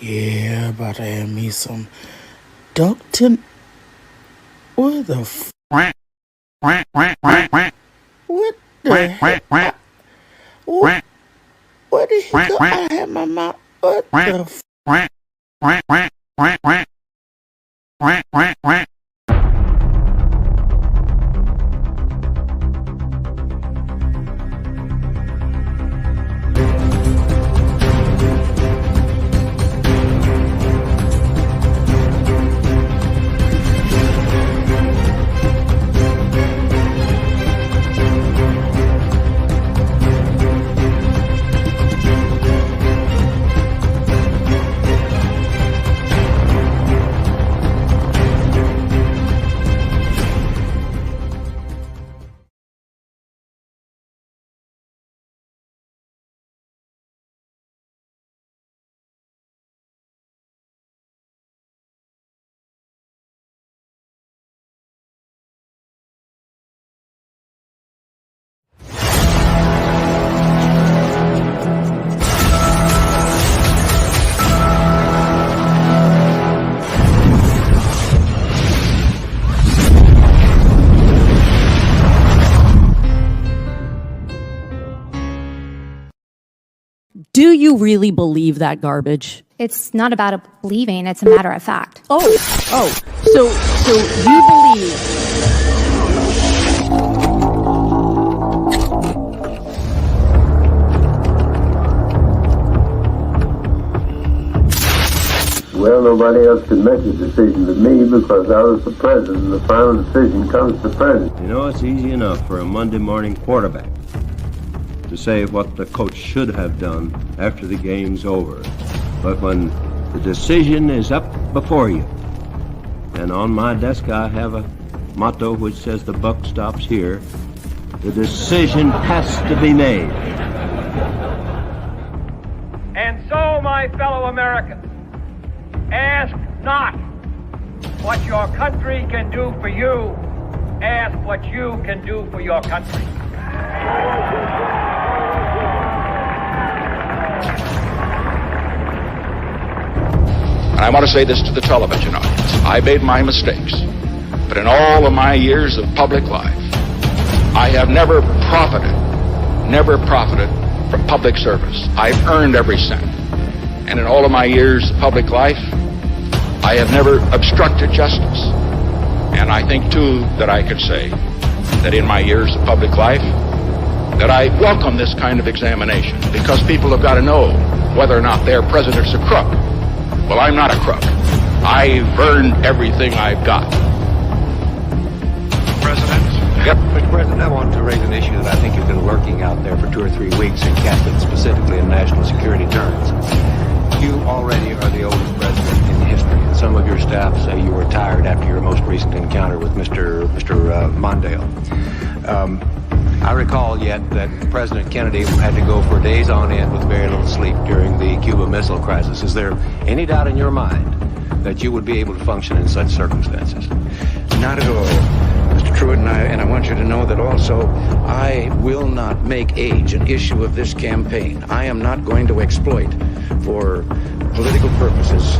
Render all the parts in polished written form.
Yeah, about to have me some duckton. What the What the heck? What, what the heck? I had my mouth. What the Do you really believe that garbage? It's not about believing, it's a matter of fact. So you believe. Well, nobody else can make a decision but me because I was the president. The final decision comes to the president. You know, it's easy enough for a Monday morning quarterback to say what the coach should have done after the game's over. But when the decision is up before you, and on my desk I have a motto which says the buck stops here, the decision has to be made. And so, my fellow Americans, ask not what your country can do for you, ask what you can do for your country. And I want to say this to the television audience. I made my mistakes, but in all of my years of public life, I have never profited from public service. I've earned every cent. And in all of my years of public life, I have never obstructed justice. And I think, too, that I could say that in my years of public life, that I welcome this kind of examination because people have got to know whether or not their president's a crook. Well, I'm not a crook. I've earned everything I've got. President? Yep. Mr. President, I want to raise an issue that I think has been lurking out there for 2 or 3 weeks and cast it specifically in national security terms. You already are the oldest president in history, and some of your staff say you were tired after your most recent encounter with Mr. Mondale. I recall yet that President Kennedy had to go for days on end with very little sleep during the Cuba Missile Crisis. Is there any doubt in your mind that you would be able to function in such circumstances? Not at all, Mr. Truitt, and I want you to know that also I will not make age an issue of this campaign. I am not going to exploit for political purposes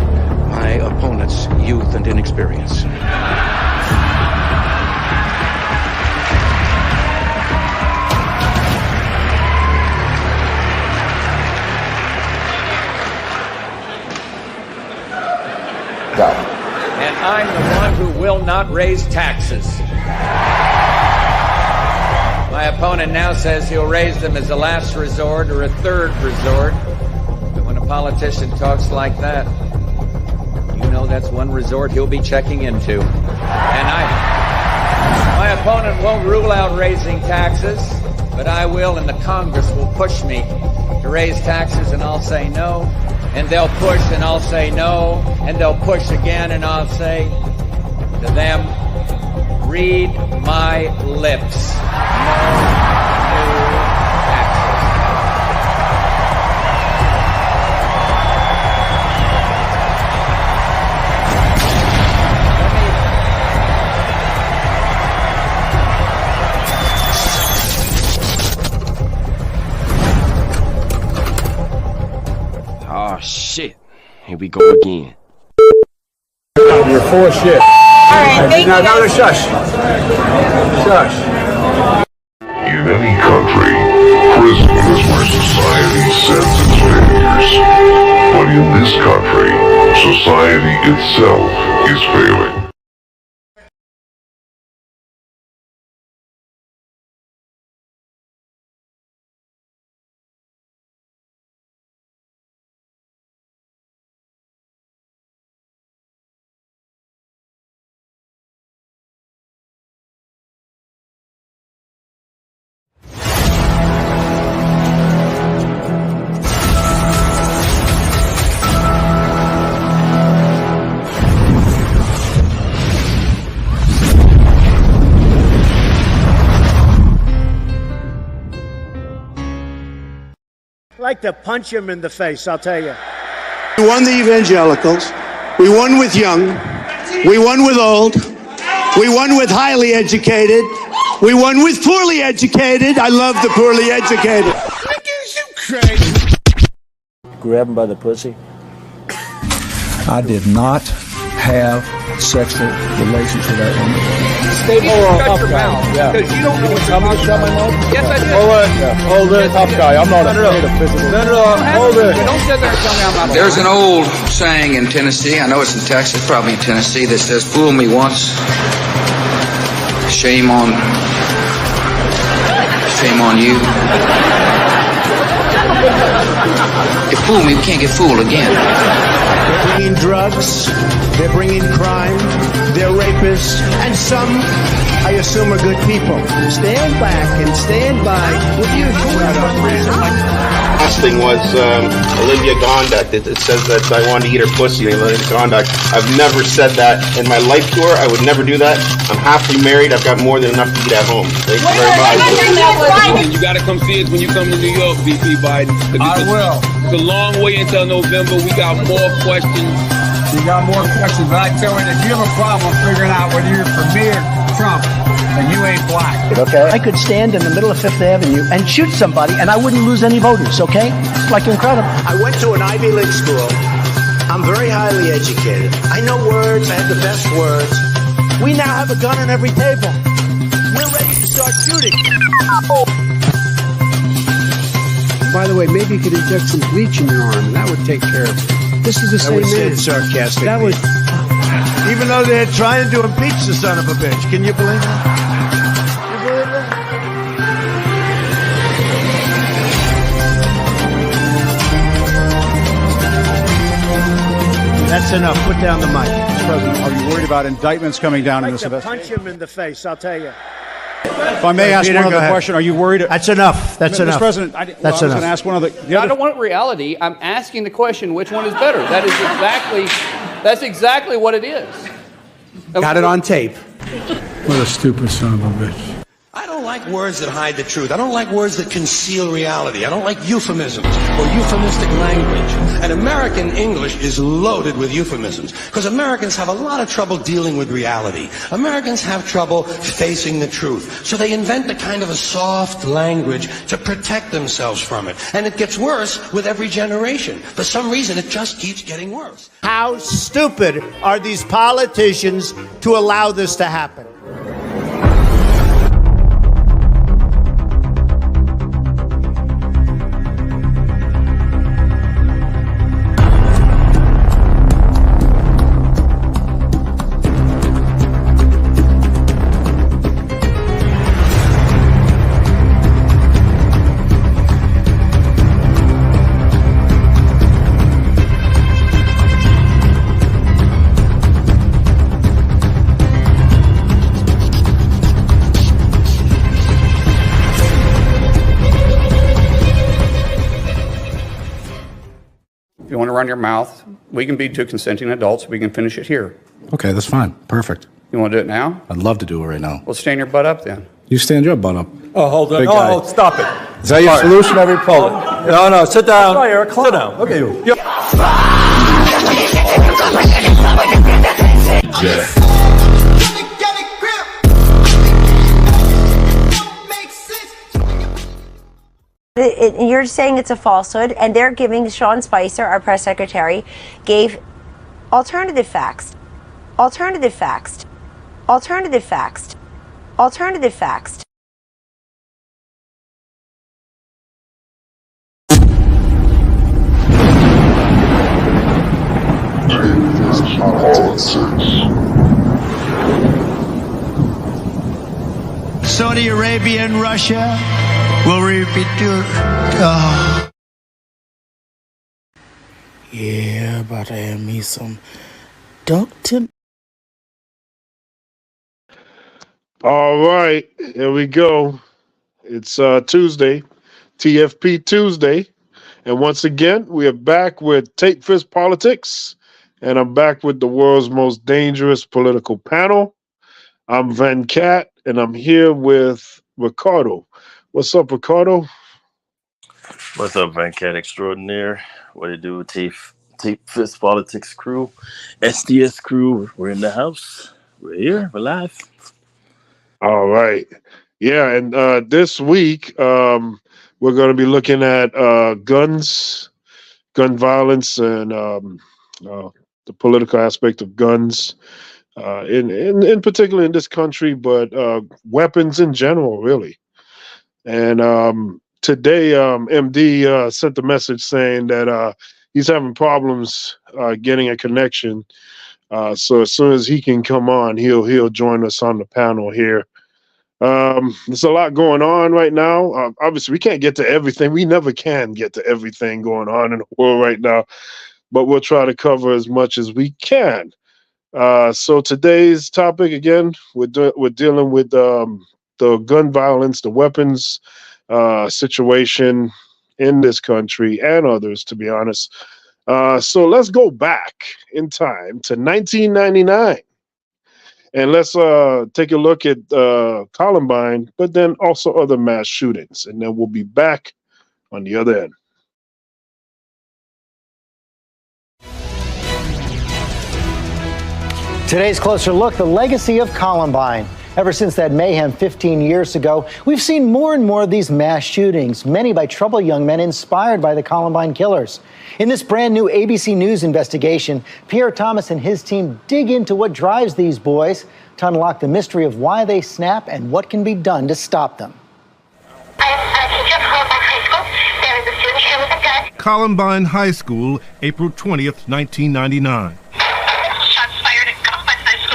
my opponent's youth and inexperience. And I'm the one who will not raise taxes. My opponent now says he'll raise them as a last resort or a third resort. But when a politician talks like that, you know that's one resort he'll be checking into. And my opponent won't rule out raising taxes, but I will, and the Congress will push me to raise taxes, and I'll say no. And they'll push, and I'll say no. And they'll push again, and I'll say to them, read my lips. No new taxes. Oh, shit. Here we go again. You're full of shit. All right, thank you. No, shush. Shush. In any country, prison is where society sends its failures. But in this country, society itself is failing. I'd like to punch him in the face, I'll tell you. We won the evangelicals. We won with young. We won with old. We won with highly educated. We won with poorly educated. I love the poorly educated. Grab him by the pussy. I did not have sexual relations with that woman. Stay shut your mouth. Because you don't know what's talking about. Yes, I did. Hold it, tough guy. I'm not afraid of physical. Hold it. Don't sit there and tell me I'm not. There's an old saying in Tennessee, I know it's in Texas, probably in Tennessee, that says, fool me once, shame on you. You fool me, we can't get fooled again. They're bringing drugs. They're bringing crime. They're rapists. And some, I assume, are good people. Stand back and stand by. What are you doing? Last thing was Olivia Gondak. It says that I wanted to eat her pussy. Olivia Gondak. I've never said that in my life tour. I would never do that. I'm happily married. I've got more than enough to eat at home. Thank you very much. You got to come see us when you come to New York, VP Biden. I will. It's a long way until November. We got more questions. You got more questions, but I tell you, if you have a problem figuring out whether you're for me or Trump, then you ain't black. Okay. I could stand in the middle of Fifth Avenue and shoot somebody, and I wouldn't lose any voters, okay? It's like incredible. I went to an Ivy League school. I'm very highly educated. I know words. I have the best words. We now have a gun on every table. We're ready to start shooting. By the way, maybe you could inject some bleach in your arm, and that would take care of it. This is the same man. Sarcastic. That was... Even though they're trying to impeach the son of a bitch. Can you believe that? You believe that? That's enough. Put down the mic. Mr. President, are you worried about indictments coming down in this investigation? Punch him in the face, I'll tell you. If I may ask one other question, are you worried? That's enough. That's enough. Mr. President, I was going to ask one other. I don't want reality. I'm asking the question: which one is better? That's exactly what it is. Got it on tape. What a stupid son of a bitch. I don't like words that hide the truth. I don't like words that conceal reality. I don't like euphemisms or euphemistic language. And American English is loaded with euphemisms because Americans have a lot of trouble dealing with reality. Americans have trouble facing the truth. So they invent a kind of a soft language to protect themselves from it. And it gets worse with every generation. For some reason, it just keeps getting worse. How stupid are these politicians to allow this to happen? If you want to run your mouth, we can be two consenting adults. We can finish it here. Okay, that's fine. Perfect. You want to do it now? I'd love to do it right now. Well, stand your butt up then. You stand your butt up. Oh, hold on. Big guy. Oh, stop it. Is that your solution every poll? No, sit down. Sorry, Eric. Sit down. Okay. You're saying it's a falsehood, and they're giving Sean Spicer, our press secretary, gave alternative facts. Alternative facts. Alternative facts. Alternative facts. Saudi Arabia and Russia will repeat your. Oh. Yeah, about to have me some Dr. All right, here we go. It's Tuesday, TFP Tuesday. And once again, we are back with Tate Fist Politics. And I'm back with the world's most dangerous political panel. I'm Van Cat, and I'm here with Ricardo. What's up, Ricardo? What's up, Van Cat Extraordinaire? What do you do with Tate Fist Politics crew? SDS crew, we're in the house. We're here, we're live. All right. Yeah, and this week, we're going to be looking at guns, gun violence, and the political aspect of guns, in particular in this country, but weapons in general, really. And today, MD sent a message saying that he's having problems getting a connection. So as soon as he can come on, he'll join us on the panel here. There's a lot going on right now. Obviously, we can't get to everything. We never can get to everything going on in the world right now, but we'll try to cover as much as we can. So today's topic, again, we're dealing with the gun violence, the weapons situation in this country and others, to be honest. So let's go back in time to 1999. And let's take a look at Columbine, but then also other mass shootings. And then we'll be back on the other end. Today's Closer Look, the legacy of Columbine. Ever since that mayhem 15 years ago, we've seen more and more of these mass shootings, many by troubled young men inspired by the Columbine killers. In this brand new ABC News investigation, Pierre Thomas and his team dig into what drives these boys to unlock the mystery of why they snap and what can be done to stop them. Columbine High School, April 20th, 1999.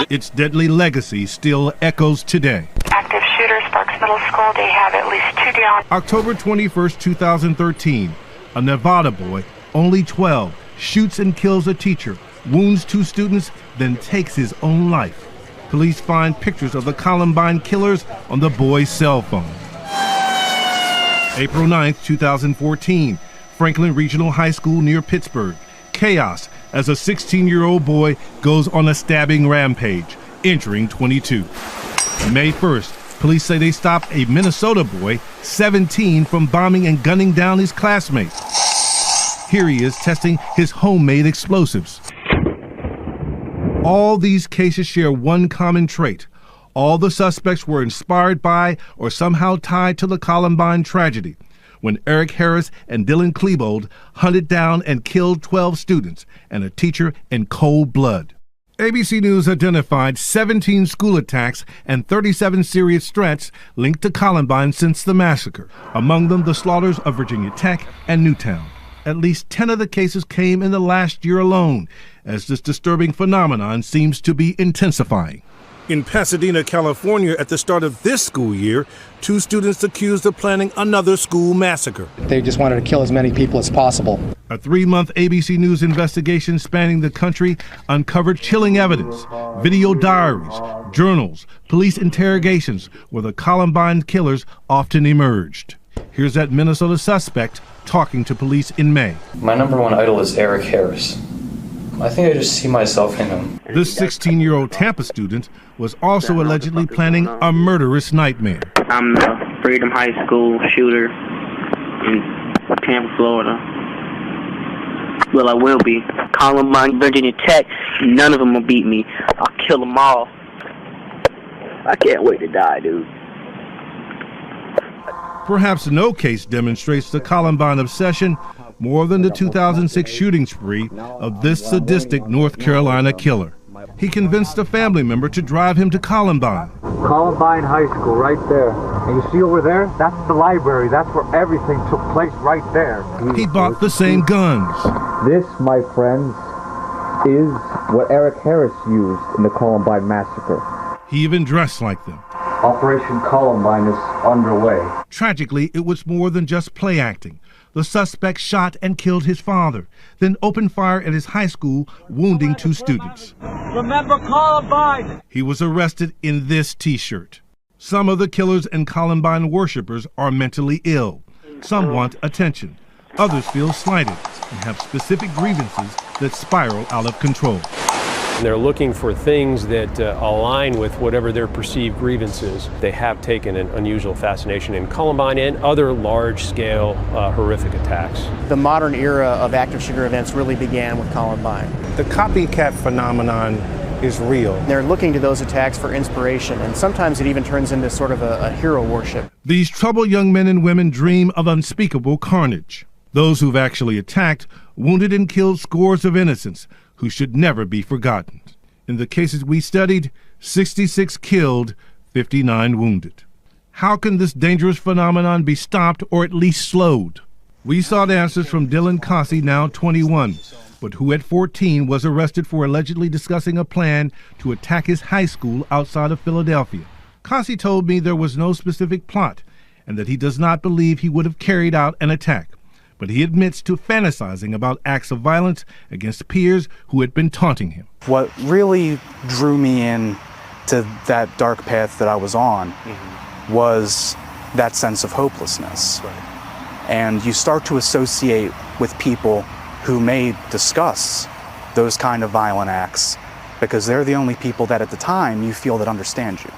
Its deadly legacy still echoes today. Active shooter, Sparks Middle School, they have at least 2 down. October 21st, 2013. A Nevada boy, only 12, shoots and kills a teacher, wounds 2 students, then takes his own life. Police find pictures of the Columbine killers on the boy's cell phone. April 9th, 2014. Franklin Regional High School near Pittsburgh. Chaos as a 16-year-old boy goes on a stabbing rampage, injuring 22. May 1st, police say they stopped a Minnesota boy, 17, from bombing and gunning down his classmates. Here he is testing his homemade explosives. All these cases share one common trait. All the suspects were inspired by or somehow tied to the Columbine tragedy, when Eric Harris and Dylan Klebold hunted down and killed 12 students and a teacher in cold blood. ABC News identified 17 school attacks and 37 serious threats linked to Columbine since the massacre, among them the slaughters of Virginia Tech and Newtown. At least 10 of the cases came in the last year alone, as this disturbing phenomenon seems to be intensifying. In Pasadena, California, at the start of this school year, 2 students accused of planning another school massacre. They just wanted to kill as many people as possible. A 3-month ABC News investigation spanning the country uncovered chilling evidence, video diaries, journals, police interrogations where the Columbine killers often emerged. Here's that Minnesota suspect talking to police in May. My number one idol is Eric Harris. I think I just see myself in him. This 16-year-old Tampa student was also allegedly planning a murderous nightmare. I'm the Freedom High School shooter in Tampa, Florida. Well, I will be. Columbine, Virginia Tech, none of them will beat me. I'll kill them all. I can't wait to die, dude. Perhaps no case demonstrates the Columbine obsession more than the 2006 shooting spree of this sadistic North Carolina killer. He convinced a family member to drive him to Columbine. Columbine High School, right there. And you see over there? That's the library. That's where everything took place, right there. He bought the same guns. This, my friends, is what Eric Harris used in the Columbine massacre. He even dressed like them. Operation Columbine is underway. Tragically, it was more than just play acting. The suspect shot and killed his father, then opened fire at his high school, wounding 2 students. Remember Columbine! He was arrested in this T-shirt. Some of the killers and Columbine worshippers are mentally ill. Some want attention. Others feel slighted and have specific grievances that spiral out of control. And they're looking for things that align with whatever their perceived grievances. They have taken an unusual fascination in Columbine and other large-scale horrific attacks. The modern era of active shooter events really began with Columbine. The copycat phenomenon is real. They're looking to those attacks for inspiration, and sometimes it even turns into sort of a hero worship. These troubled young men and women dream of unspeakable carnage. Those who've actually attacked, wounded and killed scores of innocents who should never be forgotten. In the cases we studied, 66 killed, 59 wounded. How can this dangerous phenomenon be stopped or at least slowed? We sought answers from Dylan Cossey, now 21, but who at 14 was arrested for allegedly discussing a plan to attack his high school outside of Philadelphia. Cossey told me there was no specific plot and that he does not believe he would have carried out an attack. But he admits to fantasizing about acts of violence against peers who had been taunting him. What really drew me in to that dark path that I was on was that sense of hopelessness. And you start to associate with people who may discuss those kind of violent acts because they're the only people that at the time you feel that understand you.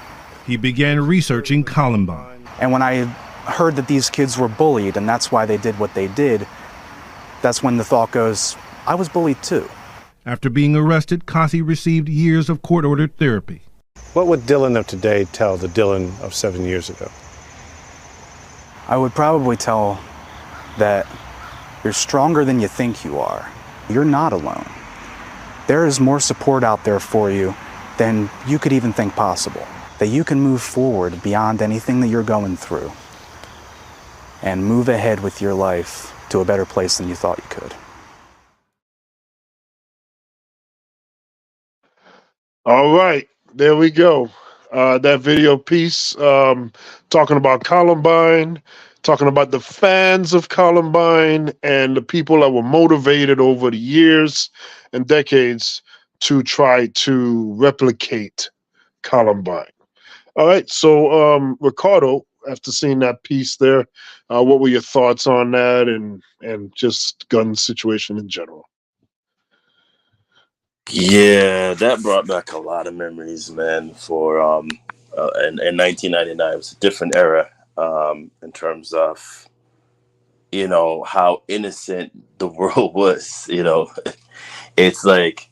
He began researching Columbine. And when I heard that these kids were bullied and that's why they did what they did, that's when the thought goes, I was bullied too. After being arrested, Cossey received years of court-ordered therapy. What would Dylan of today tell the Dylan of 7 years ago? I would probably tell that you're stronger than you think you are. You're not alone. There is more support out there for you than you could even think possible. That you can move forward beyond anything that you're going through and move ahead with your life to a better place than you thought you could. All right, there we go. That video piece talking about Columbine, talking about the fans of Columbine and the people that were motivated over the years and decades to try to replicate Columbine. All right, so Ricardo, after seeing that piece there, what were your thoughts on that and just gun situation in general? Yeah, that brought back a lot of memories, man. For in 1999, it was a different era in terms of, you know, how innocent the world was. You know, it's like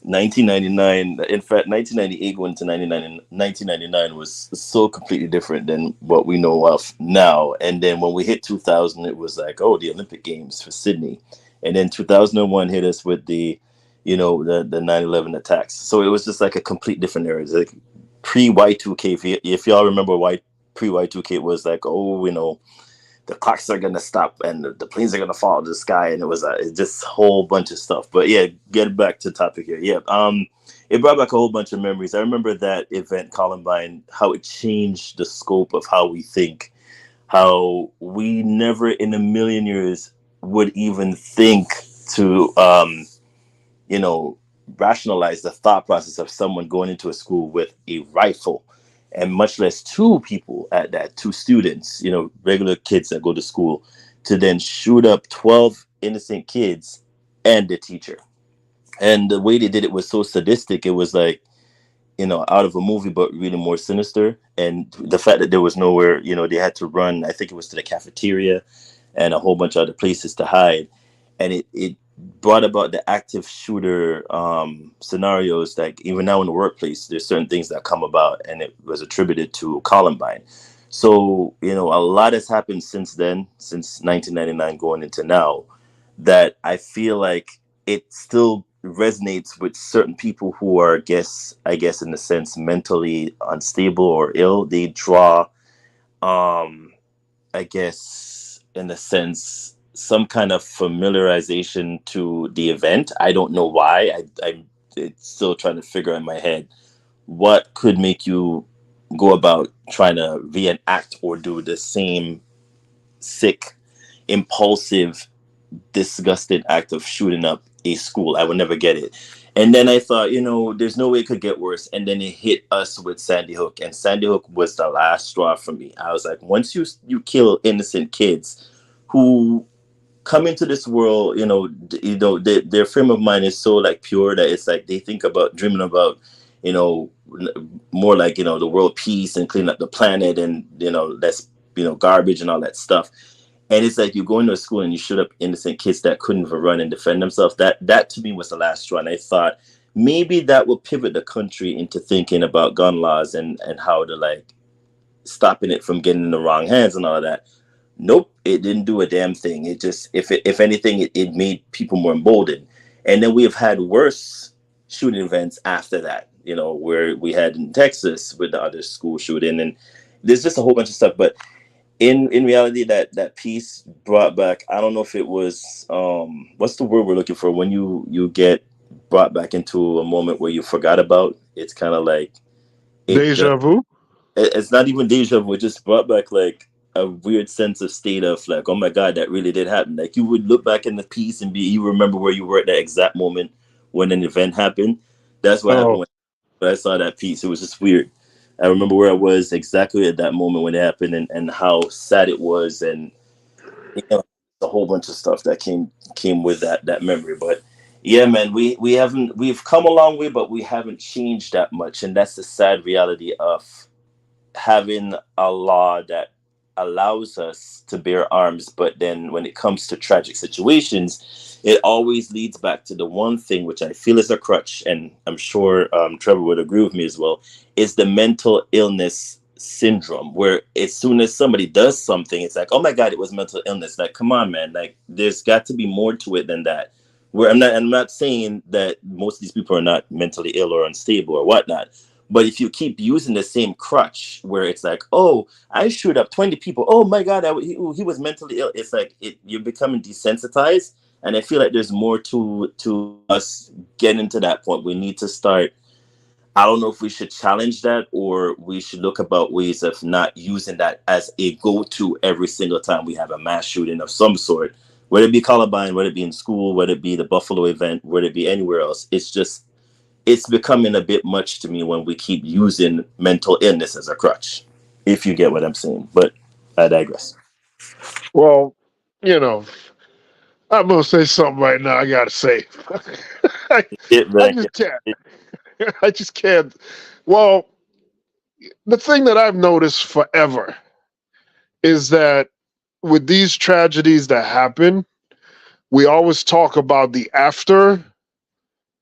1999. In fact, 1998 going to 1999 was so completely different than what we know of now. And then when we hit 2000, it was like, oh, the Olympic Games for Sydney, and then 2001 hit us with the, you know, the 9/11 attacks. So it was just like a complete different era. It's like pre-Y2K. If y'all remember pre-Y2K, it was like, oh, you know, the clocks are gonna stop and the planes are gonna fall out of the sky, and it was just a whole bunch of stuff. But yeah, get back to topic here. Yeah, it brought back a whole bunch of memories. I remember that event, Columbine, how it changed the scope of how we think, how we never in a million years would even think to you know, rationalize the thought process of someone going into a school with a rifle, and much less 2 people at that, 2 students, you know, regular kids that go to school, to then shoot up 12 innocent kids and the teacher. And the way they did it was so sadistic. It was like, you know, out of a movie, but really more sinister. And the fact that there was nowhere, you know, they had to run, I think it was to the cafeteria and a whole bunch of other places to hide. And it brought about the active shooter scenarios that even now in the workplace, there's certain things that come about, and it was attributed to Columbine. So, a lot has happened since then, since 1999 going into now, that I feel like it still resonates with certain people who are, I guess in a sense, mentally unstable or ill. They draw, I guess, in a sense, some kind of familiarization to the event. I don't know why. I'm it's still trying to figure out in my head what could make you go about trying to reenact or do the same sick, impulsive, disgusting act of shooting up a school. I would never get it. And then I thought, there's no way it could get worse. And then it hit us with Sandy Hook, and Sandy Hook was the last straw for me. I was like, once you kill innocent kids who come into this world, their frame of mind is so like pure that it's like they think about dreaming about, more like the world peace and clean up the planet and less garbage and all that stuff. And it's like you go into a school and you shoot up innocent kids that couldn't even run and defend themselves. That to me was the last straw. And I thought maybe that will pivot the country into thinking about gun laws and how to like stopping it from getting in the wrong hands and all of that. Nope, it didn't do a damn thing. It just, if anything, it made people more emboldened. And then we have had worse shooting events after that, where we had in Texas with the other school shooting, and there's just a whole bunch of stuff. But in reality, that piece brought back, I don't know if it was what's the word we're looking for when you get brought back into a moment where you forgot about. It's kind of like Deja vu. It's not even deja vu. It just brought back like a weird sense of state of like, oh my god, that really did happen. Like you would look back in the piece and you remember where you were at that exact moment when an event happened. That's what happened when I saw that piece. It was just weird. I remember where I was exactly at that moment when it happened, and how sad it was, and a whole bunch of stuff that came with that memory. But yeah, man, we've come a long way, but we haven't changed that much, and that's the sad reality of having a law that allows us to bear arms, but then when it comes to tragic situations, it always leads back to the one thing which I feel is a crutch, and I'm sure Trevor would agree with me as well, is the mental illness syndrome, where as soon as somebody does something, it's like, oh my god, it was mental illness. Like, come on, man, like there's got to be more to it than that. Where I'm not saying that most of these people are not mentally ill or unstable or whatnot, but if you keep using the same crutch where it's like, oh, I shoot up 20 people. Oh my God, he was mentally ill. It's like you're becoming desensitized. And I feel like there's more to us getting to that point. We need to start. I don't know if we should challenge that or we should look about ways of not using that as a go-to every single time we have a mass shooting of some sort, whether it be Columbine, whether it be in school, whether it be the Buffalo event, whether it be anywhere else. It's becoming a bit much to me when we keep using mental illness as a crutch, if you get what I'm saying. But I digress. Well, I'm gonna say something right now. I gotta say, I just can't. I just can't. Well, the thing that I've noticed forever is that with these tragedies that happen, we always talk about the after,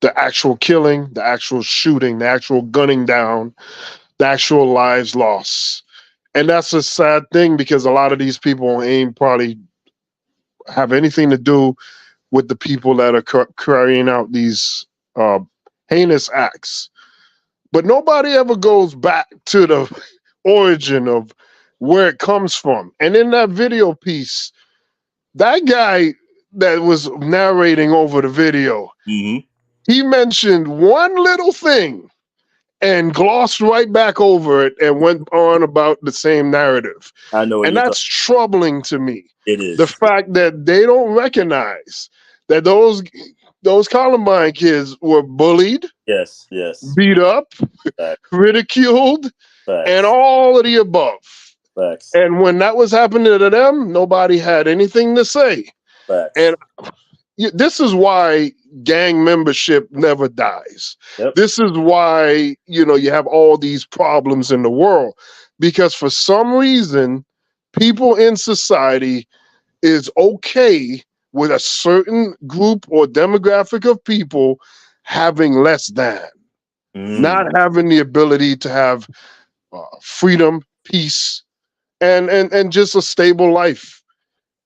the actual killing, the actual shooting, the actual gunning down, the actual lives lost. And that's a sad thing because a lot of these people ain't probably have anything to do with the people that are carrying out these heinous acts. But nobody ever goes back to the origin of where it comes from. And in that video piece, that guy that was narrating over the video, he mentioned one little thing and glossed right back over it and went on about the same narrative. I know, and that's troubling to me. It is the fact that they don't recognize that those Columbine kids were bullied, yes, beat up, ridiculed, and all of the above. And when that was happening to them, nobody had anything to say. And this is why gang membership never dies. This is why, you have all these problems in the world, because for some reason, people in society is okay with a certain group or demographic of people having less than, not having the ability to have freedom, peace, and just a stable life.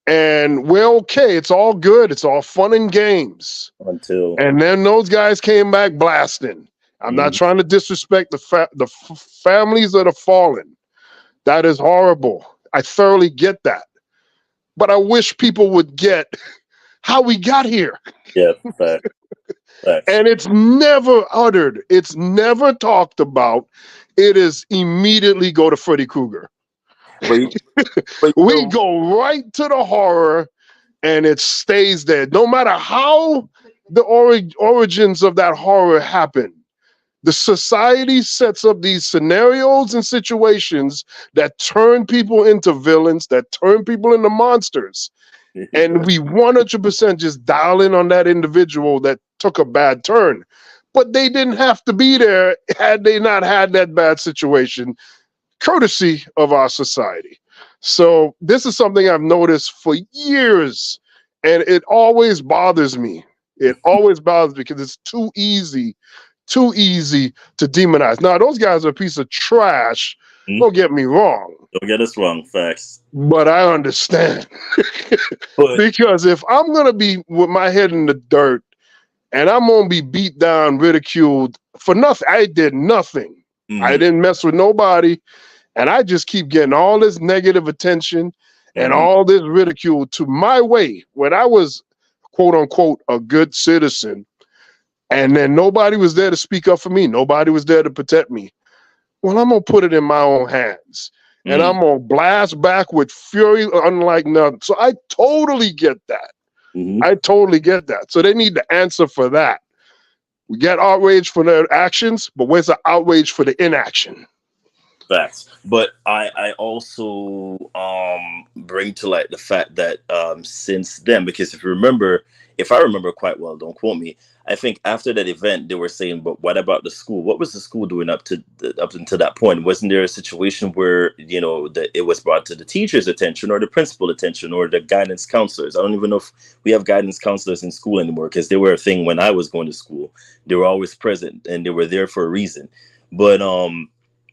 And we're okay. It's all good. It's all fun and games. And then those guys came back blasting. I'm not trying to disrespect the families that have fallen. That is horrible. I thoroughly get that. But I wish people would get how we got here. Yeah, fact. And it's never uttered. It's never talked about. It is immediately go to Freddy Krueger. We go right to the horror, and it stays there. No matter how the origins of that horror happen, the society sets up these scenarios and situations that turn people into villains, that turn people into monsters. And we 100% just dial in on that individual that took a bad turn. But they didn't have to be there had they not had that bad situation, courtesy of our society. So this is something I've noticed for years, and it always bothers me. It always bothers me because it's too easy to demonize. Now, those guys are a piece of trash. Don't get me wrong. Don't get us wrong, facts. But I understand. Because if I'm going to be with my head in the dirt and I'm going to be beat down, ridiculed for nothing, I did nothing. I didn't mess with nobody. And I just keep getting all this negative attention and all this ridicule to my way when I was, quote unquote, a good citizen. And then nobody was there to speak up for me. Nobody was there to protect me. Well, I'm going to put it in my own hands. And I'm going to blast back with fury unlike none. So I totally get that. I totally get that. So they need to answer for that. We get outraged for their actions, but where's the outrage for the inaction? Facts. But I also bring to light the fact that since then, because if I remember quite well, don't quote me, I think after that event they were saying, but what about the school? What was the school doing up until that point? Wasn't there a situation where that it was brought to the teacher's attention or the principal attention or the guidance counselors? I don't even know if we have guidance counselors in school anymore, because they were a thing when I was going to school. They were always present and they were there for a reason. But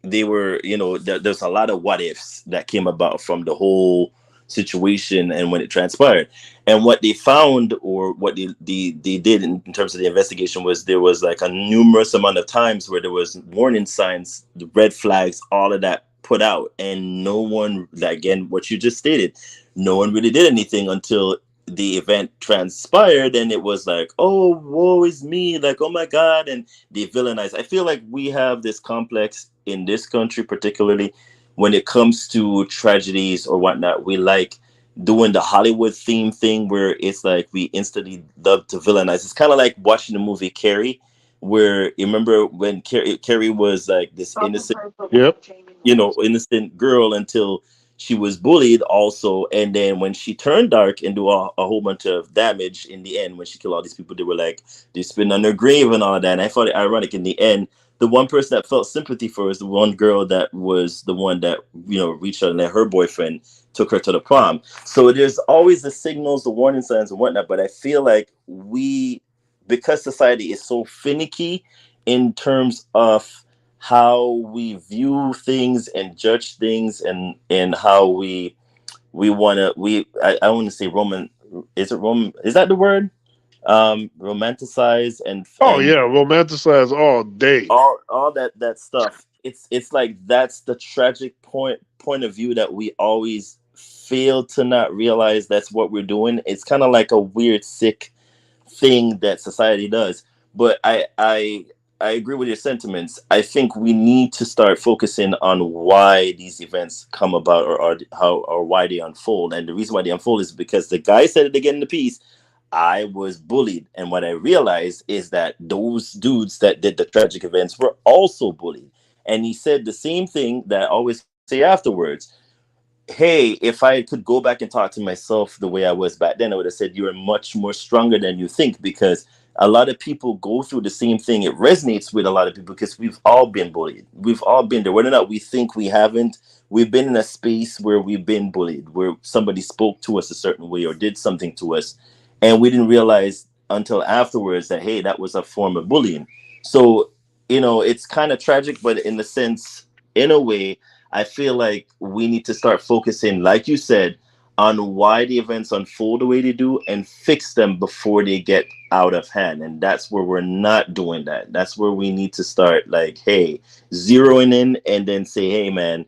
they were, there's a lot of what ifs that came about from the whole situation and when it transpired. And what they found, or what they did in terms of the investigation, was there was like a numerous amount of times where there was warning signs, the red flags, all of that put out, and no one, again, what you just stated, no one really did anything until the event transpired, and it was like, oh, woe is me, like, oh my God, and they villainize. I feel like we have this complex in this country, particularly when it comes to tragedies or whatnot. We like doing the Hollywood theme thing where it's like we instantly love to villainize. It's kind of like watching the movie Carrie, where you remember when Carrie was like this innocent, innocent girl until she was bullied also, and then when she turned dark and do a whole bunch of damage in the end, when she killed all these people, they were like, they spin on her grave and all that. And I thought it ironic, in the end, the one person that felt sympathy for her is the one girl that was the one that reached out and let her boyfriend took her to the prom. So there's always the signals, the warning signs and whatnot. But I feel like because society is so finicky in terms of how we view things and judge things, and how we want to, I want to say is that the word? Romanticize and romanticize all day. All that stuff. It's like that's the tragic point of view that we always fail to not realize that's what we're doing. It's kind of like a weird, sick thing that society does. But I agree with your sentiments. I think we need to start focusing on why these events come about, or why they unfold. And the reason why they unfold is because the guy said it again in the piece, I was bullied. And what I realized is that those dudes that did the tragic events were also bullied. And he said the same thing that I always say afterwards. Hey, if I could go back and talk to myself the way I was back then, I would have said, you're much more stronger than you think, because a lot of people go through the same thing. It resonates with a lot of people because we've all been bullied. We've all been there. Whether or not we think we haven't, we've been in a space where we've been bullied, where somebody spoke to us a certain way or did something to us, and we didn't realize until afterwards that, hey, that was a form of bullying. So, it's kind of tragic, but in a way, I feel like we need to start focusing, like you said, on why the events unfold the way they do and fix them before they get out of hand. And that's where we're not doing that. That's where we need to start, like, hey, zeroing in and then say, hey, man,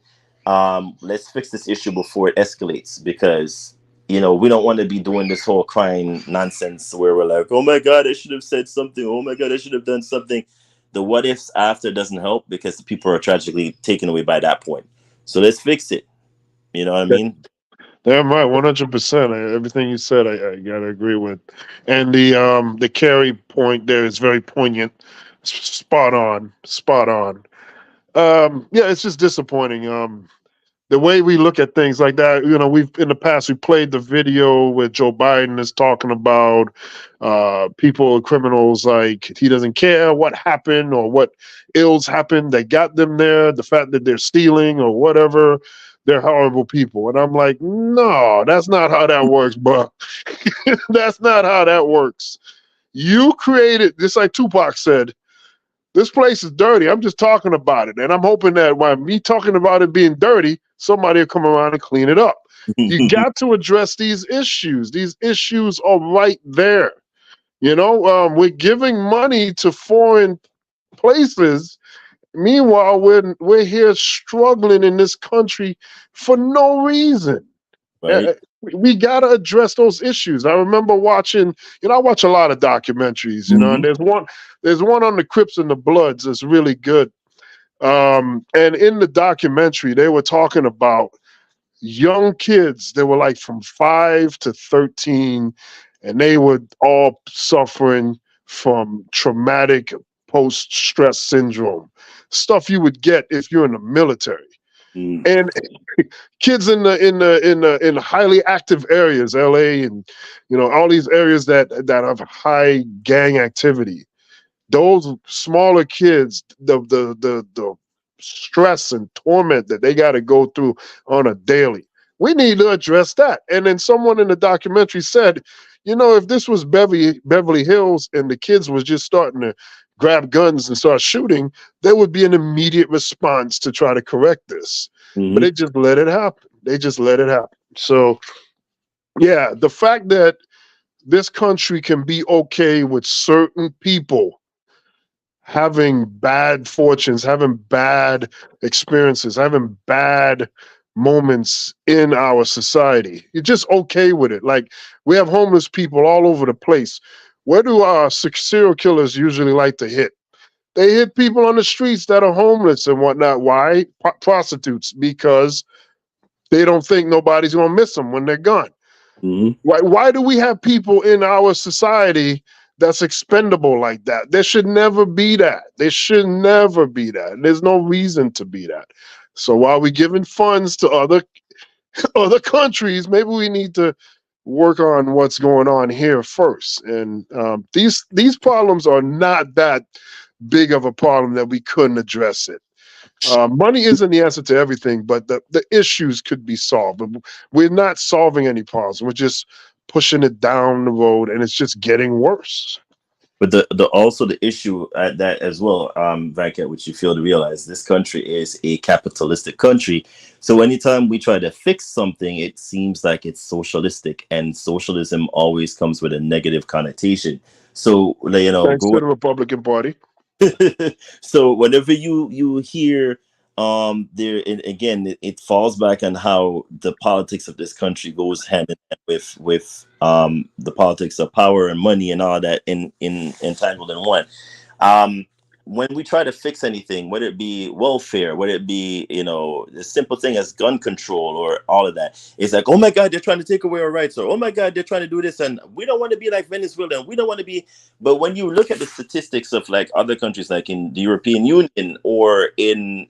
let's fix this issue before it escalates, because we don't want to be doing this whole crying nonsense where we're like, oh my God, I should have said something. Oh my God, I should have done something. The what ifs after doesn't help, because the people are tragically taken away by that point. So let's fix it. You know what I mean? Damn right, 100%. Everything you said, I gotta agree with. And the carry point there is very poignant. Spot on, spot on. Yeah, it's just disappointing. The way we look at things like that, we've in the past we played the video where Joe Biden is talking about people, criminals, like he doesn't care what happened or what ills happened that got them there, the fact that they're stealing or whatever, they're horrible people. And I'm like, no, that's not how that works, bro. That's not how that works. You created, just like Tupac said, this place is dirty. I'm just talking about it. And I'm hoping that by me talking about it being dirty, somebody will come around and clean it up. You got to address these issues. These issues are right there. We're giving money to foreign places. Meanwhile, we're here struggling in this country for no reason. Right. We got to address those issues. I remember watching, I watch a lot of documentaries, and there's one on the Crips and the Bloods that's really good. And in the documentary, they were talking about young kids. They were like from 5 to 13, and they were all suffering from traumatic post-stress syndrome, stuff you would get if you're in the military. And kids in highly active areas, LA, and all these areas that have high gang activity. Those smaller kids, the stress and torment that they got to go through on a daily. We need to address that. And then someone in the documentary said, if this was Beverly Hills and the kids was just starting to grab guns and start shooting, there would be an immediate response to try to correct this. But they just let it happen. They just let it happen. So, yeah, the fact that this country can be okay with certain people having bad fortunes, having bad experiences, having bad moments in our society. You're just okay with it. Like, we have homeless people all over the place. Where do our serial killers usually like to hit? They hit people on the streets that are homeless and whatnot. Why? Prostitutes, because they don't think nobody's going to miss them when they're gone. Why do we have people in our society that's expendable like that? There should never be that. There should never be that. There's no reason to be that. So while we're giving funds to other countries, maybe we need to work on what's going on here first. And these problems are not that big of a problem that we couldn't address it. Money isn't the answer to everything, but the issues could be solved. But we're not solving any problems. We're just pushing it down the road, and it's just getting worse. But also the issue at that as well, Venkat, which you fail to realize, this country is a capitalistic country. So anytime we try to fix something, it seems like it's socialistic, and socialism always comes with a negative connotation. So thanks to the Republican Party. So whenever you hear there, again, it falls back on how the politics of this country goes hand in hand with the politics of power and money and all that entangled in one. When we try to fix anything, whether it be welfare, whether it be, the simple thing as gun control or all of that, it's like, oh my God, they're trying to take away our rights, or oh my God, they're trying to do this, and we don't want to be like Venezuela, and we don't want to be. But when you look at the statistics of like other countries, like in the European Union or in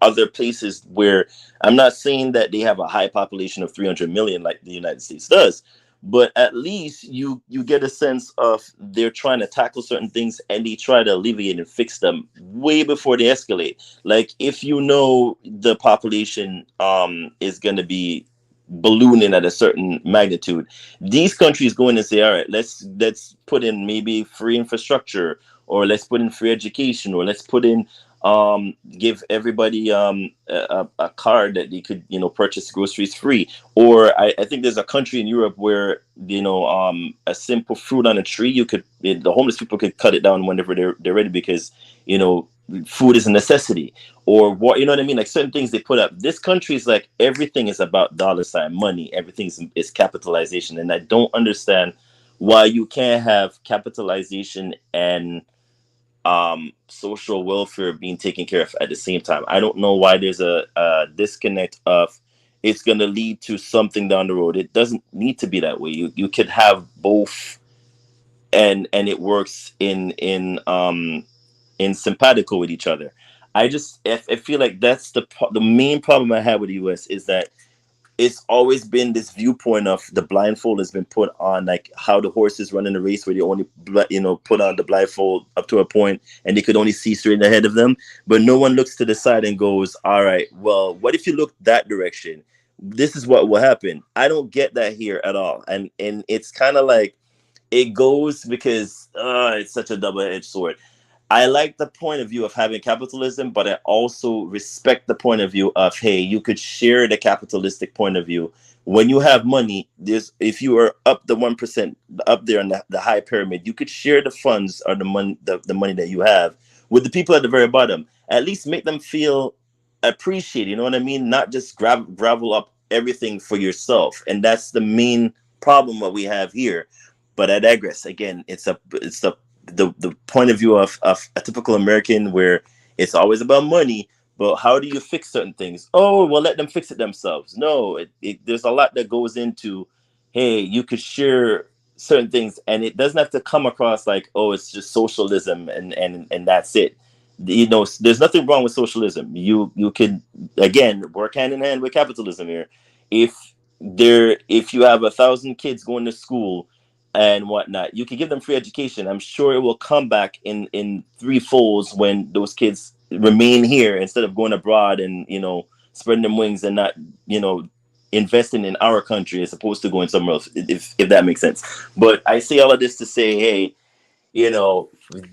other places where, I'm not saying that they have a high population of 300 million like the United States does, but at least you get a sense of they're trying to tackle certain things and they try to alleviate and fix them way before they escalate. Like, if the population is going to be ballooning at a certain magnitude, these countries go in and say, all right, let's put in maybe free infrastructure, or let's put in free education, or let's put in give everybody a card that they could, purchase groceries free. Or I think there's a country in Europe where, a simple fruit on a tree, the homeless people could cut it down whenever they're ready, because, food is a necessity. Or what, you know what I mean? Like certain things they put up. This country is like everything is about dollar sign money. Everything is capitalization, and I don't understand why you can't have capitalization and social welfare being taken care of at the same time. I don't know why there's a disconnect of it's going to lead to something down the road. It doesn't need to be that way. You could have both, and it works in simpatico with each other. I feel like that's the main problem I have with the US, is that it's always been this viewpoint of the blindfold has been put on, like how the horses run in a race where they only put on the blindfold up to a point and they could only see straight ahead of them, but no one looks to the side and goes, all right, well, what if you look that direction? This is what will happen. I don't get that here at all. And it's kind of like it goes because it's such a double-edged sword. I like the point of view of having capitalism, but I also respect the point of view of, hey, you could share the capitalistic point of view. When you have money, if you are up the 1%, up there in the high pyramid, you could share the funds or the money that you have with the people at the very bottom. At least make them feel appreciated. You know what I mean? Not just gravel up everything for yourself. And that's the main problem that we have here. But I digress. Again, it's the point of view of a typical American, where it's always about money, but how do you fix certain things? Oh, well, let them fix it themselves. No, there's a lot that goes into, hey, you could share certain things, and it doesn't have to come across like, oh, it's just socialism and that's it. There's nothing wrong with socialism. You could, again, work hand in hand with capitalism here. If you have 1,000 kids going to school and whatnot, you can give them free education. I'm sure it will come back in three folds when those kids remain here instead of going abroad and spreading them wings and not investing in our country as opposed to going somewhere else, if that makes sense. But I say all of this to say, hey,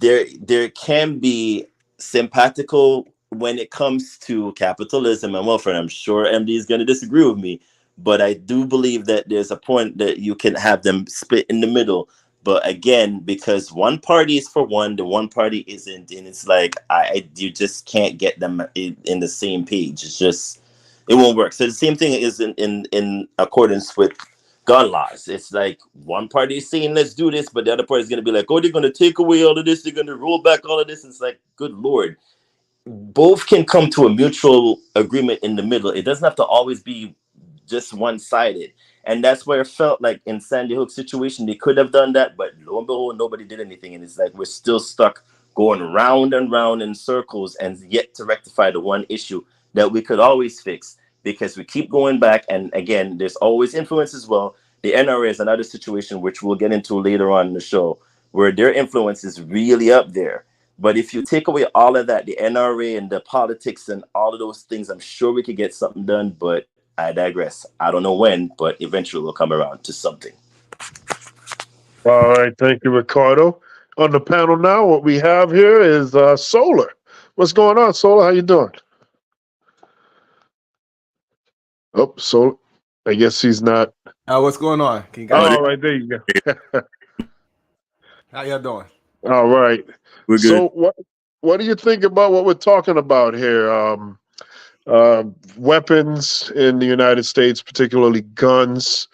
there can be simpatico when it comes to capitalism and welfare. I'm sure MD is going to disagree with me, but I do believe that there's a point that you can have them split in the middle. But again, because one party is for one, the one party isn't, and it's like you just can't get them in the same page. It won't work. So the same thing is in accordance with gun laws. It's like one party is saying let's do this, but the other party is going to be like, oh, they're going to take away all of this, they're going to roll back all of this. It's like, good lord. Both can come to a mutual agreement in the middle. It doesn't have to always be just one-sided. And that's where it felt like in Sandy Hook situation, they could have done that, but lo and behold, nobody did anything. And it's like we're still stuck going round and round in circles and yet to rectify the one issue that we could always fix, because we keep going back. And again, there's always influence as well. The NRA is another situation, which we'll get into later on in the show, where their influence is really up there. But if you take away all of that, the NRA and the politics and all of those things, I'm sure we could get something done. But I digress. I don't know when, but eventually we'll come around to something. All right. Thank you, Ricardo. On the panel now, what we have here is Solar. What's going on, Solar? How you doing? Oh, Solar. I guess he's not. What's going on? Can you guys? All right, there you go. How y'all doing? All right. We're good. So what do you think about what we're talking about here? Weapons in the United States, particularly guns,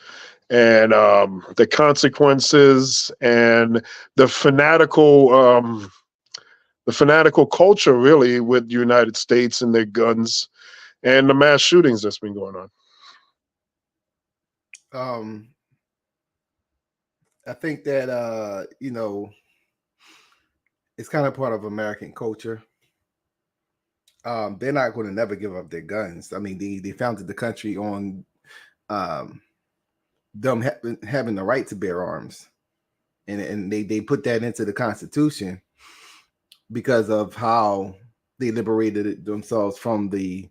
and the consequences and the fanatical culture, really, with the United States and their guns and the mass shootings that's been going on. I think that it's kind of part of American culture. They're not going to never give up their guns. I mean, they founded the country on them having the right to bear arms, and they put that into the Constitution because of how they liberated themselves from the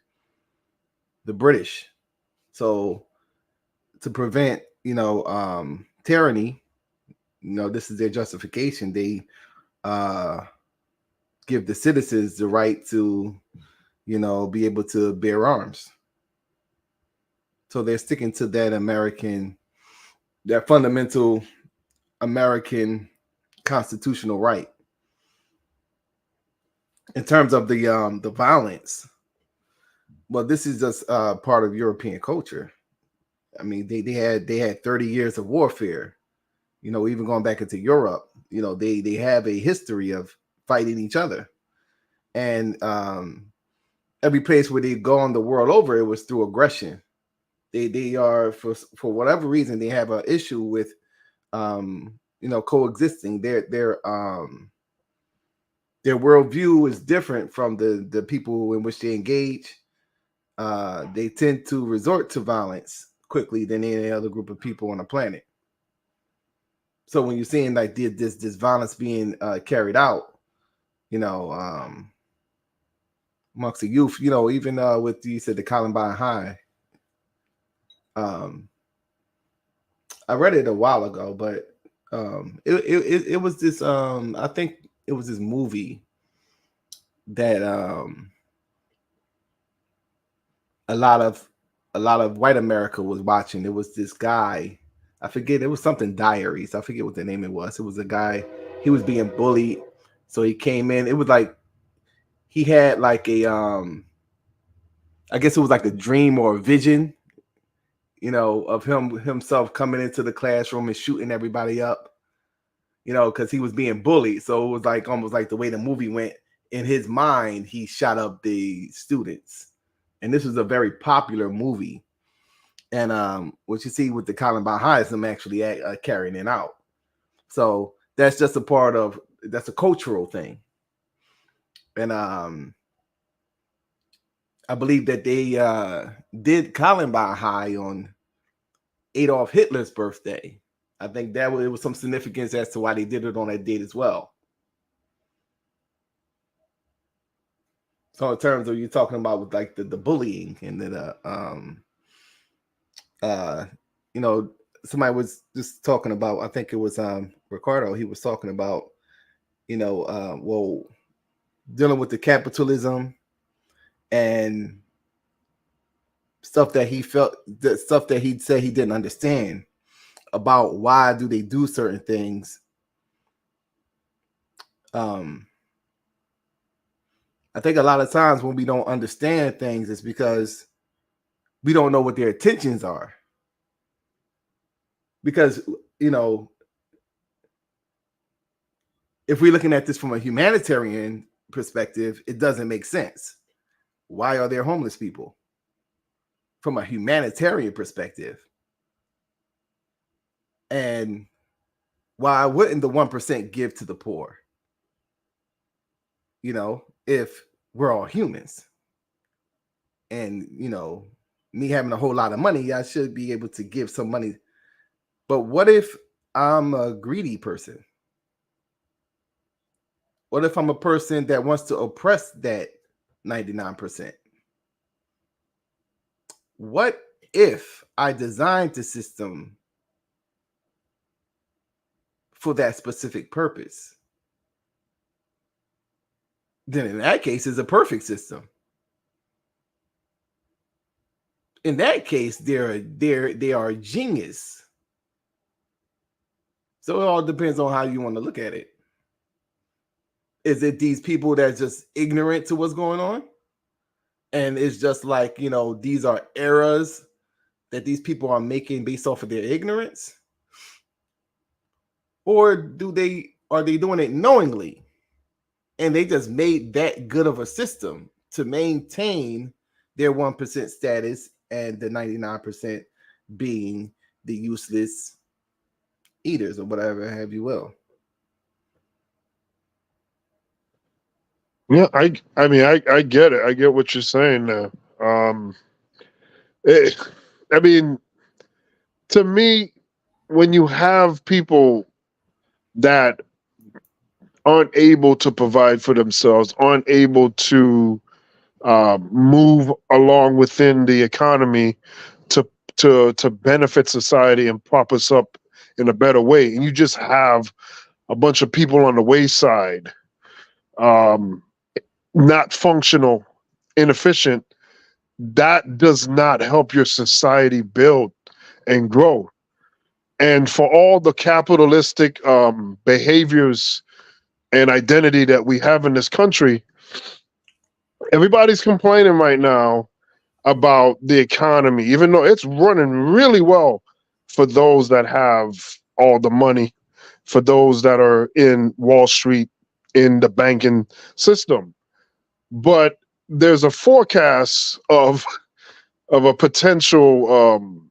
British. So to prevent tyranny, this is their justification. They give the citizens the right to, be able to bear arms. So they're sticking to that fundamental American constitutional right. In terms of the violence, well, this is just part of European culture. I mean, they had 30 years of warfare. Even going back into Europe, they have a history of fighting each other, and every place where they go on the world over, it was through aggression. They are for whatever reason they have an issue with coexisting. Their worldview is different from the people in which they engage. They tend to resort to violence quickly than any other group of people on the planet. So when you're seeing like this violence being carried out, amongst the youth, even with you said the Columbine High. I read it a while ago, but it was this I think it was this movie that a lot of white America was watching. It was this guy, I forget, it was something Diaries. I forget what the name it was. It was a guy, he was being bullied. So he came in. It was like he had like a I guess it was like a dream or a vision, of himself coming into the classroom and shooting everybody up, because he was being bullied. So it was like almost like the way the movie went. In his mind, he shot up the students. And this was a very popular movie. And what you see with the Columbine High is them actually carrying it out. So that's just that's a cultural thing. And I believe that they did Columbine High on Adolf Hitler's birthday. I think it was some significance as to why they did it on that date as well. So in terms of you talking about with like the bullying and somebody was just talking about, I think it was Ricardo, he was talking about, dealing with the capitalism and stuff that he felt, the stuff that he said he didn't understand about why do they do certain things. I think a lot of times when we don't understand things, it's because we don't know what their intentions are. Because, if we're looking at this from a humanitarian perspective, it doesn't make sense. Why are there homeless people? From a humanitarian perspective. And why wouldn't the 1% give to the poor? If we're all humans. And, me having a whole lot of money, I should be able to give some money. But what if I'm a greedy person? What if I'm a person that wants to oppress that 99%? What if I designed the system for that specific purpose? Then in that case, it's a perfect system. In that case, they are a genius. So it all depends on how you want to look at it. Is it these people that's just ignorant to what's going on? And it's just like, these are errors that these people are making based off of their ignorance? Or are they doing it knowingly? And they just made that good of a system to maintain their 1% status and the 99% being the useless eaters or whatever have you will. Yeah, I get it. I get what you're saying now. To me, when you have people that aren't able to provide for themselves, aren't able to move along within the economy to benefit society and prop us up in a better way, and you just have a bunch of people on the wayside, not functional, inefficient, that does not help your society build and grow. And for all the capitalistic behaviors and identity that we have in this country, everybody's complaining right now about the economy, even though it's running really well for those that have all the money, for those that are in Wall Street, in the banking system. But there's a forecast of a potential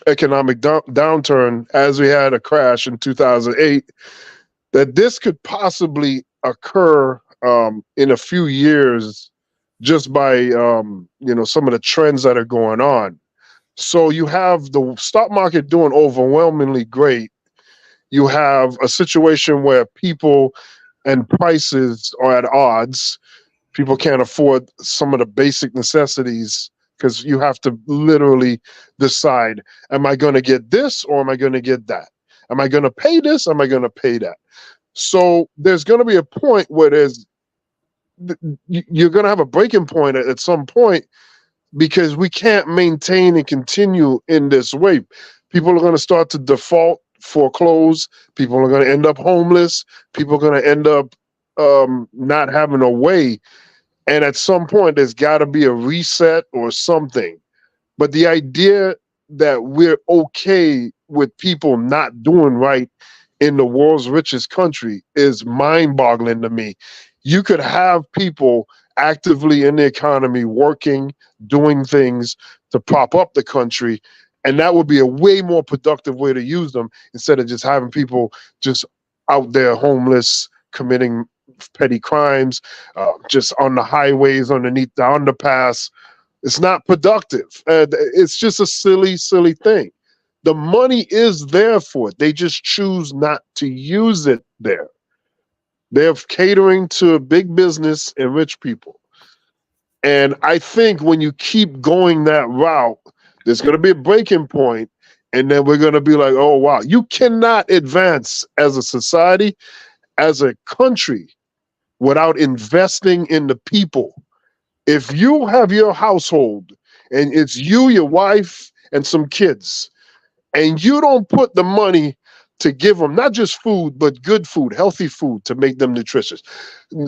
economic downturn as we had a crash in 2008, that this could possibly occur in a few years just by some of the trends that are going on. So you have the stock market doing overwhelmingly great. You have a situation where people and prices are at odds. People can't afford some of the basic necessities because you have to literally decide, am I going to get this or am I going to get that? Am I going to pay this? Am I going to pay that? So there's going to be a point where you're going to have a breaking point at some point, because we can't maintain and continue in this way. People are going to start to default, foreclose. People are going to end up homeless. People are going to end up not having a way. And at some point, there's got to be a reset or something. But the idea that we're okay with people not doing right in the world's richest country is mind-boggling to me. You could have people actively in the economy working, doing things to prop up the country, and that would be a way more productive way to use them instead of just having people just out there homeless, committing petty crimes, just on the highways, underneath the underpass. It's not productive. It's just a silly, silly thing. The money is there for it. They just choose not to use it there. They're catering to big business and rich people. And I think when you keep going that route, there's going to be a breaking point, and then we're going to be like, oh, wow. You cannot advance as a society, as a country, without investing in the people. If you have your household and it's you, your wife, and some kids, and you don't put the money to give them not just food, but good food, healthy food to make them nutritious,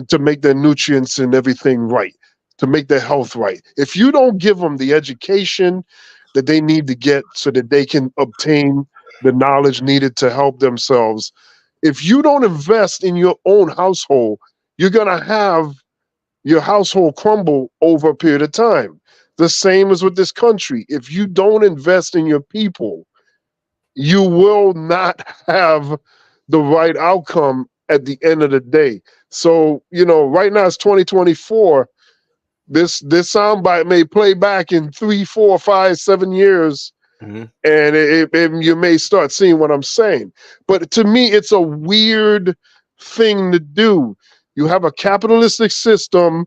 to make their nutrients and everything right, to make their health right. If you don't give them the education that they need to get so that they can obtain the knowledge needed to help themselves, if you don't invest in your own household, you're going to have your household crumble over a period of time. The same as with this country. If you don't invest in your people, you will not have the right outcome at the end of the day. So, right now it's 2024. This soundbite may play back in 3, 4, 5, 7 years, and you may start seeing what I'm saying. But to me, it's a weird thing to do. You have a capitalistic system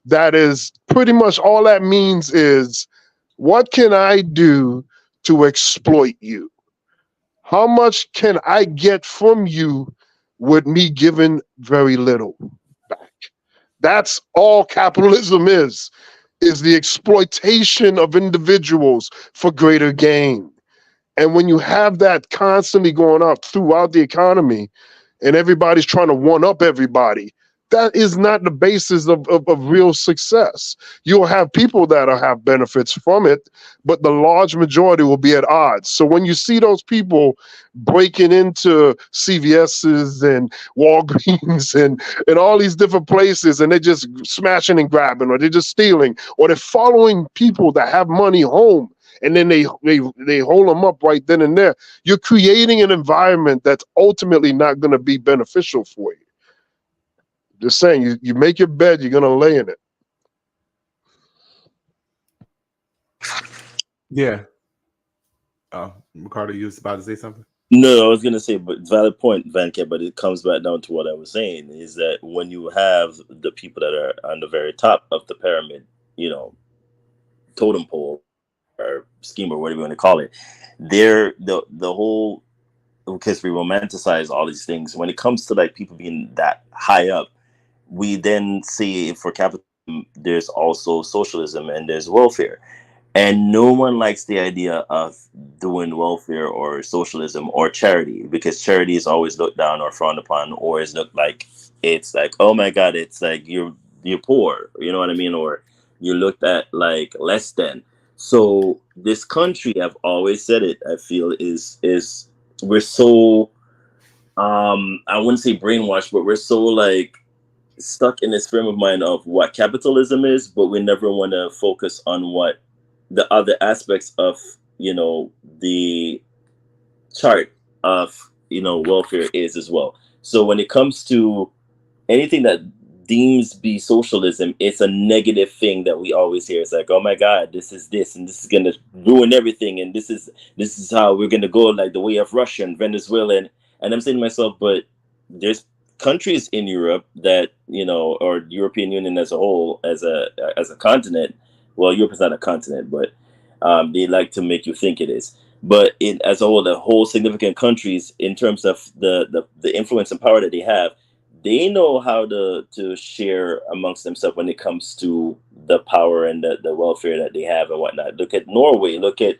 that is pretty much all that means is, what can I do to exploit you? How much can I get from you with me giving very little back? That's all capitalism is the exploitation of individuals for greater gain. And when you have that constantly going up throughout the economy and everybody's trying to one up everybody, that is not the basis of real success. You'll have people that'll have benefits from it, but the large majority will be at odds. So when you see those people breaking into CVS's and Walgreens and all these different places, and they're just smashing and grabbing, or they're just stealing, or they're following people that have money home, and then they hold them up right then and there, you're creating an environment that's ultimately not going to be beneficial for you. Just saying, you make your bed, you're gonna lay in it. Yeah. Ricardo, you was about to say something? No, I was gonna say, but valid point, Vanke, but it comes back down to what I was saying, is that when you have the people that are on the very top of the pyramid, totem pole or scheme or whatever you want to call it, they're the whole, because we romanticize all these things. When it comes to like people being that high up, we then see for capitalism, there's also socialism and there's welfare. And no one likes the idea of doing welfare or socialism or charity, because charity is always looked down or frowned upon, or is looked like, it's like, oh my God, it's like you're poor, you know what I mean? Or you're looked at like less than. So this country, I've always said it, I feel is we're so I wouldn't say brainwashed, but we're so like stuck in this frame of mind of what capitalism is, but we never want to focus on what the other aspects of, the chart of, welfare is as well. So when it comes to anything that deems be socialism, it's a negative thing that we always hear. It's like, oh my God, this is this, and this is gonna ruin everything, and this is how we're gonna go, like the way of Russia and Venezuela. And I'm saying to myself, but there's countries in Europe that, or European Union as a whole, as a continent. Well, Europe is not a continent, but they like to make you think it is. But as a whole, the whole significant countries, in terms of the influence and power that they have, they know how to share amongst themselves when it comes to the power and the welfare that they have and whatnot. Look at Norway, look at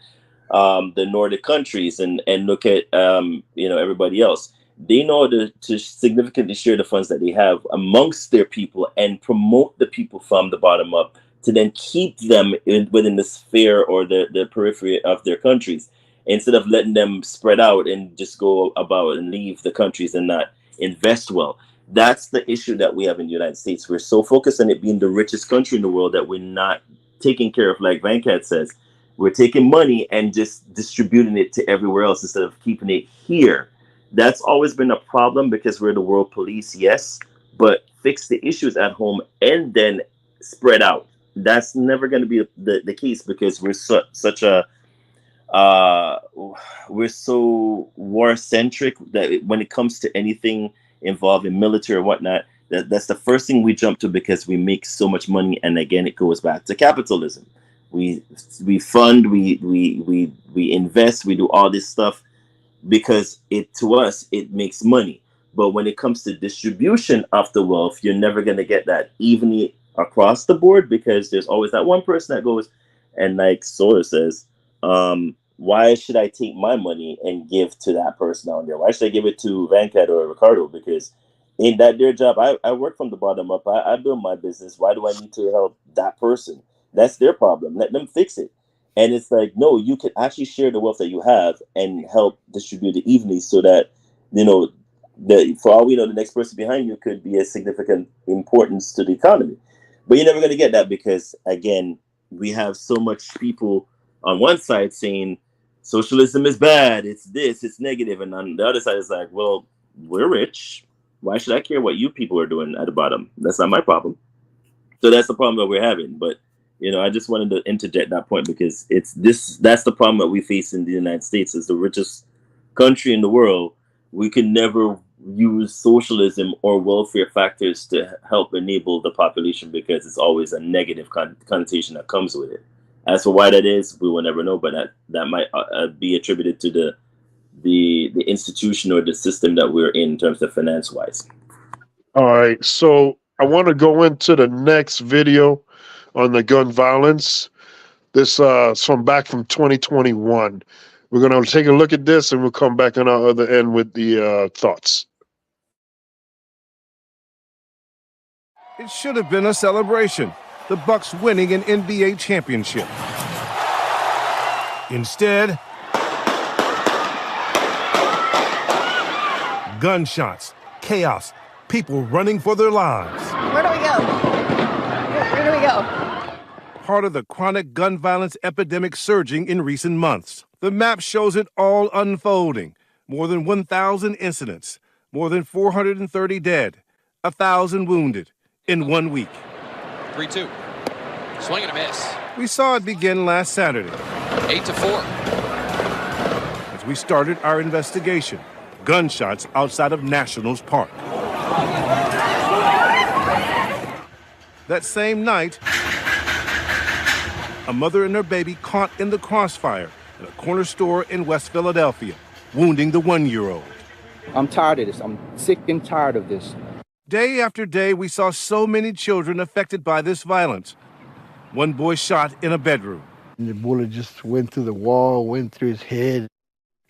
the Nordic countries, and look at everybody else. They know to significantly share the funds that they have amongst their people and promote the people from the bottom up, to then keep them within the sphere or the periphery of their countries, instead of letting them spread out and just go about and leave the countries and not invest well. That's the issue that we have in the United States. We're so focused on it being the richest country in the world that we're not taking care of, like Venkat says. We're taking money and just distributing it to everywhere else instead of keeping it here. That's always been a problem, because we're the world police, yes, but fix the issues at home and then spread out. That's never going to be the case, because we're such a we're so war centric that when it comes to anything involving military or whatnot, that's the first thing we jump to, because we make so much money. And again, it goes back to capitalism. We fund, we invest, we do all this stuff because to us it makes money. But when it comes to distribution of the wealth, you're never going to get that evenly across the board, because there's always that one person that goes, and like Sawyer says, why should I take my money and give to that person down there? Why should I give it to Venkat or Ricardo? Because ain't that their job? I work from the bottom up. I build my business. Why do I need to help that person? That's their problem. Let them fix it. And it's like, no, you can actually share the wealth that you have and help distribute it evenly, so that, for all we know, the next person behind you could be a significant importance to the economy. But you're never going to get that, because, again, we have so much people on one side saying socialism is bad, it's this, it's negative, and on the other side is like, well, we're rich. Why should I care what you people are doing at the bottom? That's not my problem. So that's the problem that we're having. But I just wanted to interject that point, because that's the problem that we face in the United States. As the richest country in the world, we can never use socialism or welfare factors to help enable the population, because it's always a negative connotation that comes with it. As for why that is, we will never know, but that might be attributed to the institution or the system that we're in terms of finance-wise. All right, so I want to go into the next video on the gun violence. This is from 2021. We're going to take a look at this, and we'll come back on our other end with the thoughts. It should have been a celebration. The Bucks winning an NBA championship. Instead, gunshots, chaos, people running for their lives. Where do we go? Where do we go? Part of the chronic gun violence epidemic surging in recent months. The map shows it all unfolding. More than 1,000 incidents, more than 430 dead, 1,000 wounded in 1 week. 3-2. Swing and a miss. We saw it begin last Saturday. 8-4. As we started our investigation, gunshots outside of Nationals Park. That same night, a mother and her baby caught in the crossfire at a corner store in West Philadelphia, wounding the 1-year-old. I'm tired of this. I'm sick and tired of this. Day after day, we saw so many children affected by this violence. One boy shot in a bedroom. And the bullet just went through the wall, went through his head.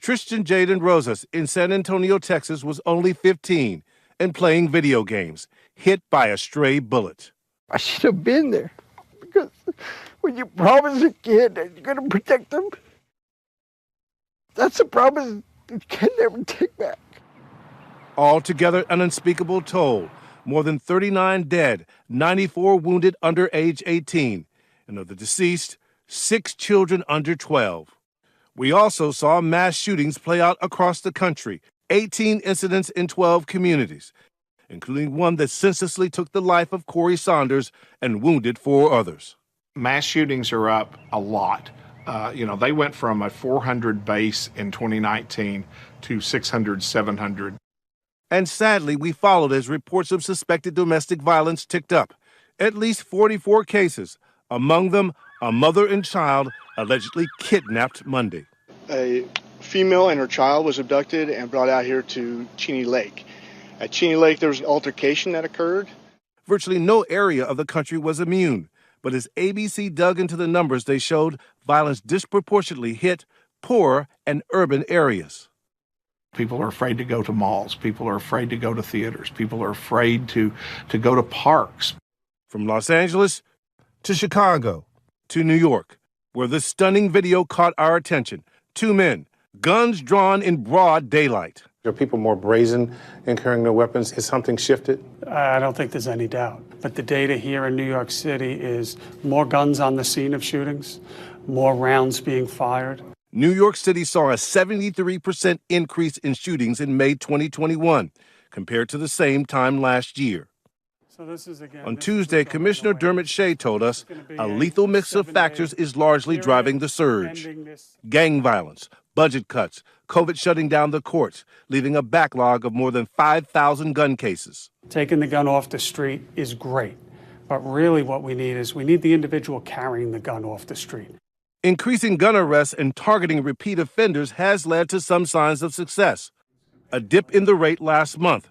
Tristan Jaden Rosas in San Antonio, Texas, was only 15 and playing video games, hit by a stray bullet. I should have been there, because when you promise a kid that you're going to protect them, that's a promise you can never take back. Altogether, an unspeakable toll. More than 39 dead, 94 wounded under age 18. And of the deceased, 6 children under 12. We also saw mass shootings play out across the country, 18 incidents in 12 communities, including one that senselessly took the life of Corey Saunders and wounded 4 others. Mass shootings are up a lot. They went from a 400 base in 2019 to 600, 700. And sadly, we followed as reports of suspected domestic violence ticked up. At least 44 cases, among them a mother and child allegedly kidnapped Monday. A female and her child was abducted and brought out here to Cheney Lake. At Cheney Lake, there was an altercation that occurred. Virtually no area of the country was immune, but as ABC dug into the numbers, they showed violence disproportionately hit poor and urban areas. People are afraid to go to malls. People are afraid to go to theaters. People are afraid to go to parks. From Los Angeles to Chicago to New York, where this stunning video caught our attention. 2 men, guns drawn in broad daylight. Are people more brazen in carrying their weapons? Has something shifted? I don't think there's any doubt. But the data here in New York City is more guns on the scene of shootings, more rounds being fired. New York City saw a 73% increase in shootings in May 2021 compared to the same time last year. On Tuesday, Commissioner Dermot Shea told us a lethal mix of factors is largely driving the surge. Gang violence, budget cuts, COVID shutting down the courts, leaving a backlog of more than 5,000 gun cases. Taking the gun off the street is great, but really what we need is the individual carrying the gun off the street. Increasing gun arrests and targeting repeat offenders has led to some signs of success. A dip in the rate last month.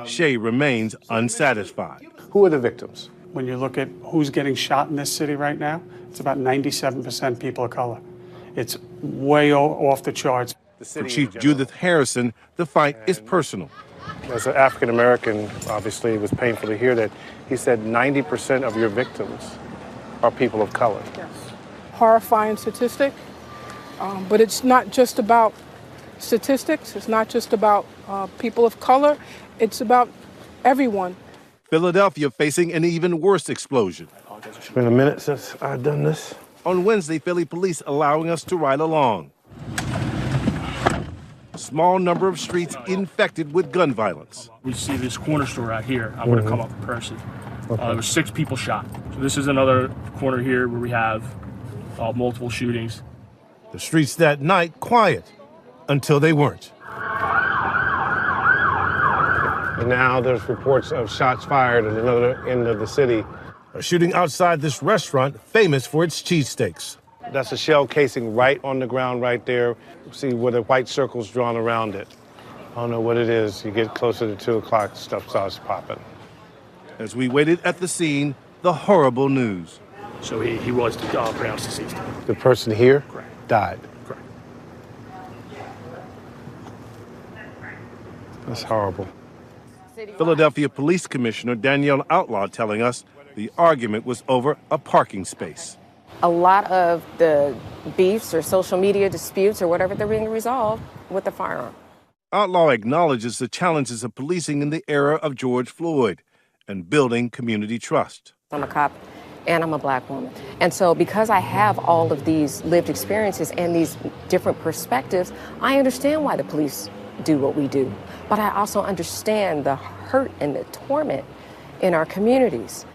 Shea remains unsatisfied. Who are the victims? When you look at who's getting shot in this city right now, it's about 97% people of color. It's way off the charts. For Chief Judith Harrison, the fight is personal. As an African American, obviously, it was painful to hear that. He said 90% of your victims are people of color. Yes. Horrifying statistic, but it's not just about statistics. It's not just about people of color. It's about everyone. Philadelphia facing an even worse explosion. It's been a minute since I've done this. On Wednesday, Philly police allowing us to ride along. A small number of streets infected with gun violence. We see this corner store out here. I would have come up in person. There were 6 people shot. So this is another corner here where we have multiple shootings. The streets that night quiet until they weren't. And now there's reports of shots fired at another end of the city. A shooting outside this restaurant famous for its cheesesteaks. That's a shell casing right on the ground right there. See where the white circle's drawn around it. I don't know what it is. You get closer to 2 o'clock, stuff starts popping. As we waited at the scene, the horrible news. So he was pronounced deceased. The person here died. Correct. That's horrible. Philadelphia Police Commissioner Danielle Outlaw telling us the argument was over a parking space. A lot of the beefs or social media disputes or whatever, they're being resolved with a firearm. Outlaw acknowledges the challenges of policing in the era of George Floyd and building community trust. I'm a cop and I'm a black woman. And so because I have all of these lived experiences and these different perspectives, I understand why the police do what we do. But I also understand the hurt and the torment in our communities.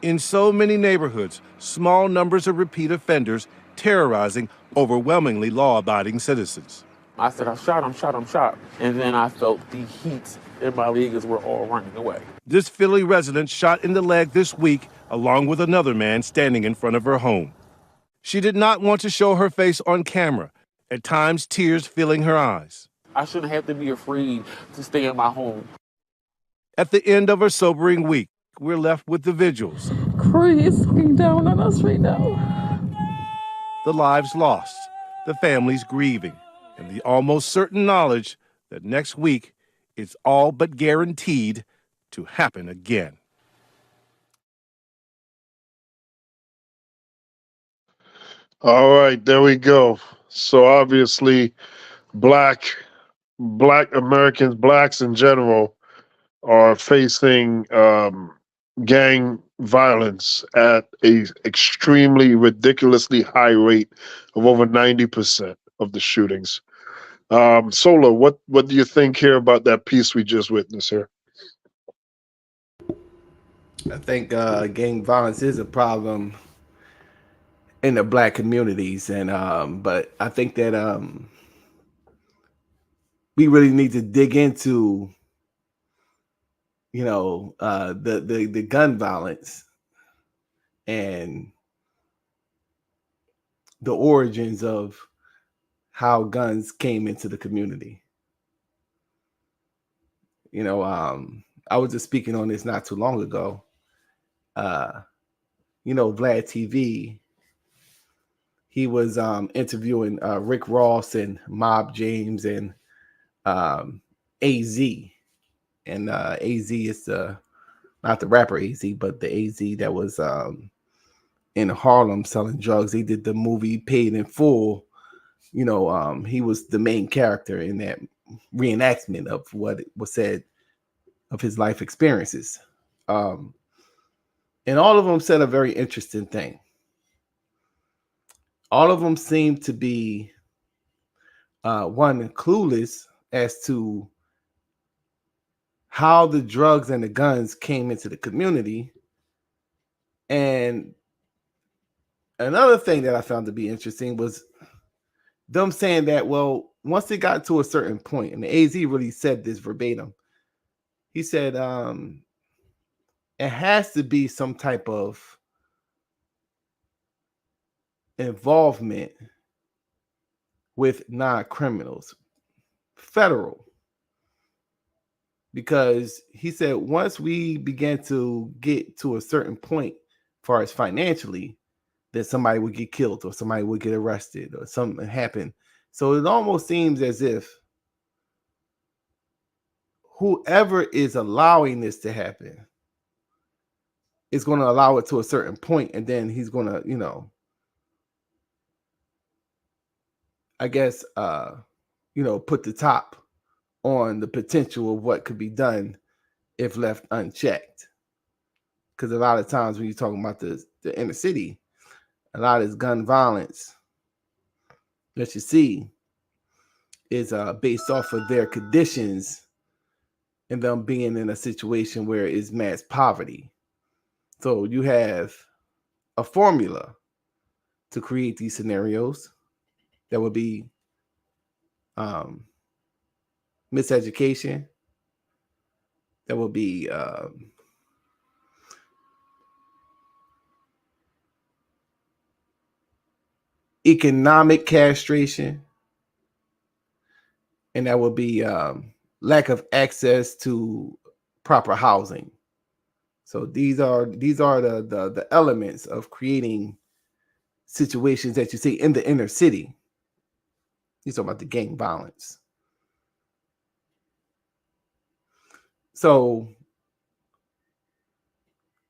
In so many neighborhoods, small numbers of repeat offenders terrorizing overwhelmingly law-abiding citizens. I said, I'm shot. And then I felt the heat and my legs were all running away. This Philly resident shot in the leg this week, along with another man standing in front of her home. She did not want to show her face on camera, at times tears filling her eyes. I shouldn't have to be afraid to stay in my home. At the end of a sobering week, we're left with the vigils, Corey is looking down on us right now. the lives lost, the families grieving, and the almost certain knowledge that next week it's all but guaranteed to happen again. All right, there we go. So obviously, black Americans, blacks in general, are facing gang violence at a extremely ridiculously high rate of over 90% of the shootings. Solo, what do you think here about that piece we just witnessed here? I think gang violence is a problem in the black communities, and but I think that we really need to dig into, the gun violence and the origins of how guns came into the community. I was just speaking on this not too long ago. Vlad TV, he was interviewing Rick Ross and Mob James and AZ. And AZ is not the rapper AZ, but the AZ that was in Harlem selling drugs. He did the movie Paid in Full. He was the main character in that reenactment of what was said of his life experiences. And all of them said a very interesting thing. All of them seemed to be one, clueless as to how the drugs and the guns came into the community. And another thing that I found to be interesting was them saying that, well, once it got to a certain point, and the AZ really said this verbatim, he said it has to be some type of involvement with non-criminals, federal. Because he said once we began to get to a certain point as far as financially, that somebody would get killed or somebody would get arrested or something happen. So it almost seems as if whoever is allowing this to happen is going to allow it to a certain point, and then he's going to, I guess, put the top on the potential of what could be done if left unchecked. Because a lot of times when you're talking about the inner city, a lot of this gun violence that you see is based off of their conditions and them being in a situation where it's mass poverty. So you have a formula to create these scenarios that would be miseducation, that would be economic castration, and that would be lack of access to proper housing. So these are the elements of creating situations that you see in the inner city. You're talking about the gang violence. So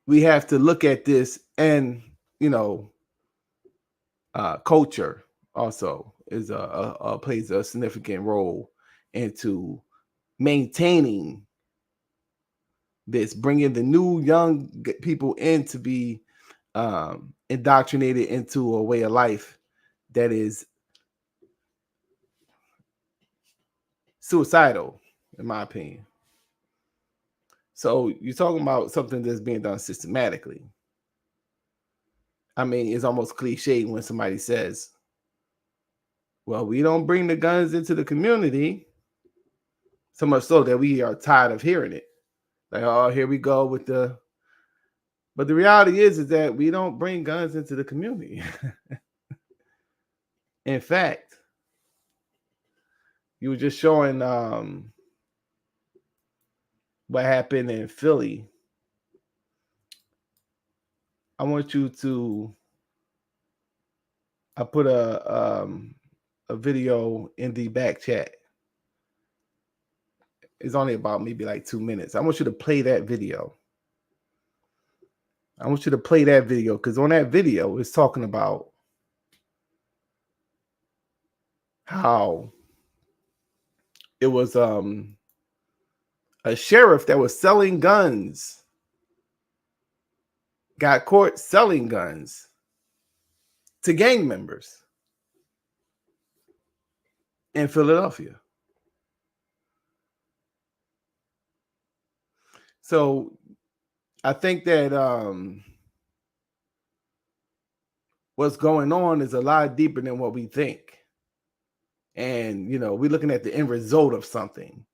we have to look at this, and culture also is plays a significant role into maintaining this, bringing the new young people in to be indoctrinated into a way of life that is suicidal, in my opinion. So you're talking about something that's being done systematically. I mean, it's almost cliche when somebody says, well, we don't bring the guns into the community, so much so that we are tired of hearing it. Like, oh, here we go with the... But the reality is that we don't bring guns into the community. In fact, you were just showing what happened in Philly, I want you to. I put a video in the back chat. It's only about maybe like 2 minutes. I want you to play that video. I want you to play that video because on that video, it's talking about how it was a sheriff that was selling guns, got caught selling guns to gang members in Philadelphia. So I think that what's going on is a lot deeper than what we think. And, you know, we're looking at the end result of something.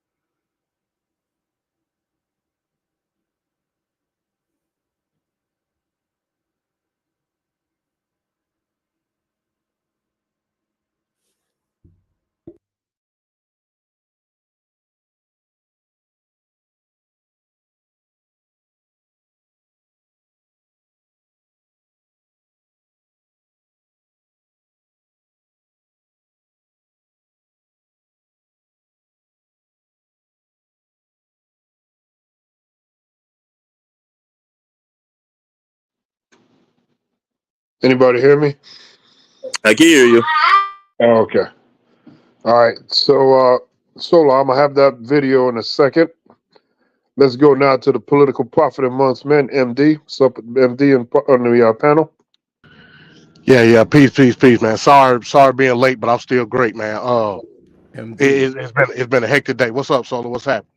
Anybody hear me? I can hear you. Oh, okay. All right. So, Solo, I'm gonna have that video in a second. Let's go now to the political prophet amongst men, MD. What's up, MD, on the panel? Yeah. Peace, man. Sorry being late, but I'm still great, man. MD. It's been a hectic day. What's up, Solo? What's happening?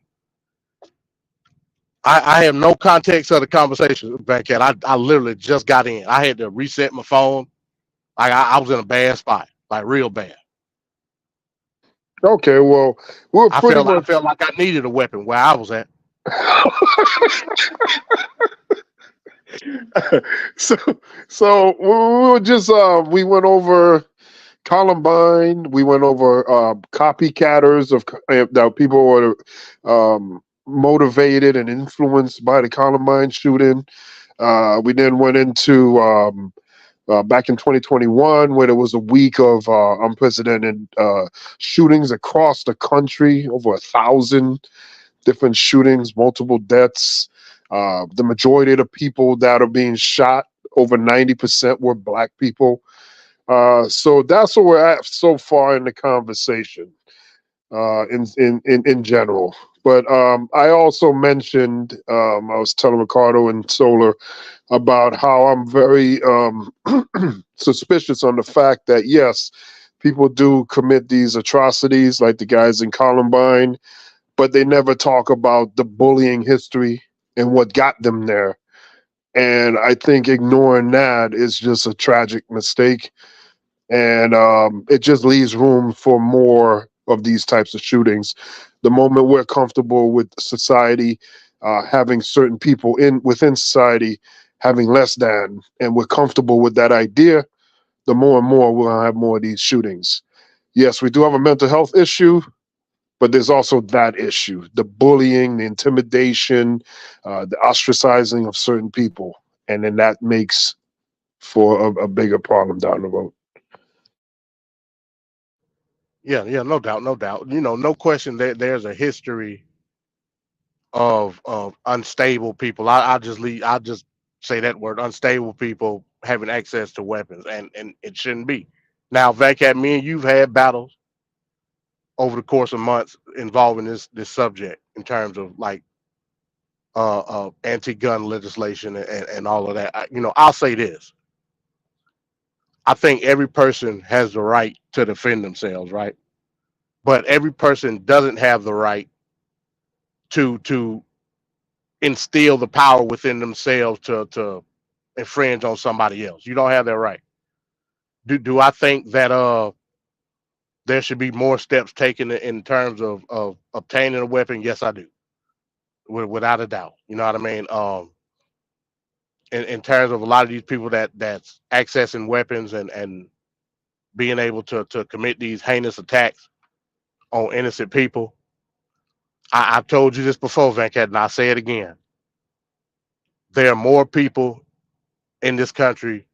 I have no context of the conversation back yet. I literally just got in. I had to reset my phone. Like I was in a bad spot, like real bad. Okay, well, we're pretty I much. felt like I needed a weapon where I was at. so we were just we went over Columbine. We went over copycatters of that people were motivated and influenced by the Columbine shooting. We then went into back in 2021, where there was a week of unprecedented shootings across the country, over 1,000 different shootings, multiple deaths. The majority of the people that are being shot, over 90%, were Black people. So that's where we're at so far in the conversation, in general. But I also mentioned, I was telling Ricardo and Solar about how I'm very suspicious on the fact that, yes, people do commit these atrocities like the guys in Columbine, but they never talk about the bullying history and what got them there. And I think ignoring that is just a tragic mistake. And it just leaves room for more of these types of shootings. The moment we're comfortable with society having certain people within society having less than, and we're comfortable with that idea, the more and more we'll have more of these shootings. Yes, we do have a mental health issue, but there's also that issue: the bullying, the intimidation, the ostracizing of certain people, and then that makes for a bigger problem down the road. Yeah, no doubt. You know, no question that there's a history of unstable people. I just say that word, unstable people having access to weapons, and it shouldn't be. Now, Vacat, me and you've had battles over the course of months involving this subject in terms of like anti-gun legislation and all of that. I'll say this: I think every person has the right to defend themselves, right? But every person doesn't have the right to instill the power within themselves to infringe on somebody else. You don't have that right. Do I think that there should be more steps taken in terms of obtaining a weapon? Yes, I do, without a doubt. You know what I mean? In terms of a lot of these people that's accessing weapons and being able to commit these heinous attacks on innocent people, I've told you this before, Venkat, and I'll say it again. There are more people in this country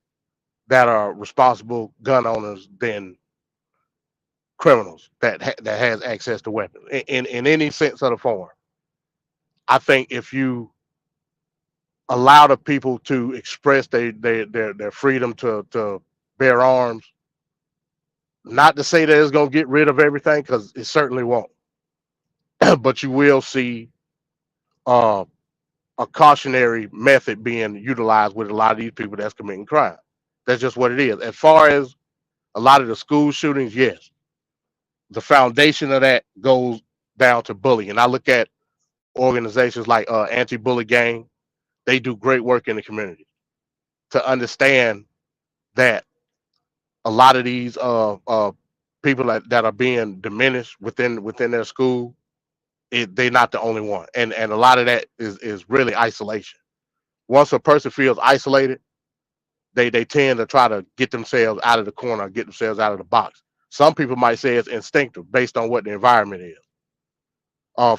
that are responsible gun owners than criminals that has access to weapons in any sense of the form. I think if you allow the people to express their freedom to bear arms, not to say that it's going to get rid of everything, because it certainly won't, but you will see a cautionary method being utilized with a lot of these people that's committing crime. That's just what it is. As far as a lot of the school shootings, yes, the foundation of that goes down to bullying. I look at organizations like Anti-Bully Gang. They do great work in the community to understand that a lot of these people that are being diminished within their school, they're not the only one, and a lot of that is really isolation. Once a person feels isolated, they tend to try to get themselves out of the corner, get themselves out of the box. Some people might say it's instinctive based on what the environment is,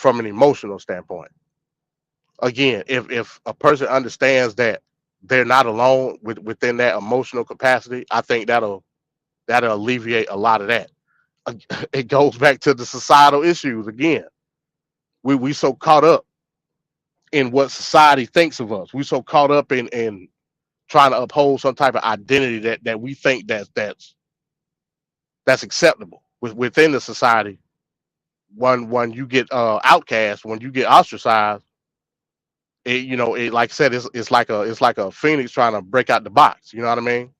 from an emotional standpoint. Again, if a person understands that they're not alone within that emotional capacity, I think that'll alleviate a lot of that. It goes back to the societal issues again. We so caught up in what society thinks of us. We so caught up in trying to uphold some type of identity that we think that's acceptable within the society. When you get outcast, when you get ostracized, it like I said, it's like a phoenix trying to break out the box. You know what I mean?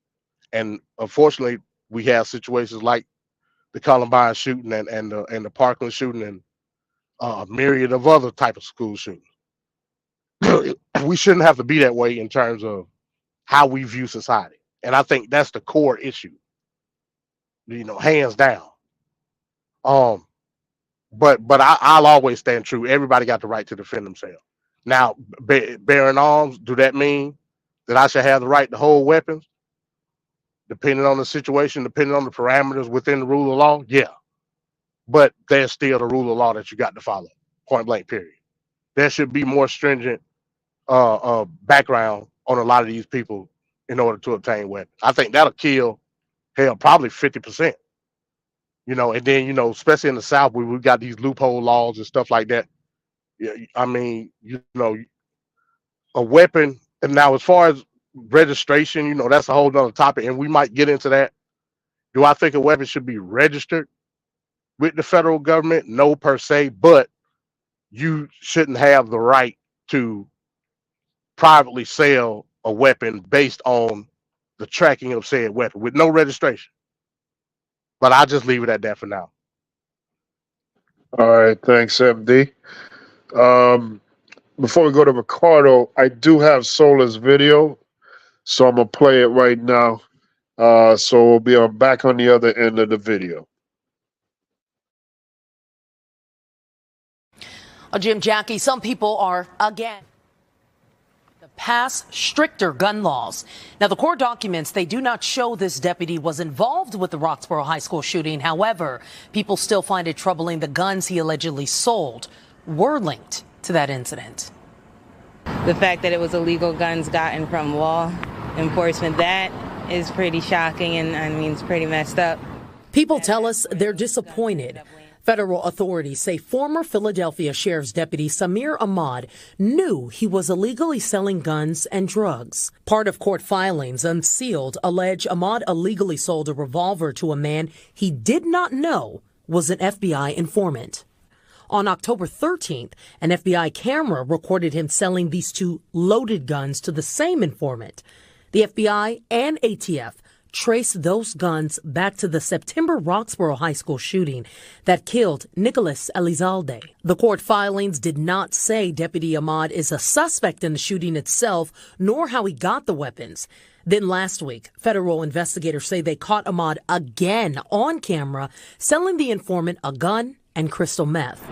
And unfortunately, we have situations like the Columbine shooting and the Parkland shooting and a myriad of other type of school shootings. We shouldn't have to be that way in terms of how we view society, and I think that's the core issue. Hands down. But I'll always stand true. Everybody got the right to defend themselves. Now, bearing arms, do that mean that I should have the right to hold weapons? Depending on the situation, depending on the parameters within the rule of law, yeah. But there's still the rule of law that you got to follow, point blank, period. There should be more stringent background on a lot of these people in order to obtain weapons. I think that'll kill, hell, probably 50%. And then, especially in the South, where we've got these loophole laws and stuff like that. Yeah, I mean, a weapon. And now, as far as registration, that's a whole nother topic, and we might get into that. Do I think a weapon should be registered with the federal government? No, per se, but you shouldn't have the right to privately sell a weapon based on the tracking of said weapon with no registration. But I'll just leave it at that for now. All right, thanks, MD. Before we go to Ricardo, I do have Solar's video, so I'm gonna play it right now. So we'll be back on the other end of the video. Jim, Jackie, some people are again pass stricter gun laws. Now, the court documents, they do not show this deputy was involved with the Roxborough High School shooting. However, people still find it troubling the guns he allegedly sold were linked to that incident. The fact that it was illegal guns gotten from law enforcement, that is pretty shocking and I mean, it's pretty messed up. People tell us they're disappointed. Federal authorities say former Philadelphia Sheriff's Deputy Samir Ahmad knew he was illegally selling guns and drugs. Part of court filings unsealed allege Ahmad illegally sold a revolver to a man he did not know was an FBI informant. On October 13th, an FBI camera recorded him selling these two loaded guns to the same informant. The FBI and ATF traced those guns back to the September Roxborough High School shooting that killed Nicholas Elizalde. The court filings did not say Deputy Ahmad is a suspect in the shooting itself, nor how he got the weapons. Then last week, federal investigators say they caught Ahmad again on camera selling the informant a gun and crystal meth.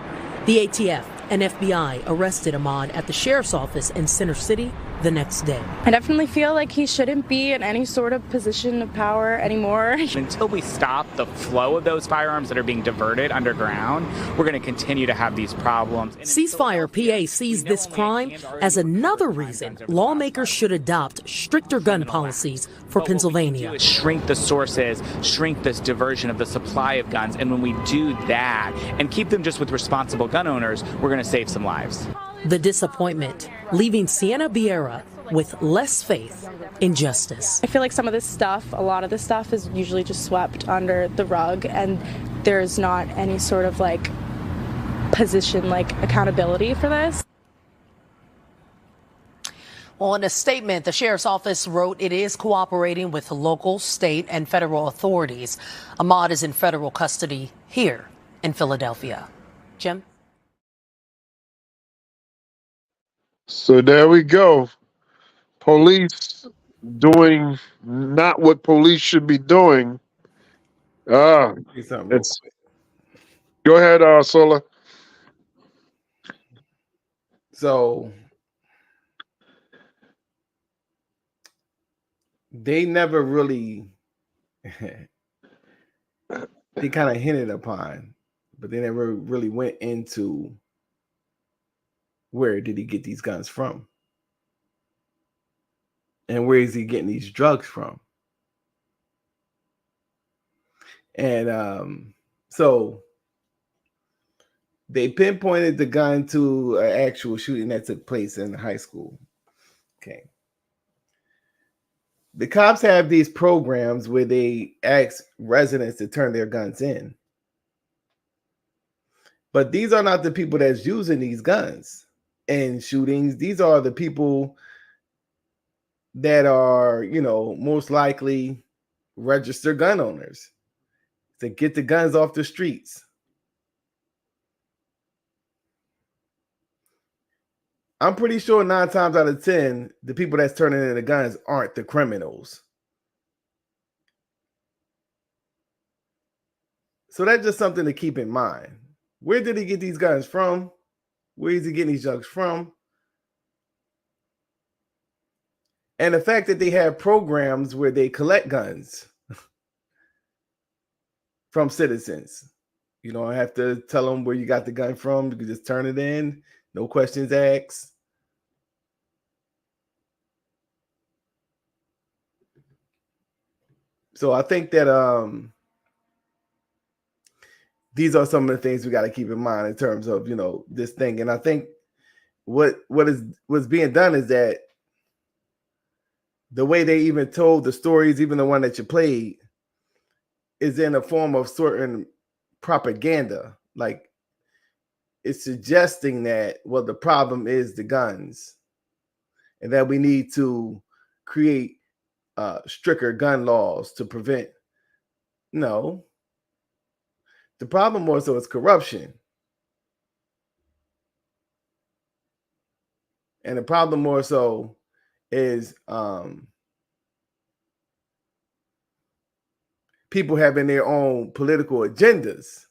The ATF and FBI arrested Ahmad at the sheriff's office in Center City the next day. I definitely feel like he shouldn't be in any sort of position of power anymore. Until we stop the flow of those firearms that are being diverted underground, we're going to continue to have these problems. Ceasefire PA sees this crime as another reason lawmakers should adopt stricter gun policies for Pennsylvania. Shrink the sources, shrink this diversion of the supply of guns, and when we do that and keep them just with responsible gun owners, we're going to save some lives. The disappointment leaving Sienna Vieira with less faith in justice. I feel like some of this stuff, a lot of this stuff is usually just swept under the rug, and there's not any sort of like position, like accountability for this. Well, in a statement, the sheriff's office wrote it is cooperating with local, state, and federal authorities. Ahmaud is in federal custody here in Philadelphia. Jim? So there we go. Police doing not what police should be doing. It's go ahead, Sola. So they never really they kind of hinted upon, but they never really went into where did he get these guns from? And where is he getting these drugs from? And so they pinpointed the gun to an actual shooting that took place in high school. Okay. The cops have these programs where they ask residents to turn their guns in. But these are not the people that's using these guns in shootings. These are the people that are, most likely registered gun owners to get the guns off the streets. I'm pretty sure 9 times out of 10, the people that's turning in the guns aren't the criminals. So that's just something to keep in mind. Where did he get these guns from? Where is he getting these drugs from? And the fact that they have programs where they collect guns from citizens. You don't have to tell them where you got the gun from. You can just turn it in. No questions asked. So I think that these are some of the things we got to keep in mind in terms of, this thing. And I think what's being done is that the way they even told the stories, even the one that you played, is in a form of certain propaganda. Like, it's suggesting that, well, the problem is the guns and that we need to create stricter gun laws to prevent. No. The problem more so is corruption. And the problem more so is people having their own political agendas.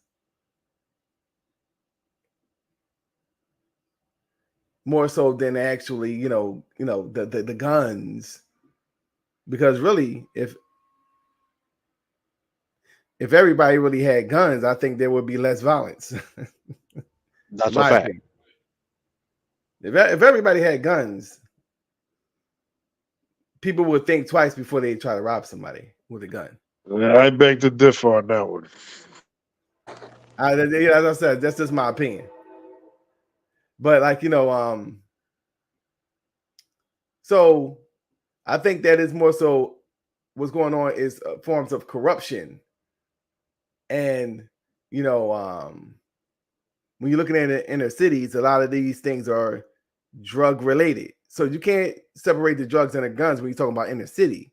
More so than actually, the guns. Because really, if everybody really had guns, I think there would be less violence. That's a fact. Opinion. If everybody had guns, people would think twice before they try to rob somebody with a gun. I beg to differ on that one. As I said, that's just my opinion. But so I think that is more so what's going on is forms of corruption. And, when you're looking at the inner cities, a lot of these things are drug related. So you can't separate the drugs and the guns when you're talking about inner city.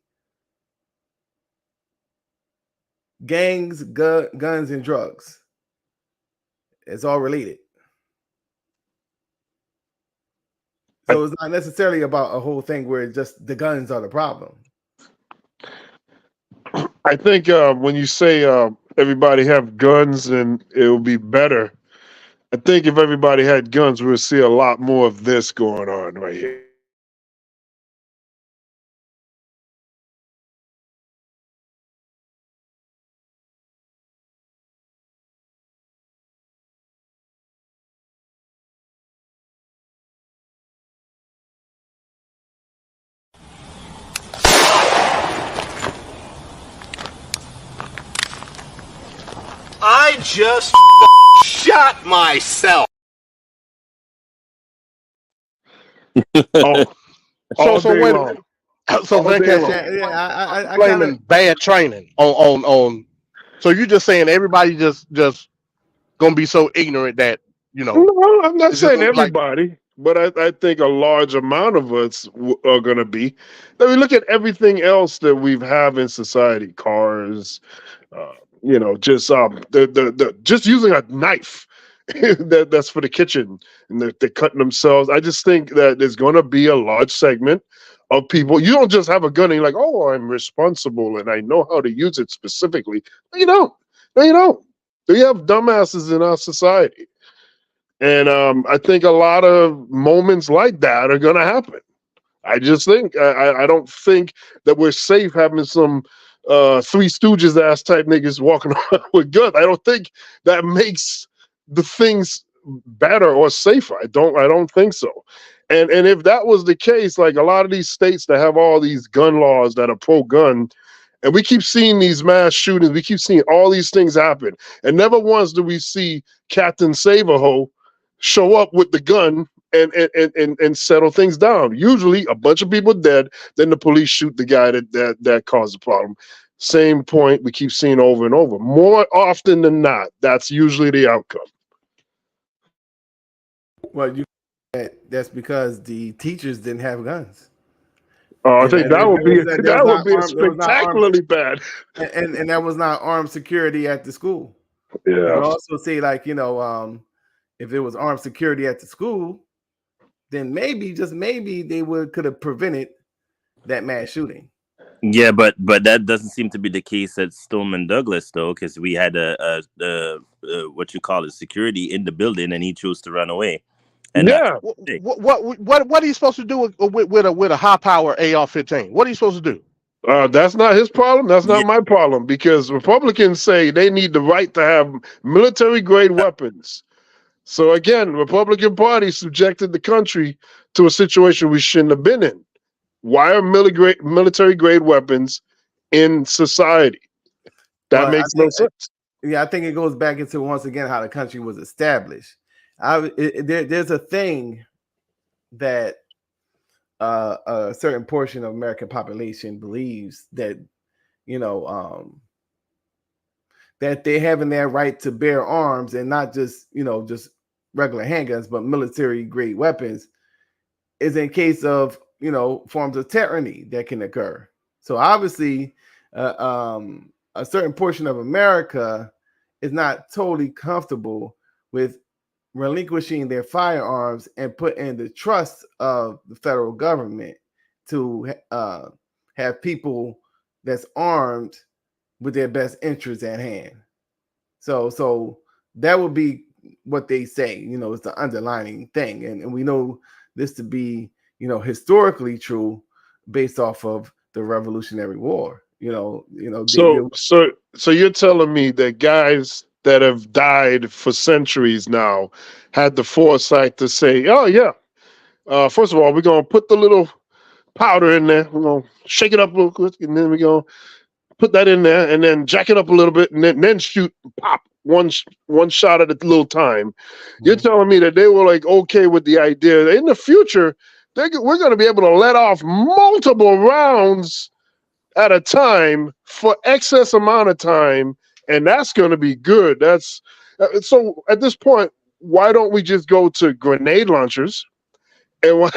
Gangs, guns, and drugs. It's all related. So it's not necessarily about a whole thing where just the guns are the problem. I think when you say everybody have guns and it will be better, I think if everybody had guns, we'll see a lot more of this going on right here. I just shot myself. So All so day wait a long. minute. So All day Vacation, long. Yeah, I kind of. blaming bad training on. So you just saying everybody just gonna be so ignorant that No, I'm not it's just saying gonna be like everybody, but I think a large amount of us are going to be. I mean, look at everything else that we have in society: cars, uh, just the just using a knife that's for the kitchen, and they're cutting themselves. I just think that there's going to be a large segment of people. You don't just have a gun and you're like, oh, I'm responsible and I know how to use it specifically. No, you don't. No, you don't. We have dumbasses in our society. And I think a lot of moments like that are going to happen. I just think I don't think that we're safe having some Three Stooges ass type niggas walking around with guns. I don't think that makes the things better or safer. I don't think so. And if that was the case, like a lot of these states that have all these gun laws that are pro gun, and we keep seeing these mass shootings, we keep seeing all these things happen, and never once do we see Captain Save-A-Ho show up with the gun and settle things down. Usually a bunch of people dead, then the police shoot the guy that caused the problem. Same point we keep seeing over and over. More often than not, that's usually the outcome. Well, that's because the teachers didn't have guns. I think that would be There was not armed, spectacularly bad. and that was not armed security at the school. Yeah. You could also say if it was armed security at the school, then maybe, just maybe, they could have prevented that mass shooting. Yeah, but that doesn't seem to be the case at Stoneman Douglas, though, because we had a what you call it, security in the building, and he chose to run away. And yeah, what are you supposed to do with a high power AR-15? What are you supposed to do? That's not his problem. That's not my problem, because Republicans say they need the right to have military grade weapons. So again, Republican Party subjected the country to a situation we shouldn't have been in. Why are military grade weapons in society? That makes no sense. Yeah, I think it goes back into, once again, how the country was established. There's a thing that a certain portion of American population believes that that they having their right to bear arms, and not just just regular handguns, but military grade weapons, is in case of forms of tyranny that can occur. So obviously, a certain portion of America is not totally comfortable with relinquishing their firearms and put in the trust of the federal government to have people that's armed with their best interests at hand. So that would be what they say, is the underlining thing. And we know this to be, historically true based off of the Revolutionary War. So you're telling me that guys that have died for centuries now had the foresight to say, oh yeah, first of all, we're gonna put the little powder in there, we're gonna shake it up real quick, and then we're gonna put that in there, and then jack it up a little bit, and then shoot, pop one shot at a little time. Mm-hmm. You're telling me that they were like okay with the idea that in the future we're going to be able to let off multiple rounds at a time for excess amount of time, and that's going to be good. That's so at this point, why don't we just go to grenade launchers, and why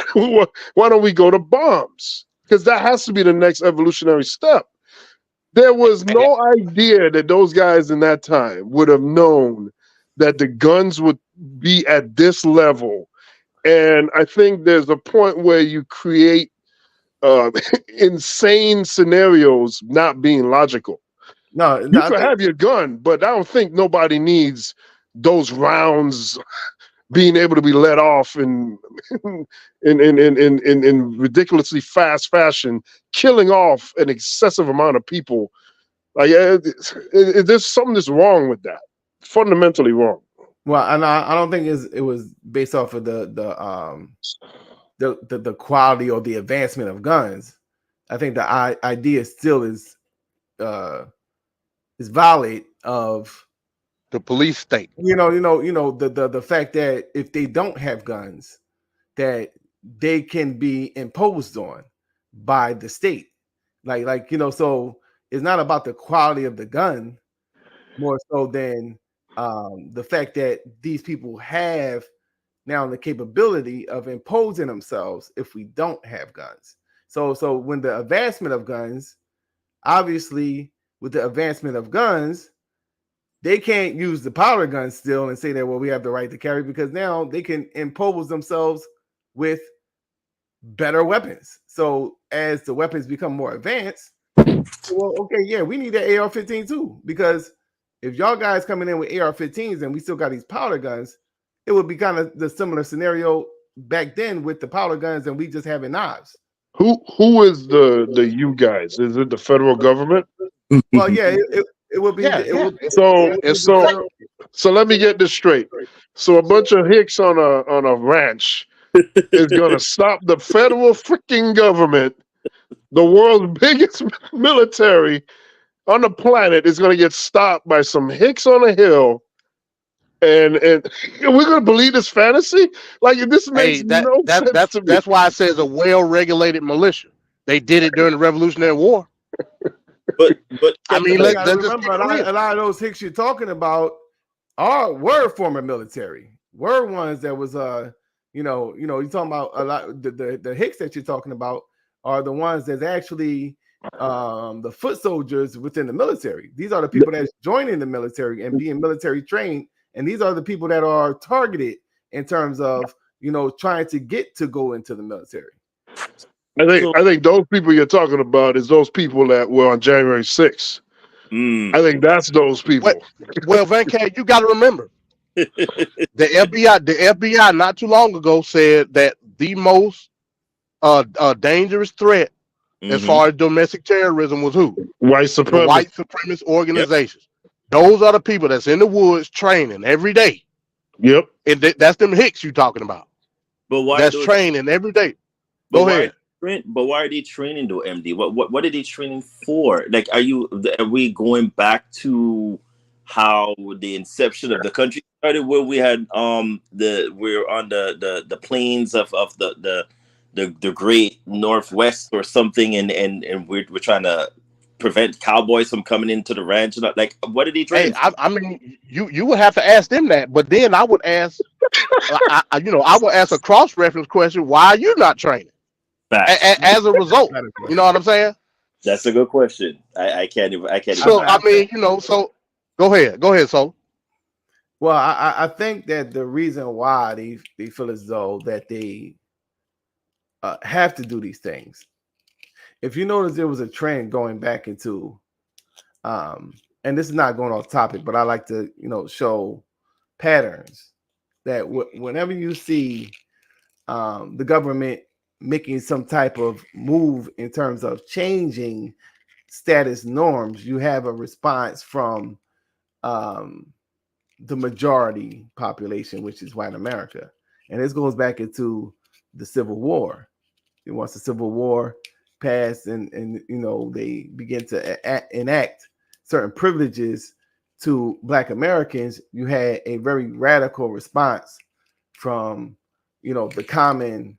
don't we go to bombs? Because that has to be the next evolutionary step. There was no idea that those guys in that time would have known that the guns would be at this level. And I think there's a point where you create insane scenarios not being logical. No, you can have your gun, but I don't think nobody needs those rounds being able to be let off in ridiculously fast fashion, killing off an excessive amount of people. Like there's something that's wrong with that, fundamentally wrong. Well, and I don't think it was based off of the quality or the advancement of guns. I think the idea still is valid of the police state. The fact that if they don't have guns, that they can be imposed on by the state. So it's not about the quality of the gun, more so than the fact that these people have now the capability of imposing themselves if we don't have guns. So when the advancement of guns, obviously with the advancement of guns, they can't use the powder gun still and say that, well, we have the right to carry, because now they can impose themselves with better weapons. So as the weapons become more advanced, well, okay, yeah, we need that AR-15 too, because if y'all guys coming in with AR-15s and we still got these powder guns, it would be kind of the similar scenario back then with the powder guns and we just having knives. Who is the you guys? Is it the federal government? Well, yeah, it would be. So let me get this straight. So a bunch of hicks on a ranch is gonna stop the federal freaking government, the world's biggest military on the planet is gonna get stopped by some hicks on a hill. And we're gonna believe this fantasy? Like, this makes no sense to me. That's why I say it's a well-regulated militia. They did it during the Revolutionary War. But I mean, let's just remember a lot of those hicks you're talking about were former military, were ones that was you're talking about a lot. The hicks that you're talking about are the ones that's actually the foot soldiers within the military. These are the people that's joining the military and being military trained. And these are the people that are targeted in terms of, trying to get to go into the military. I think those people you're talking about is those people that were on January 6th. I think that's those people. Well, Van K, you got to remember, the FBI not too long ago said that the most dangerous threat as far as domestic terrorism was who? White supremacists. The white supremacist organizations. Yep. Those are the people that's in the woods training every day. Yep. And that's them hicks you talking about. But why that's training every day? Go ahead. But why are they training though, MD? What are they training for? Like, are we going back to how the inception of the country started, where we had we're on the plains of the great Northwest or something, and we're trying to prevent cowboys from coming into the ranch? Like, what did he train? Hey, I mean, you would have to ask them that, but then I would ask, I would ask a cross-reference question: why are you not training? As a result, you know what I'm saying? That's a good question. I can't even. So I mean, so go ahead, Sol. Well, I think that the reason why they feel as though that they have to do these things. If you notice, there was a trend going back into, and this is not going off topic, but I like to, show patterns that whenever you see the government making some type of move in terms of changing status norms, you have a response from the majority population, which is white America. And this goes back into the Civil War. Once the Civil War passed and they begin to enact certain privileges to Black Americans, you had a very radical response from the common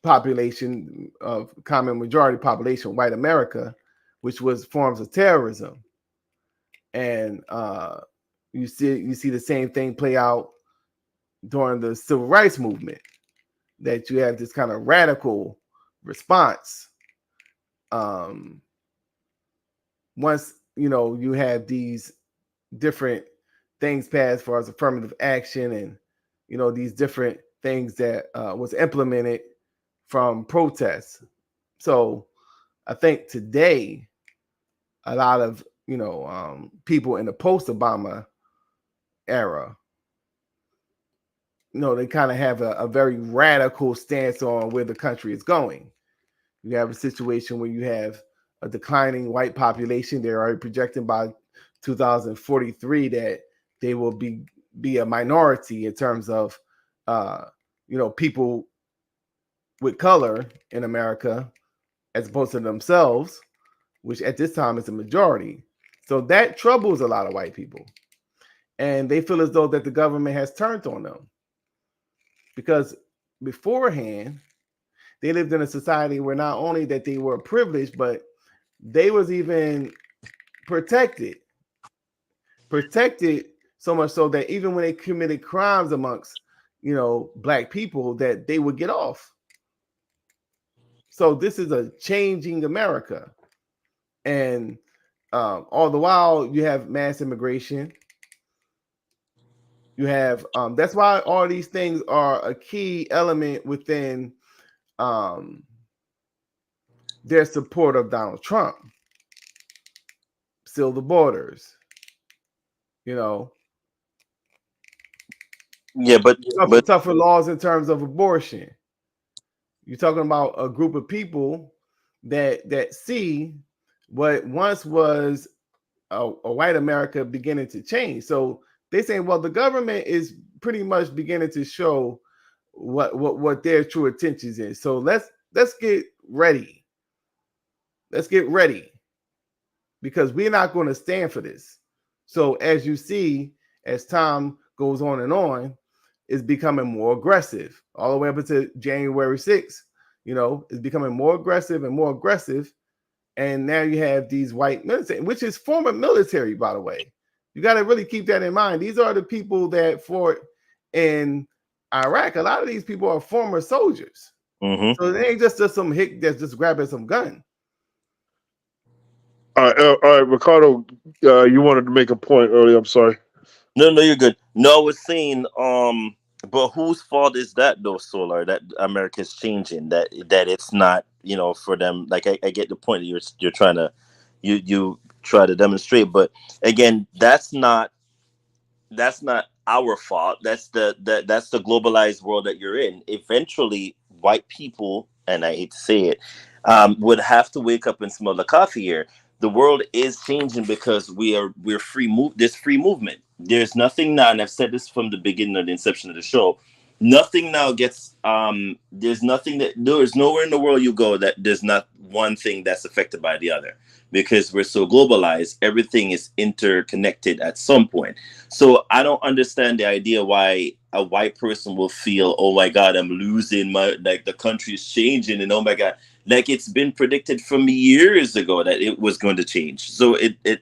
population of common majority population, white America, which was forms of terrorism. And you see the same thing play out during the civil rights movement, that you have this kind of radical response. Once you have these different things passed for as affirmative action, and these different things that was implemented from protests. So I think today a lot of people in the post-Obama era, they kind of have a very radical stance on where the country is going. You have a situation where you have a declining white population. They're already projecting by 2043 that they will be a minority in terms of people with color in America, as opposed to themselves, which at this time is a majority. So that troubles a lot of white people. And they feel as though that the government has turned on them. Because beforehand, they lived in a society where not only that they were privileged, but they was even protected so much so that even when they committed crimes amongst, black people, that they would get off. So this is a changing America. And all the while you have mass immigration. You have that's why all these things are a key element within their support of Donald Trump. Seal the borders, Yeah, but tougher laws in terms of abortion. You're talking about a group of people that see what once was a white America beginning to change. So they say, well, the government is pretty much beginning to show what their true intentions is. So let's get ready. Let's get ready, because we're not going to stand for this. So as you see, as time goes on, it's becoming more aggressive all the way up until January 6th. It's becoming more aggressive and more aggressive. And now you have these white military, which is former military, by the way. You got to really keep that in mind. These are the people that fought in Iraq. A lot of these people are former soldiers. So they ain't just some hick that's just grabbing some gun. All right, Ricardo, you wanted to make a point earlier. I'm sorry. No, you're good. No, I was saying, but whose fault is that though, Solar? That America's changing. That it's not, for them. Like I get the point that you're trying to, you try to demonstrate. But again, that's not our fault. That's the globalized world that you're in. Eventually, white people, and I hate to say it, would have to wake up and smell the coffee here. The world is changing because we're free There's free movement. There's nothing now, and I've said this from the beginning of the inception of the show. Nothing now gets there's nowhere in the world you go that there's not one thing that's affected by the other, because we're so globalized. Everything is interconnected at some point. So I don't understand the idea why a white person will feel, oh my God, I'm losing the country is changing, and oh my God, like it's been predicted from years ago that it was going to change. So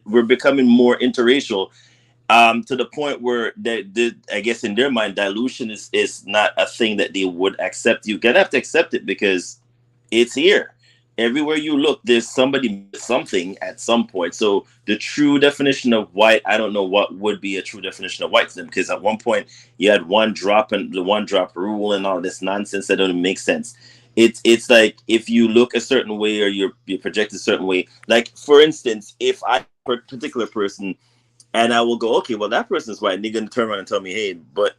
we're becoming more interracial, to the point where I guess in their mind, dilution is not a thing that they would accept. You're gonna have to accept it because it's here. Everywhere you look, there's something at some point. So the true definition of white, I don't know what would be a true definition of white to them, because at one point you had one drop and the one drop rule and all this nonsense that doesn't make sense. It's like if you look a certain way or you're projected a certain way. Like for instance, if I a particular person and I will go, okay, well that person is white, and they're gonna turn around and tell me, hey, but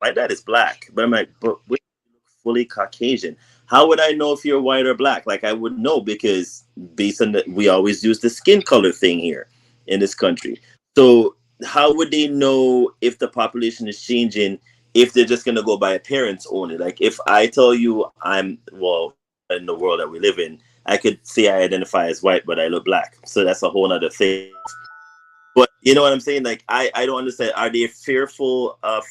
my dad is black. But I'm like, but we look fully Caucasian. How would I know if you're white or black? Like I would know, because based on we always use the skin color thing here in this country. So how would they know if the population is changing if they're just gonna go by appearance only? Like if I tell you in the world that we live in, I could say I identify as white, but I look black. So that's a whole other thing. But you know what I'm saying? Like I don't understand. Are they fearful of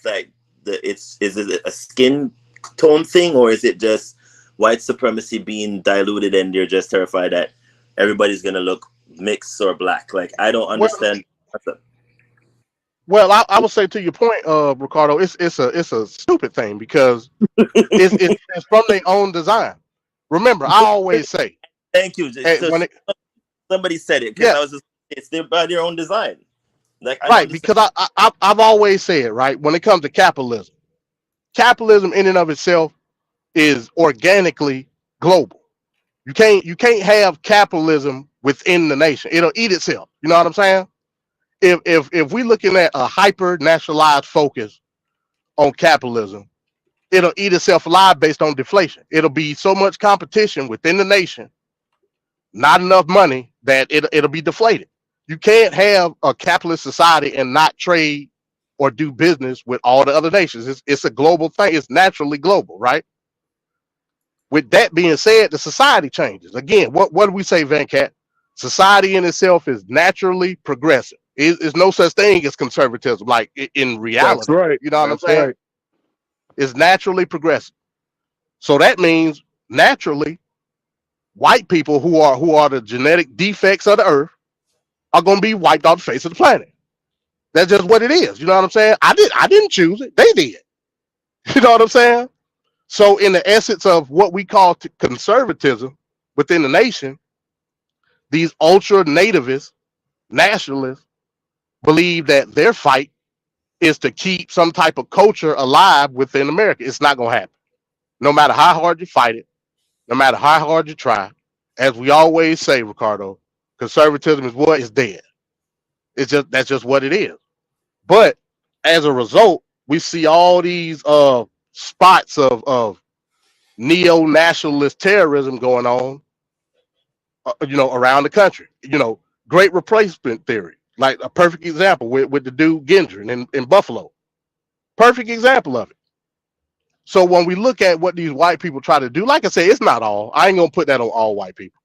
is it a skin tone thing, or is it just white supremacy being diluted and they're just terrified that everybody's gonna look mixed or black? Like I don't understand. Well, I would say to your point, Ricardo, it's a stupid thing, because it's from their own design. Remember, I always say, thank you. Somebody said it, because I was just, it's by their own design. Like right, because I've always said, right, when it comes to capitalism in and of itself is organically global. You can't have capitalism within the nation. It'll eat itself. You know what I'm saying? If we're looking at a hyper nationalized focus on capitalism, it'll eat itself alive based on deflation. It'll be so much competition within the nation, not enough money, that it'll be deflated. You can't have a capitalist society and not trade or do business with all the other nations. It's a global thing. It's naturally global, right? With that being said, the society changes. Again, what do we say, Van Cat? society in itself is naturally progressive. It's no such thing as conservatism, like in reality. That's right. You know what I'm That's saying? right. It's naturally progressive. So that means naturally, white people who are the genetic defects of the earth are going to be wiped off the face of the planet. That's just what it is. You know what I'm saying? I didn't choose it. They did. You know what I'm saying? So in the essence of what we call conservatism within the nation, these ultra nativist nationalists believe that their fight is to keep some type of culture alive within America. It's not going to happen. No matter how hard you fight it, no matter how hard you try, as we always say, Ricardo, conservatism is what is dead. That's just what it is. But as a result, we see all these spots of neo-nationalist terrorism going on, around the country. Great replacement theory, like a perfect example with the dude Gendron in Buffalo. Perfect example of it. So when we look at what these white people try to do, like I say, it's not all. I ain't gonna put that on all white people.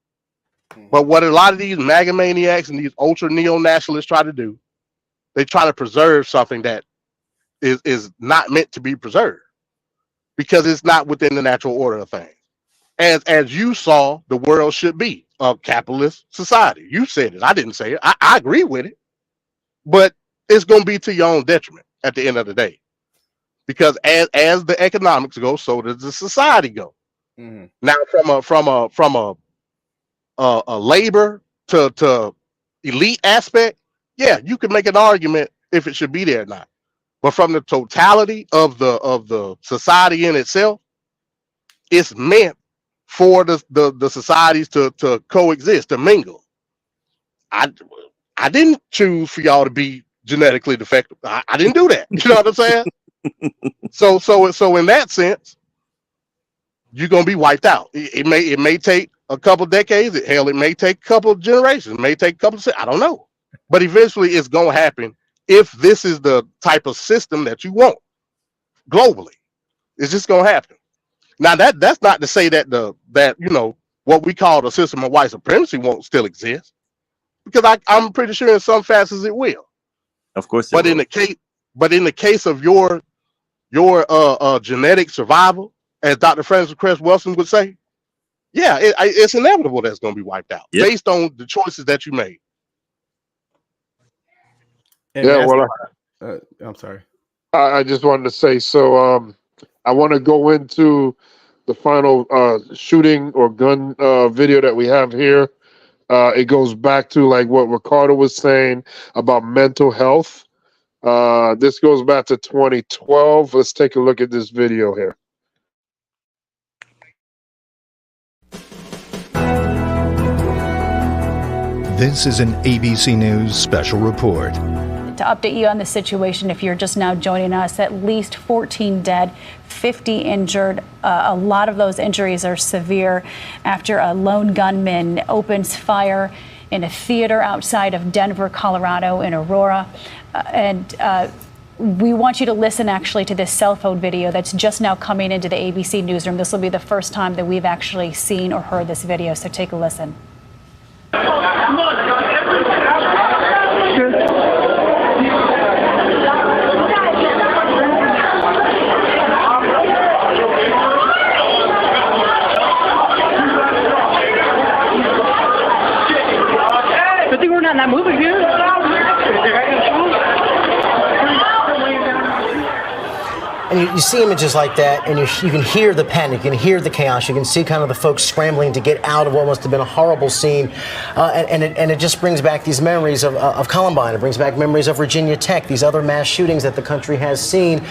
But what a lot of these MAGA maniacs and these ultra neo-nationalists try to do, they try to preserve something that is not meant to be preserved because it's not within the natural order of things. As you saw, the world should be a capitalist society. You said it. I didn't say it. I agree with it. But it's going to be to your own detriment at the end of the day. Because as the economics go, so does the society go. Mm-hmm. Now, from a labor to elite aspect, yeah, you can make an argument if it should be there or not. But from the totality of the society in itself, it's meant for the societies to coexist, to mingle. I didn't choose for y'all to be genetically defective. I didn't do that. You know what I'm saying? So in that sense, you're gonna be wiped out. It may take a couple decades. Hell, it may take a couple generations. It may take a couple. I don't know, but eventually it's gonna happen if this is the type of system that you want globally. It's just gonna happen. Now that's not to say that what we call the system of white supremacy won't still exist, because I'm pretty sure in some facets it will. Of course, but in the case of your genetic survival, as Dr. Francis Cress Wilson would say, yeah, it's inevitable that's going to be wiped out based on the choices that you made. Yeah, well, I'm sorry. I just wanted to say, so I want to go into the final shooting or gun video that we have here. It goes back to like what Ricardo was saying about mental health. This goes back to 2012. Let's take a look at this video here. This is an ABC News special report. To update you on the situation, if you're just now joining us, at least 14 dead, 50 injured. A lot of those injuries are severe after a lone gunman opens fire in a theater outside of Denver, Colorado, in Aurora. We want you to listen actually to this cell phone video that's just now coming into the ABC newsroom. This will be the first time that we've actually seen or heard this video, so take a listen. I think we're not in that movie here. And you see images like that, and you can hear the panic, you can hear the chaos, you can see kind of the folks scrambling to get out of what must have been a horrible scene, and it just brings back these memories of Columbine. It brings back memories of Virginia Tech, these other mass shootings that the country has seen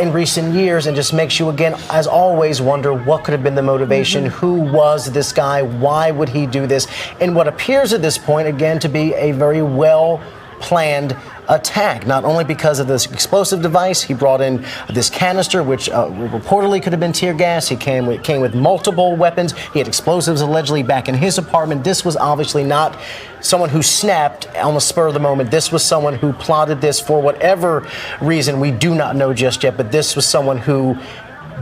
in recent years, and just makes you again, as always, wonder what could have been the motivation, who was this guy, why would he do this, and what appears at this point again to be a very well-planned attack, not only because of this explosive device. He brought in this canister, which reportedly could have been tear gas. He came with multiple weapons. He had explosives allegedly back in his apartment. This was obviously not someone who snapped on the spur of the moment. This was someone who plotted this for whatever reason we do not know just yet, but this was someone who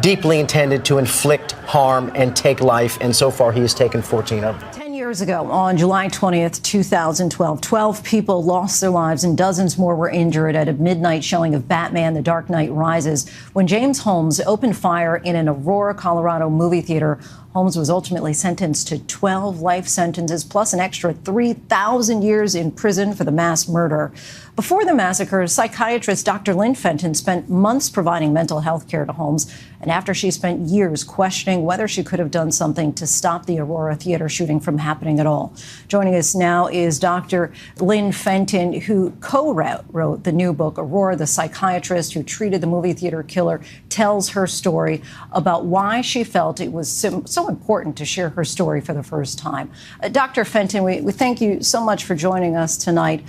deeply intended to inflict harm and take life, and so far he has taken 14 of them. 10-year years ago, on July 20th, 2012, 12 people lost their lives and dozens more were injured at a midnight showing of Batman: The Dark Knight Rises when James Holmes opened fire in an Aurora, Colorado movie theater. Holmes was ultimately sentenced to 12 life sentences plus an extra 3,000 years in prison for the mass murder. Before the massacre, psychiatrist Dr. Lynn Fenton spent months providing mental health care to Holmes, and after she spent years questioning whether she could have done something to stop the Aurora theater shooting from happening at all. Joining us now is Dr. Lynn Fenton, who co-wrote the new book, Aurora, the psychiatrist who treated the movie theater killer, tells her story about why she felt it was so important to share her story for the first time. Dr. Fenton, we thank you so much for joining us tonight.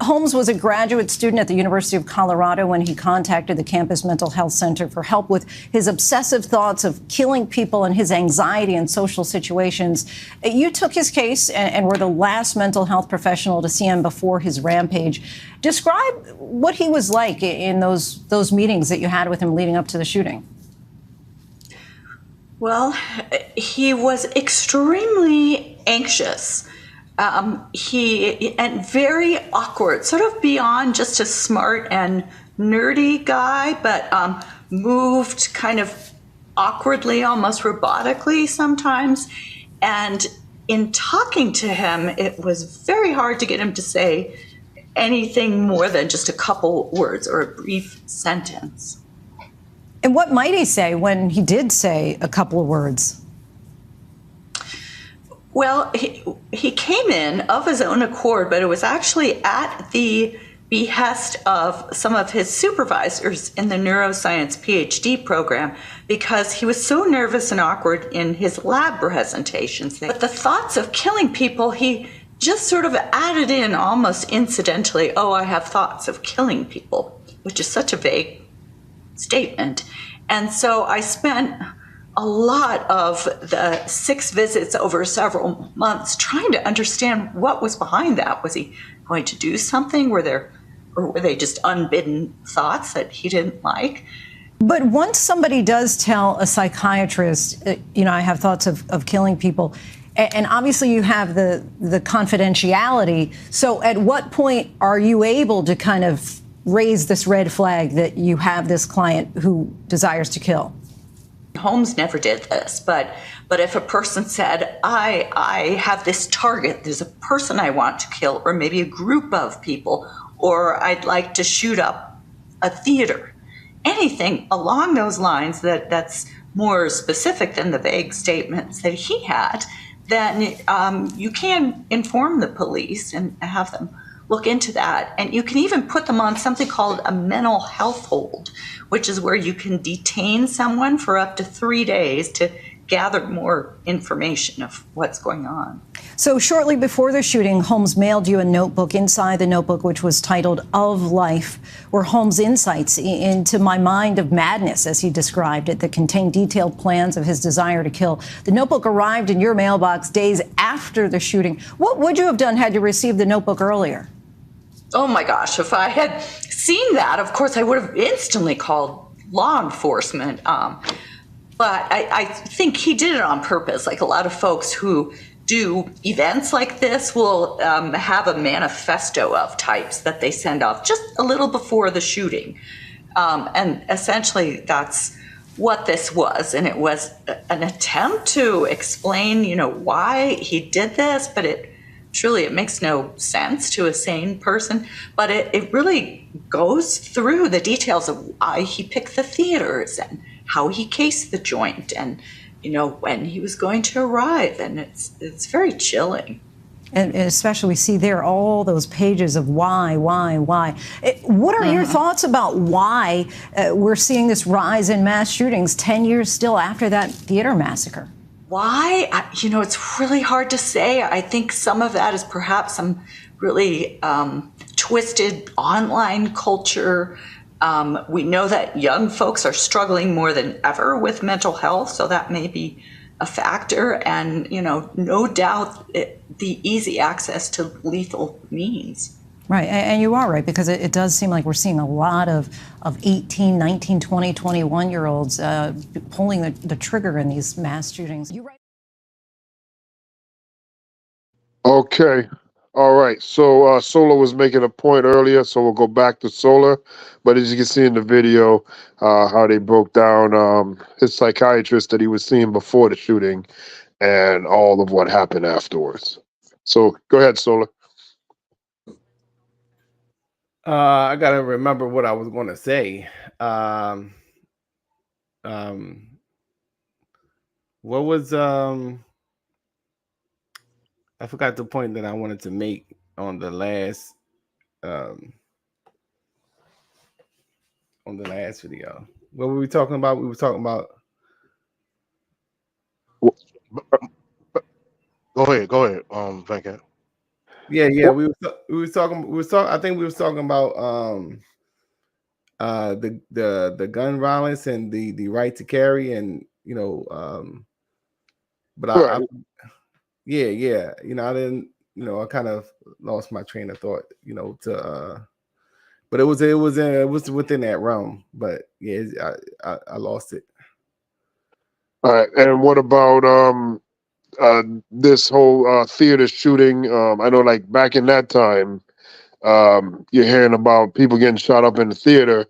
Holmes was a graduate student at the University of Colorado when he contacted the campus mental health center for help with his obsessive thoughts of killing people and his anxiety in social situations. You took his case and were the last mental health professional to see him before his rampage. Describe what he was like in those meetings that you had with him leading up to the shooting. Well, he was extremely anxious. And very awkward, sort of beyond just a smart and nerdy guy, but moved kind of awkwardly, almost robotically sometimes. And in talking to him, it was very hard to get him to say anything more than just a couple words or a brief sentence. And what might he say when he did say a couple of words? Well, he came in of his own accord, but it was actually at the behest of some of his supervisors in the neuroscience PhD program because he was so nervous and awkward in his lab presentations. But the thoughts of killing people, he just sort of added in almost incidentally, oh, I have thoughts of killing people, which is such a vague statement. And so I spent a lot of the 6 visits over several months trying to understand what was behind that. Was he going to do something? Were they just unbidden thoughts that he didn't like? But once somebody does tell a psychiatrist, I have thoughts of killing people, and obviously you have the confidentiality. So at what point are you able to kind of raise this red flag that you have this client who desires to kill? Holmes never did this, but if a person said, I have this target, there's a person I want to kill, or maybe a group of people, or I'd like to shoot up a theater, anything along those lines that's more specific than the vague statements that he had, then you can inform the police and have them look into that. And you can even put them on something called a mental health hold, which is where you can detain someone for up to 3 days to gather more information of what's going on. So shortly before the shooting, Holmes mailed you a notebook. Inside the notebook, which was titled Of Life, were Holmes' insights into my mind of madness, as he described it, that contained detailed plans of his desire to kill. The notebook arrived in your mailbox days after the shooting. What would you have done had you received the notebook earlier? Oh my gosh, if I had seen that, of course, I would have instantly called law enforcement. But I think he did it on purpose. Like a lot of folks who do events like this will have a manifesto of types that they send off just a little before the shooting. And essentially that's what this was. And it was an attempt to explain, why he did this, but it makes no sense to a sane person, but it really goes through the details of why he picked the theaters and how he cased the joint and, when he was going to arrive. And it's very chilling. And especially we see there all those pages of why. What are your thoughts about why we're seeing this rise in mass shootings 10 years still after that theater massacre? Why? It's really hard to say. I think some of that is perhaps some really twisted online culture. We know that young folks are struggling more than ever with mental health, so that may be a factor. And, no doubt the easy access to lethal means. Right. And you are right, because it does seem like we're seeing a lot of 18, 19, 20, 21-year-olds pulling the trigger in these mass shootings. You're right. Okay. All right. So Solar was making a point earlier, so we'll go back to Solar. But as you can see in the video, how they broke down his psychiatrist that he was seeing before the shooting and all of what happened afterwards. So go ahead, Solar. I gotta remember what I was going to say. Um, um, what was I forgot the point that I wanted to make on the last um video. What were we talking about? We were talking about. Go ahead, Venkat. Yeah. We were talking. I think we was talking about the gun violence and the right to carry, and but I yeah, I didn't, I kind of lost my train of thought, but it was within that realm, but yeah, I lost it. All right. And what about this whole theater shooting? I know, like back in that time, you're hearing about people getting shot up in the theater.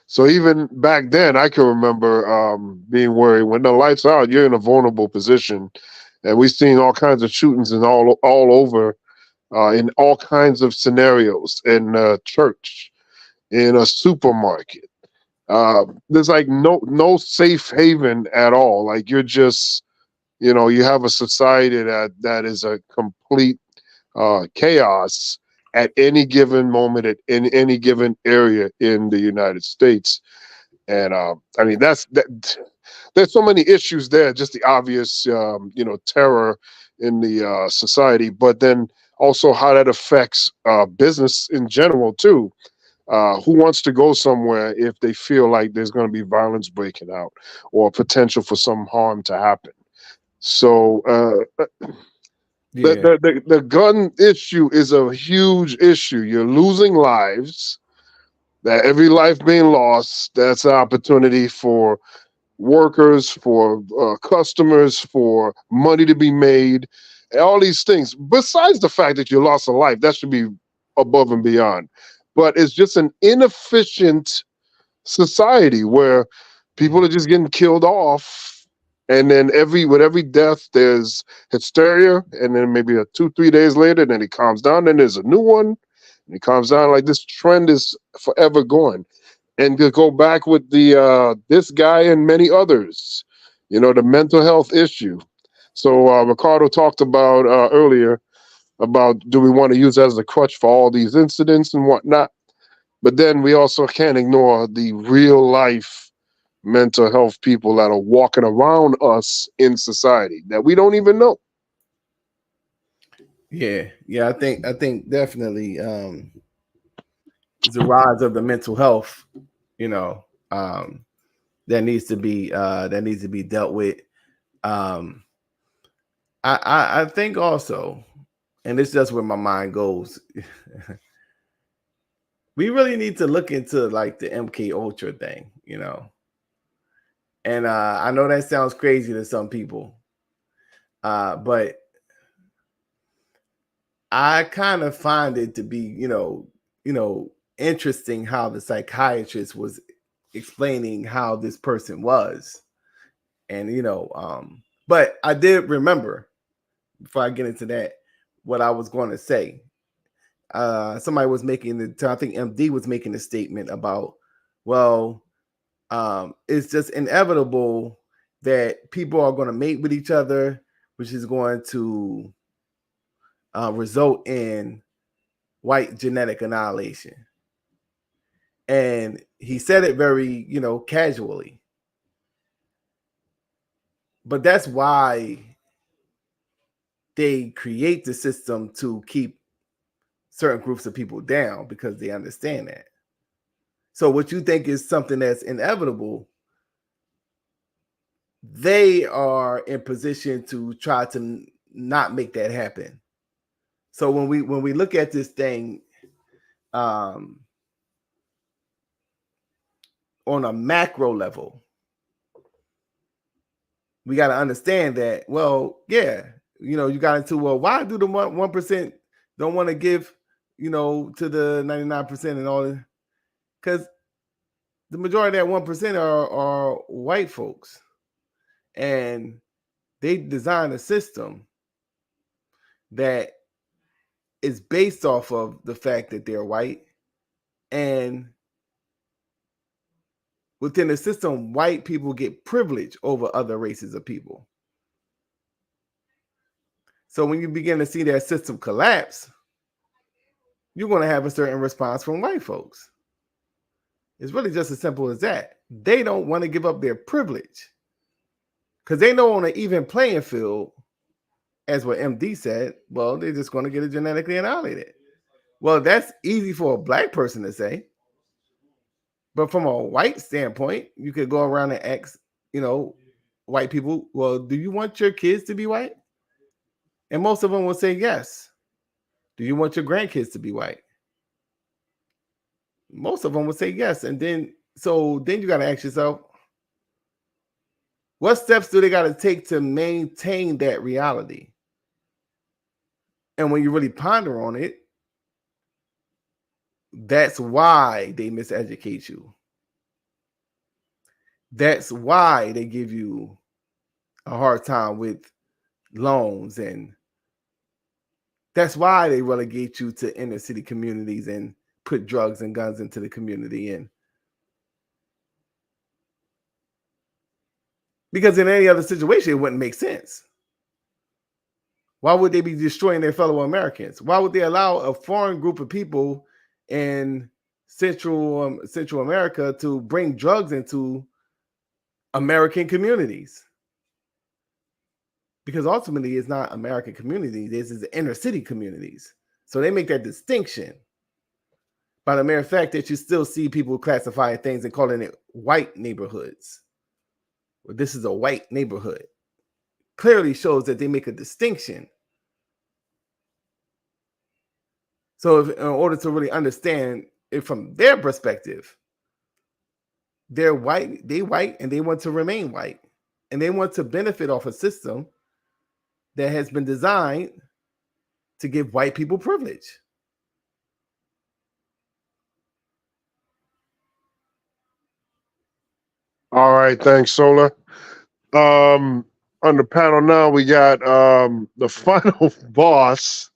So even back then, I can remember being worried when the lights are out. You're in a vulnerable position, and we've seen all kinds of shootings and all over in all kinds of scenarios in a church, in a supermarket. There's like no safe haven at all. Like you're just, you have a society that is a complete chaos at any given moment in any given area in the United States. And I mean, there's so many issues there. Just the obvious, terror in the society, but then also how that affects business in general too. Who wants to go somewhere if they feel like there's going to be violence breaking out or potential for some harm to happen? So the gun issue is a huge issue. You're losing lives. That every life being lost, that's an opportunity for workers, for customers, for money to be made, and all these things. Besides the fact that you lost a life, that should be above and beyond. But it's just an inefficient society where people are just getting killed off. And then with every death, there's hysteria, and then maybe 2-3 days later, then it calms down. Then there's a new one, and it calms down. Like this trend is forever going. And to go back with the this guy and many others, the mental health issue. So Ricardo talked about earlier about do we want to use it as a crutch for all these incidents and whatnot. But then we also can't ignore the real life mental health people that are walking around us in society that we don't even know. Yeah. I think definitely the rise of the mental health, that needs to be dealt with. I think also, and it's just where my mind goes. We really need to look into like the MK Ultra thing, And I know that sounds crazy to some people, but I kind of find it to be, interesting how the psychiatrist was explaining how this person was, and but I did remember before I get into that what I was going to say. Somebody was I think MD was making a statement about, well, it's just inevitable that people are going to mate with each other, which is going to result in white genetic annihilation. And he said it very, casually. But that's why they create the system to keep certain groups of people down, because they understand that. So what you think is something that's inevitable, they are in position to try to not make that happen. So when we look at this thing on a macro level, we got to understand that, well, yeah, you got into, well, why do the 1% don't want to give, to the 99% and all that? Because the majority of that 1% are white folks, and they designed a system that is based off of the fact that they're white, and within the system, white people get privilege over other races of people. So when you begin to see that system collapse, you're going to have a certain response from white folks. It's really just as simple as that. They don't want to give up their privilege because they know on an even playing field, as what MD said, well, they're just going to get it genetically annihilated. Well, that's easy for a black person to say. But from a white standpoint, you could go around and ask, white people, well, do you want your kids to be white? And most of them will say yes. Do you want your grandkids to be white? Most of them would say yes. And then you got to ask yourself, what steps do they got to take to maintain that reality? And when you really ponder on it, that's why they miseducate you. That's why they give you a hard time with loans, and that's why they relegate you to inner city communities and put drugs and guns into the community. And because in any other situation, it wouldn't make sense. Why would they be destroying their fellow Americans? Why would they allow a foreign group of people in Central America to bring drugs into American communities? Because ultimately, it's not American communities. This is inner city communities. So they make that distinction by the mere fact that you still see people classifying things and calling it white neighborhoods. Well, this is a white neighborhood. Clearly shows that they make a distinction. So in order to really understand it from their perspective, they're white, and they want to remain white. And they want to benefit off a system that has been designed to give white people privilege. All right, thanks, Sola. On the panel now, we got the final boss,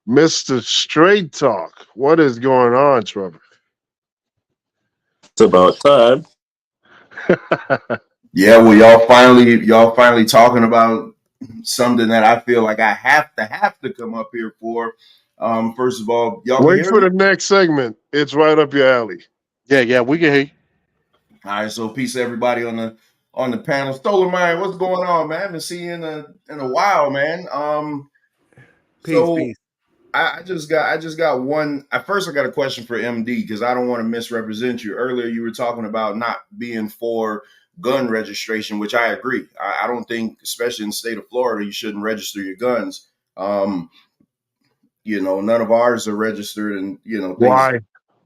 Mr. Straight Talk. What is going on, Trevor? It's about time. Yeah, well, y'all finally talking about something that I feel like I have to come up here for. First of all, y'all wait for the next segment. It's right up your alley. Yeah, we can hear you. All right, so peace to everybody on the panel. Stolen Mind, what's going on, man? I haven't seen you in a while, man. Peace. I just got one. At first, I got a question for MD because I don't want to misrepresent you. Earlier, you were talking about not being for gun registration, which I agree. I don't think, especially in the state of Florida, you shouldn't register your guns. None of ours are registered, and things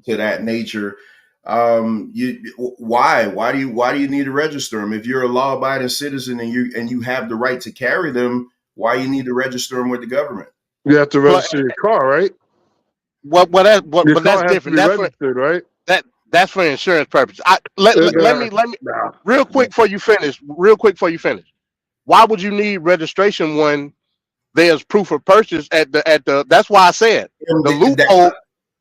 to that nature. Why do you need to register them if you're a law-abiding citizen and you have the right to carry them? Why you need to register them with the government? You have to register your car, right? But that's different. That's registered, right? That's for insurance purposes. Let me real quick before you finish. Why would you need registration when there's proof of purchase at the? That's why I said the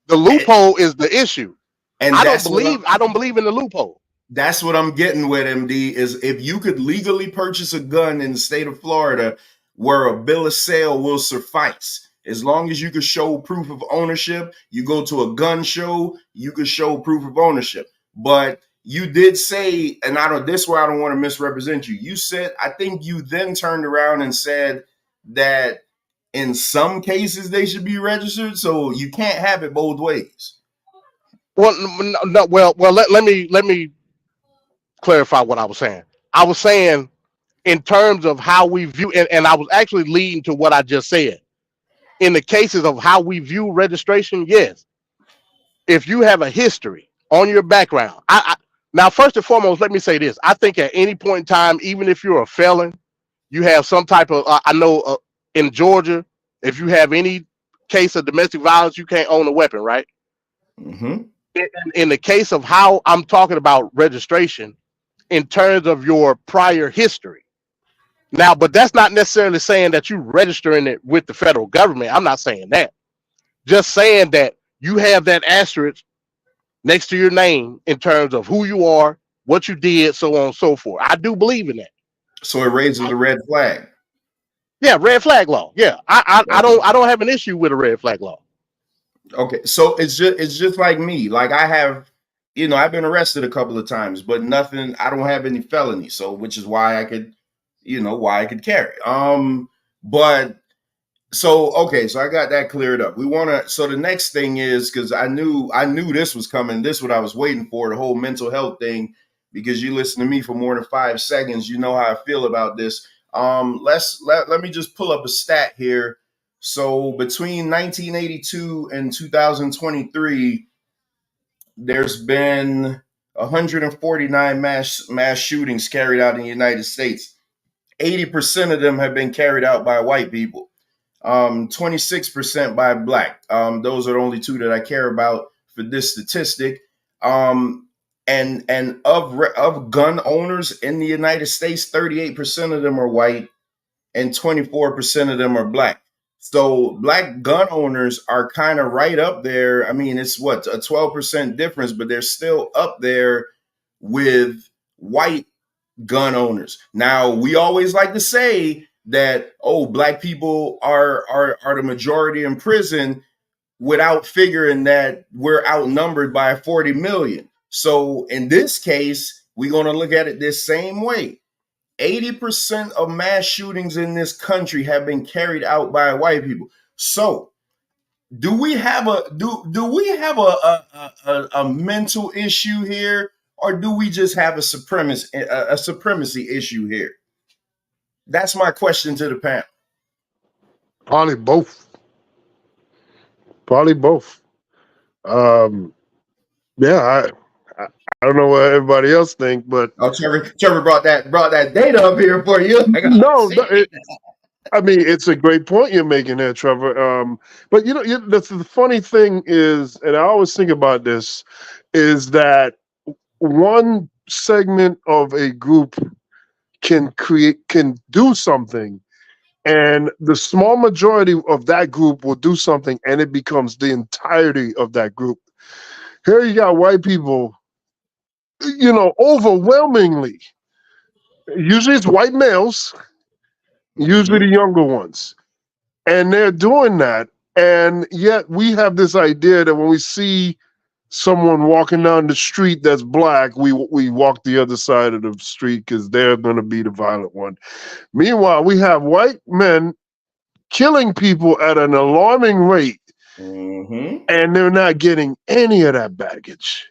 loophole is the issue. And I don't believe in the loophole. That's what I'm getting with, MD, is if you could legally purchase a gun in the state of Florida where a bill of sale will suffice. As long as you can show proof of ownership, you go to a gun show, you can show proof of ownership. But you did say, and this is where I don't want to misrepresent you. You said, I think you then turned around and said that in some cases they should be registered. So you can't have it both ways. Well, no, let me clarify what I was saying. I was saying in terms of how we view, and I was actually leading to what I just said. In the cases of how we view registration, yes. If you have a history on your background, now first and foremost, let me say this. I think at any point in time, even if you're a felon, you have some type of, in Georgia, if you have any case of domestic violence, you can't own a weapon, right? Mm-hmm. In the case of how I'm talking about registration, in terms of your prior history. Now, but that's not necessarily saying that you registering it with the federal government. I'm not saying that. Just saying that you have that asterisk next to your name in terms of who you are, what you did, so on and so forth. I do believe in that. So it raises a red flag. Yeah, red flag law. Yeah, I don't have an issue with a red flag law. Okay, so it's just like me. Like I have, I've been arrested a couple of times, but nothing. I don't have any felonies, so which is why I could, why I could carry. But so okay, so I got that cleared up. We want to. So the next thing is because I knew this was coming. This is what I was waiting for. The whole mental health thing, because you listen to me for more than 5 seconds, you know how I feel about this. Let me just pull up a stat here. So between 1982 and 2023, there's been 149 mass shootings carried out in the United States. 80% of them have been carried out by white people. 26% by black. Those are the only two that I care about for this statistic. And of gun owners in the United States, 38% of them are white and 24% of them are black. So black gun owners are kind of right up there. I mean, it's what, a 12% difference, but they're still up there with white gun owners. Now, we always like to say that, oh, black people are the majority in prison, without figuring that we're outnumbered by 40 million. So in this case, we're going to look at it this same way. 80% of mass shootings in this country have been carried out by white people. So do we have a mental issue here, or do we just have a supremacy issue here? That's my question to the panel. Probably both. Yeah, I don't know what everybody else think, but Trevor brought that data up here for you. I mean, it's a great point you're making there, Trevor. But the funny thing is, and I always think about this, is that one segment of a group can do something, and the small majority of that group will do something, and it becomes the entirety of that group. Here you got white people, overwhelmingly, usually it's white males, usually the younger ones, and they're doing that. And yet we have this idea that when we see someone walking down the street that's black, we walk the other side of the street because they're going to be the violent one. Meanwhile, we have white men killing people at an alarming rate, and they're not getting any of that baggage.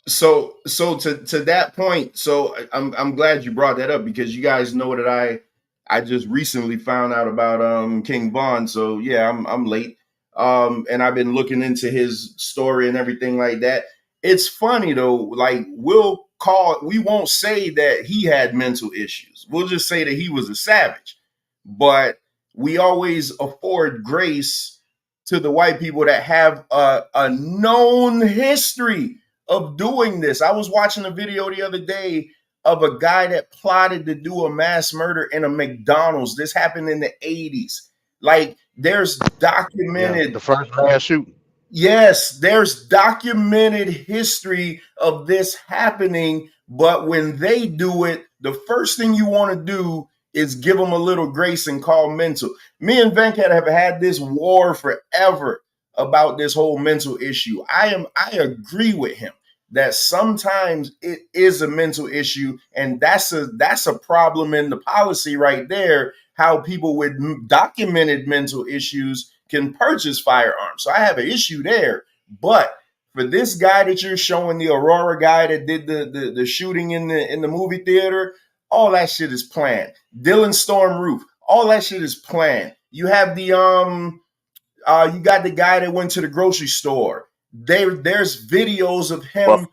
So to that point, so I'm glad you brought that up, because you guys know that I just recently found out about King Von. So yeah, I'm late. And I've been looking into his story and everything like that. It's funny though, like we won't say that he had mental issues. We'll just say that he was a savage. But we always afford grace to the white people that have a known history of doing this. I was watching a video the other day of a guy that plotted to do a mass murder in a McDonald's. This happened in the 80s. Like, there's documented the first mass shooting. Yes, there's documented history of this happening, but when they do it, the first thing you want to do is give them a little grace and call mental. Me and Venkat have had this war forever about this whole mental issue. I agree with him that sometimes it is a mental issue, and that's a problem in the policy right there, how people with documented mental issues can purchase firearms. So I have an issue there. But for this guy that you're showing, the Aurora guy that did the shooting in the movie theater, all that shit is planned. Dylan Storm Roof, all that shit is planned. You have the you got the guy that went to the grocery store. There's videos of him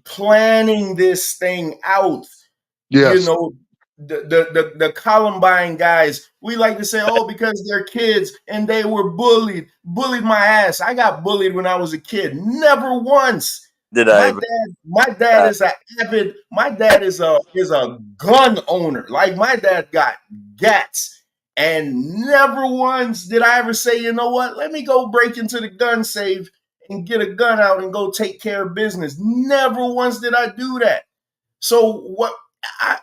planning this thing out. Yes. The Columbine guys, We like to say, oh, because they're kids and they were bullied my ass. I got bullied when I was a kid. Never once. Did I ever? My dad is a gun owner. Like my dad got gats, and never once did I ever say, you know what? Let me go break into the gun safe and get a gun out and go take care of business. Never once did I do that. So what?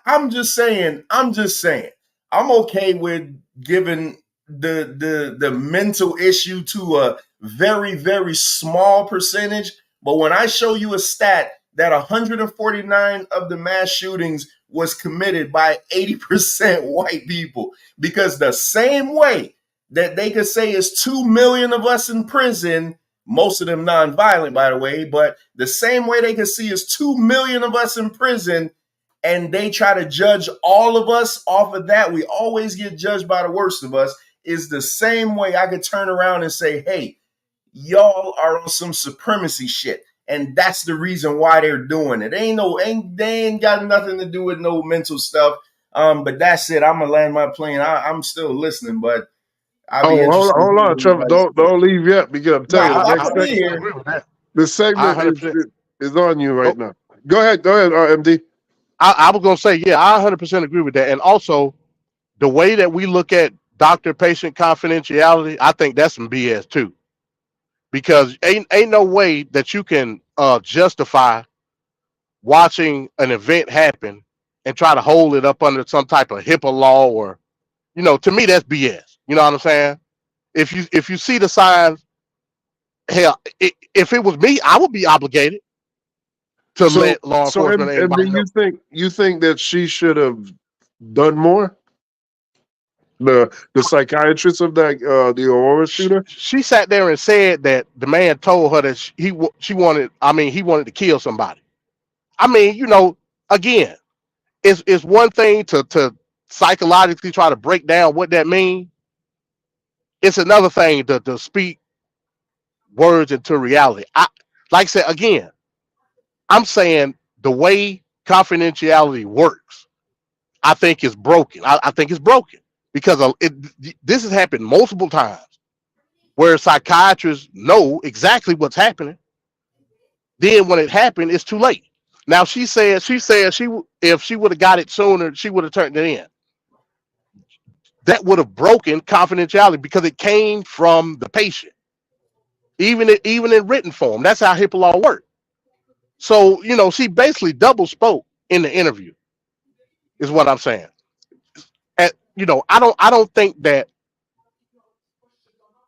I'm just saying. I'm okay with giving the mental issue to a very, very small percentage. But when I show you a stat that 149 of the mass shootings was committed by 80% white people, because the same way that they could say it's 2 million of us in prison, most of them nonviolent, by the way, but the same way they could see is 2 million of us in prison, and they try to judge all of us off of that. We always get judged by the worst of us. Is the same way I could turn around and say, hey, y'all are on some supremacy shit. And that's the reason why they're doing it. They ain't got nothing to do with no mental stuff. But that's it. I'm gonna land my plane. I'm still listening, but I'll be interested. Hold on, Trevor. Don't leave yet, because I'm telling you, the segment is on you right now. Go ahead, MD. I was gonna say, yeah, I 100% agree with that. And also, the way that we look at doctor-patient confidentiality, I think that's some BS too. Because ain't no way that you can justify watching an event happen and try to hold it up under some type of HIPAA law, or, to me that's BS. You know what I'm saying? If you see the signs, hell, if it was me, I would be obligated to let law enforcement. And then you think that she should have done more? The psychiatrist of that the Aurora shooter, she sat there and said that the man told her that he wanted to kill somebody. Again, it's one thing to psychologically try to break down what that means. It's another thing to speak words into reality. Like I said, again, I'm saying the way confidentiality works, I think is broken. I think it's broken because this has happened multiple times where psychiatrists know exactly what's happening. Then when it happened, it's too late. Now she said if she would have got it sooner, she would have turned it in. That would have broken confidentiality because it came from the patient, even in written form. That's how HIPAA law works. So she basically double spoke in the interview, is what I'm saying. I don't think that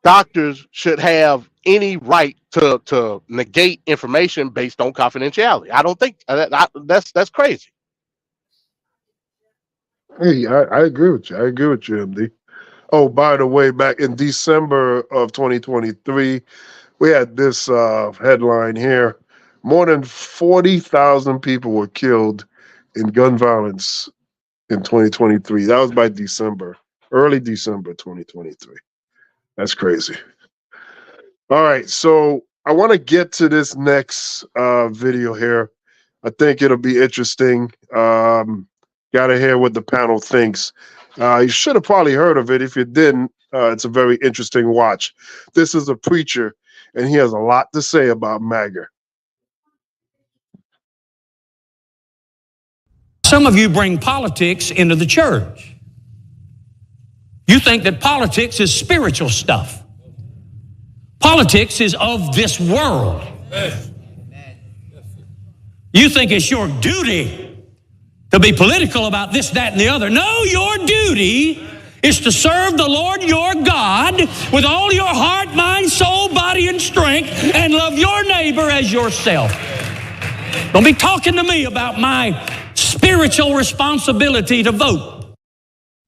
doctors should have any right to negate information based on confidentiality. I don't think that's crazy. Hey, I agree with you. I agree with you, MD. Oh, by the way, back in December of 2023, we had this headline here. More than 40,000 people were killed in gun violence in 2023. That was by December, early December 2023. That's crazy. All right, so I want to get to this next video here. I think it'll be interesting. Got to hear what the panel thinks. You should have probably heard of it. If you didn't, it's a very interesting watch. This is a preacher, and he has a lot to say about MAGA. Some of you bring politics into the church. You think that politics is spiritual stuff. Politics is of this world. You think it's your duty to be political about this, that, and the other. No, your duty is to serve the Lord your God with all your heart, mind, soul, body, and strength, and love your neighbor as yourself. Don't be talking to me about my spiritual responsibility to vote.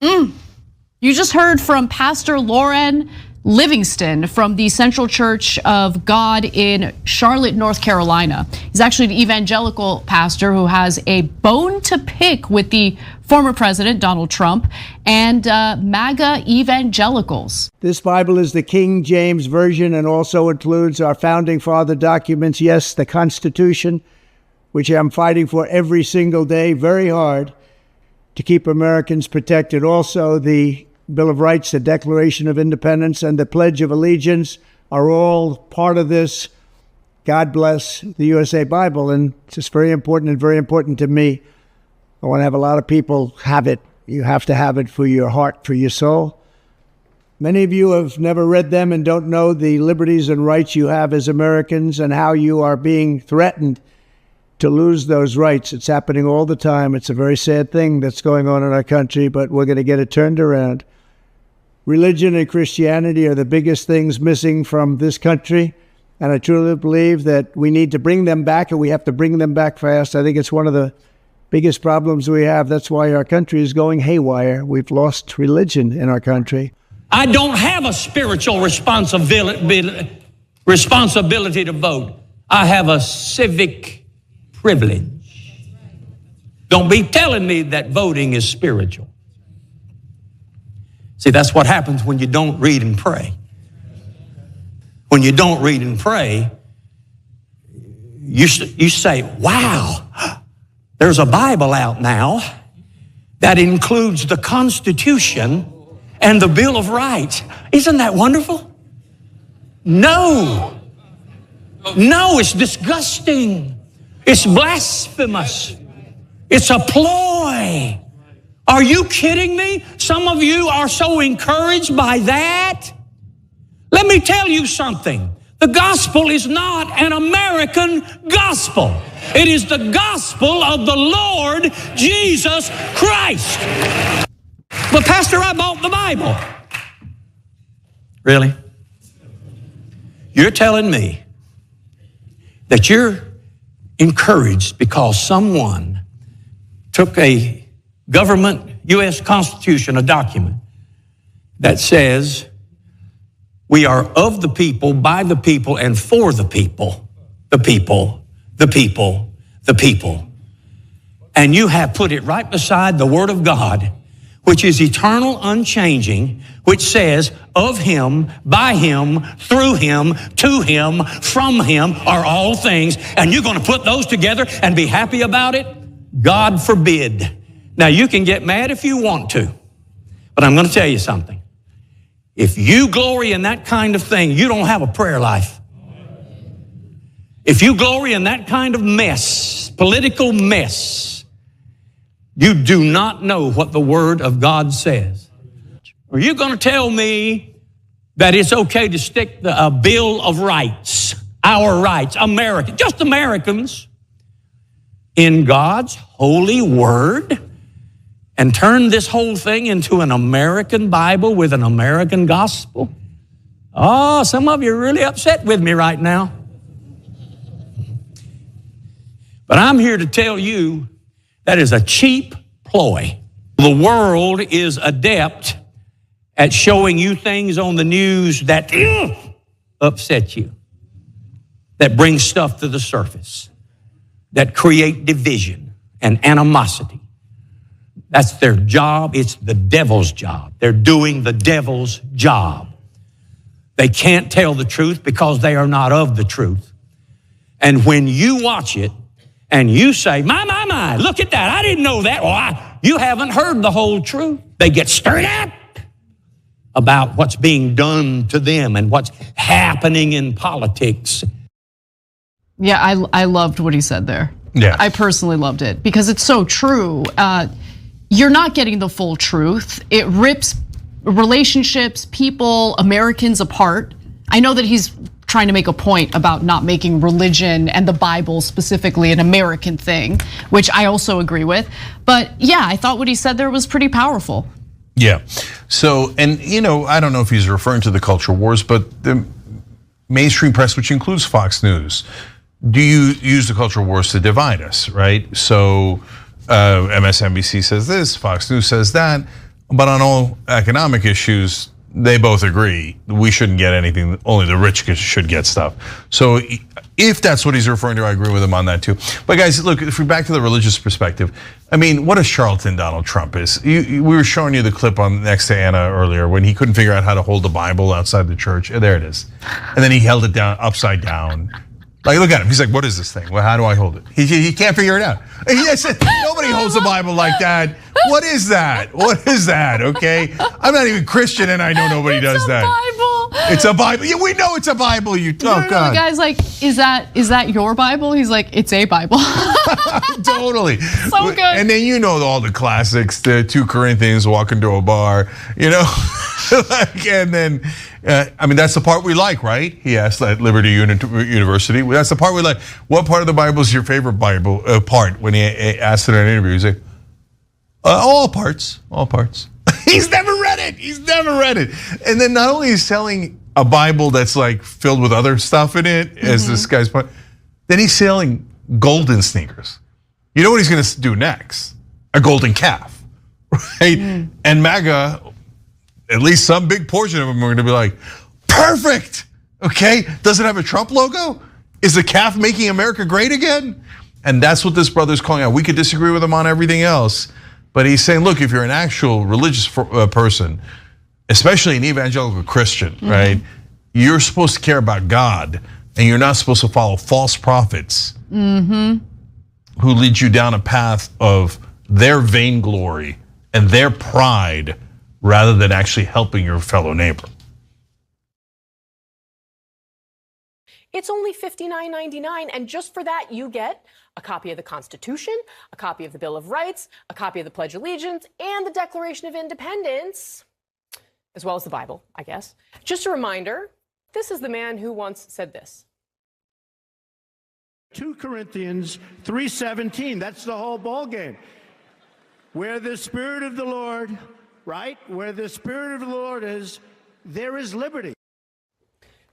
You just heard from Pastor Lauren Livingston from the Central Church of God in Charlotte, North Carolina. He's actually an evangelical pastor who has a bone to pick with the former president, Donald Trump, and MAGA evangelicals. This Bible is the King James Version and also includes our founding father documents. Yes, the Constitution, which I'm fighting for every single day, very hard to keep Americans protected. Also, the Bill of Rights, the Declaration of Independence, and the Pledge of Allegiance are all part of this God bless the USA Bible. And it's just very important and very important to me. I want to have a lot of people have it. You have to have it for your heart, for your soul. Many of you have never read them and don't know the liberties and rights you have as Americans and how you are being threatened to lose those rights. It's happening all the time. It's a very sad thing that's going on in our country, but we're going to get it turned around. Religion and Christianity are the biggest things missing from this country, and I truly believe that we need to bring them back, and we have to bring them back fast. I think it's one of the biggest problems we have. That's why our country is going haywire. We've lost religion in our country. I don't have a spiritual responsibility to vote. I have a civic privilege. Don't be telling me that voting is spiritual. See, that's what happens when you don't read and pray. When you don't read and pray, you say, wow, there's a Bible out now that includes the Constitution and the Bill of Rights. Isn't that wonderful? No, it's disgusting. It's blasphemous. It's a ploy. Are you kidding me? Some of you are so encouraged by that. Let me tell you something. The gospel is not an American gospel. It is the gospel of the Lord Jesus Christ. But Pastor, I bought the Bible. Really? You're telling me that you're encouraged because someone took a government U.S. Constitution, a document that says we are of the people, by the people, and for the people, the people, the people, the people. And you have put it right beside the Word of God, which is eternal, unchanging, which says, of him, by him, through him, to him, from him are all things. And you're going to put those together and be happy about it? God forbid. Now, you can get mad if you want to, but I'm going to tell you something. If you glory in that kind of thing, you don't have a prayer life. If you glory in that kind of mess, political mess, you do not know what the Word of God says. Are you going to tell me that it's okay to stick a Bill of Rights, our rights, American, just Americans, in God's holy Word and turn this whole thing into an American Bible with an American gospel? Oh, some of you are really upset with me right now. But I'm here to tell you that is a cheap ploy. The world is adept at showing you things on the news that upset you, that bring stuff to the surface, that create division and animosity. That's their job. It's the devil's job. They're doing the devil's job. They can't tell the truth because they are not of the truth. And when you watch it and you say, my, look at that. I didn't know that. Well, you haven't heard the whole truth. They get stirred up about what's being done to them and what's happening in politics. Yeah, I loved what he said there. Yeah. I personally loved it because it's so true. You're not getting the full truth. It rips relationships, people, Americans apart. I know that he's trying to make a point about not making religion and the Bible specifically an American thing, which I also agree with. But yeah, I thought what he said there was pretty powerful. Yeah. So, and I don't know if he's referring to the culture wars, but the mainstream press, which includes Fox News, do you use the culture wars to divide us, right? So MSNBC says this, Fox News says that, but on all economic issues, they both agree we shouldn't get anything, only the rich should get stuff. So if that's what he's referring to, I agree with him on that too. But guys, look, if we're back to the religious perspective, I mean, what a charlatan Donald Trump is. We were showing you the clip on next to Anna earlier when he couldn't figure out how to hold the Bible outside the church. There it is. And then he held it down upside down. Like, look at him. He's like, what is this thing? Well, how do I hold it? He can't figure it out. He said, nobody holds the Bible like that. What is that? What is that? Okay, I'm not even Christian, and I know nobody does that. Bible. It's a Bible. Yeah, we know it's a Bible. You No, God. the guy's like, is that your Bible? He's like, it's a Bible. Totally. So good. And then you know all the classics, the 2 Corinthians walking to a bar, and then, I mean, that's the part we like, right? He asked at Liberty University. That's the part we like. What part of the Bible is your favorite Bible part? When he asked it in an interview, he's like, all parts. He's never read it. And then not only is selling a Bible that's like filled with other stuff in it, as this guy's point, then he's selling golden sneakers. You know what he's going to do next? A golden calf, right? And MAGA, at least some big portion of them are going to be like, perfect. Okay, does it have a Trump logo? Is the calf making America great again? And that's what this brother's calling out. We could disagree with him on everything else, but he's saying, look, if you're an actual religious person, especially an evangelical Christian, right? You're supposed to care about God, and you're not supposed to follow false prophets who lead you down a path of their vainglory and their pride rather than actually helping your fellow neighbor. It's only $59.99, and just for that, you get a copy of the Constitution, a copy of the Bill of Rights, a copy of the Pledge of Allegiance, and the Declaration of Independence, as well as the Bible, I guess. Just a reminder, this is the man who once said this. 2 Corinthians 3:17, that's the whole ball game. Where the Spirit of the Lord, right? Where the Spirit of the Lord is, there is liberty.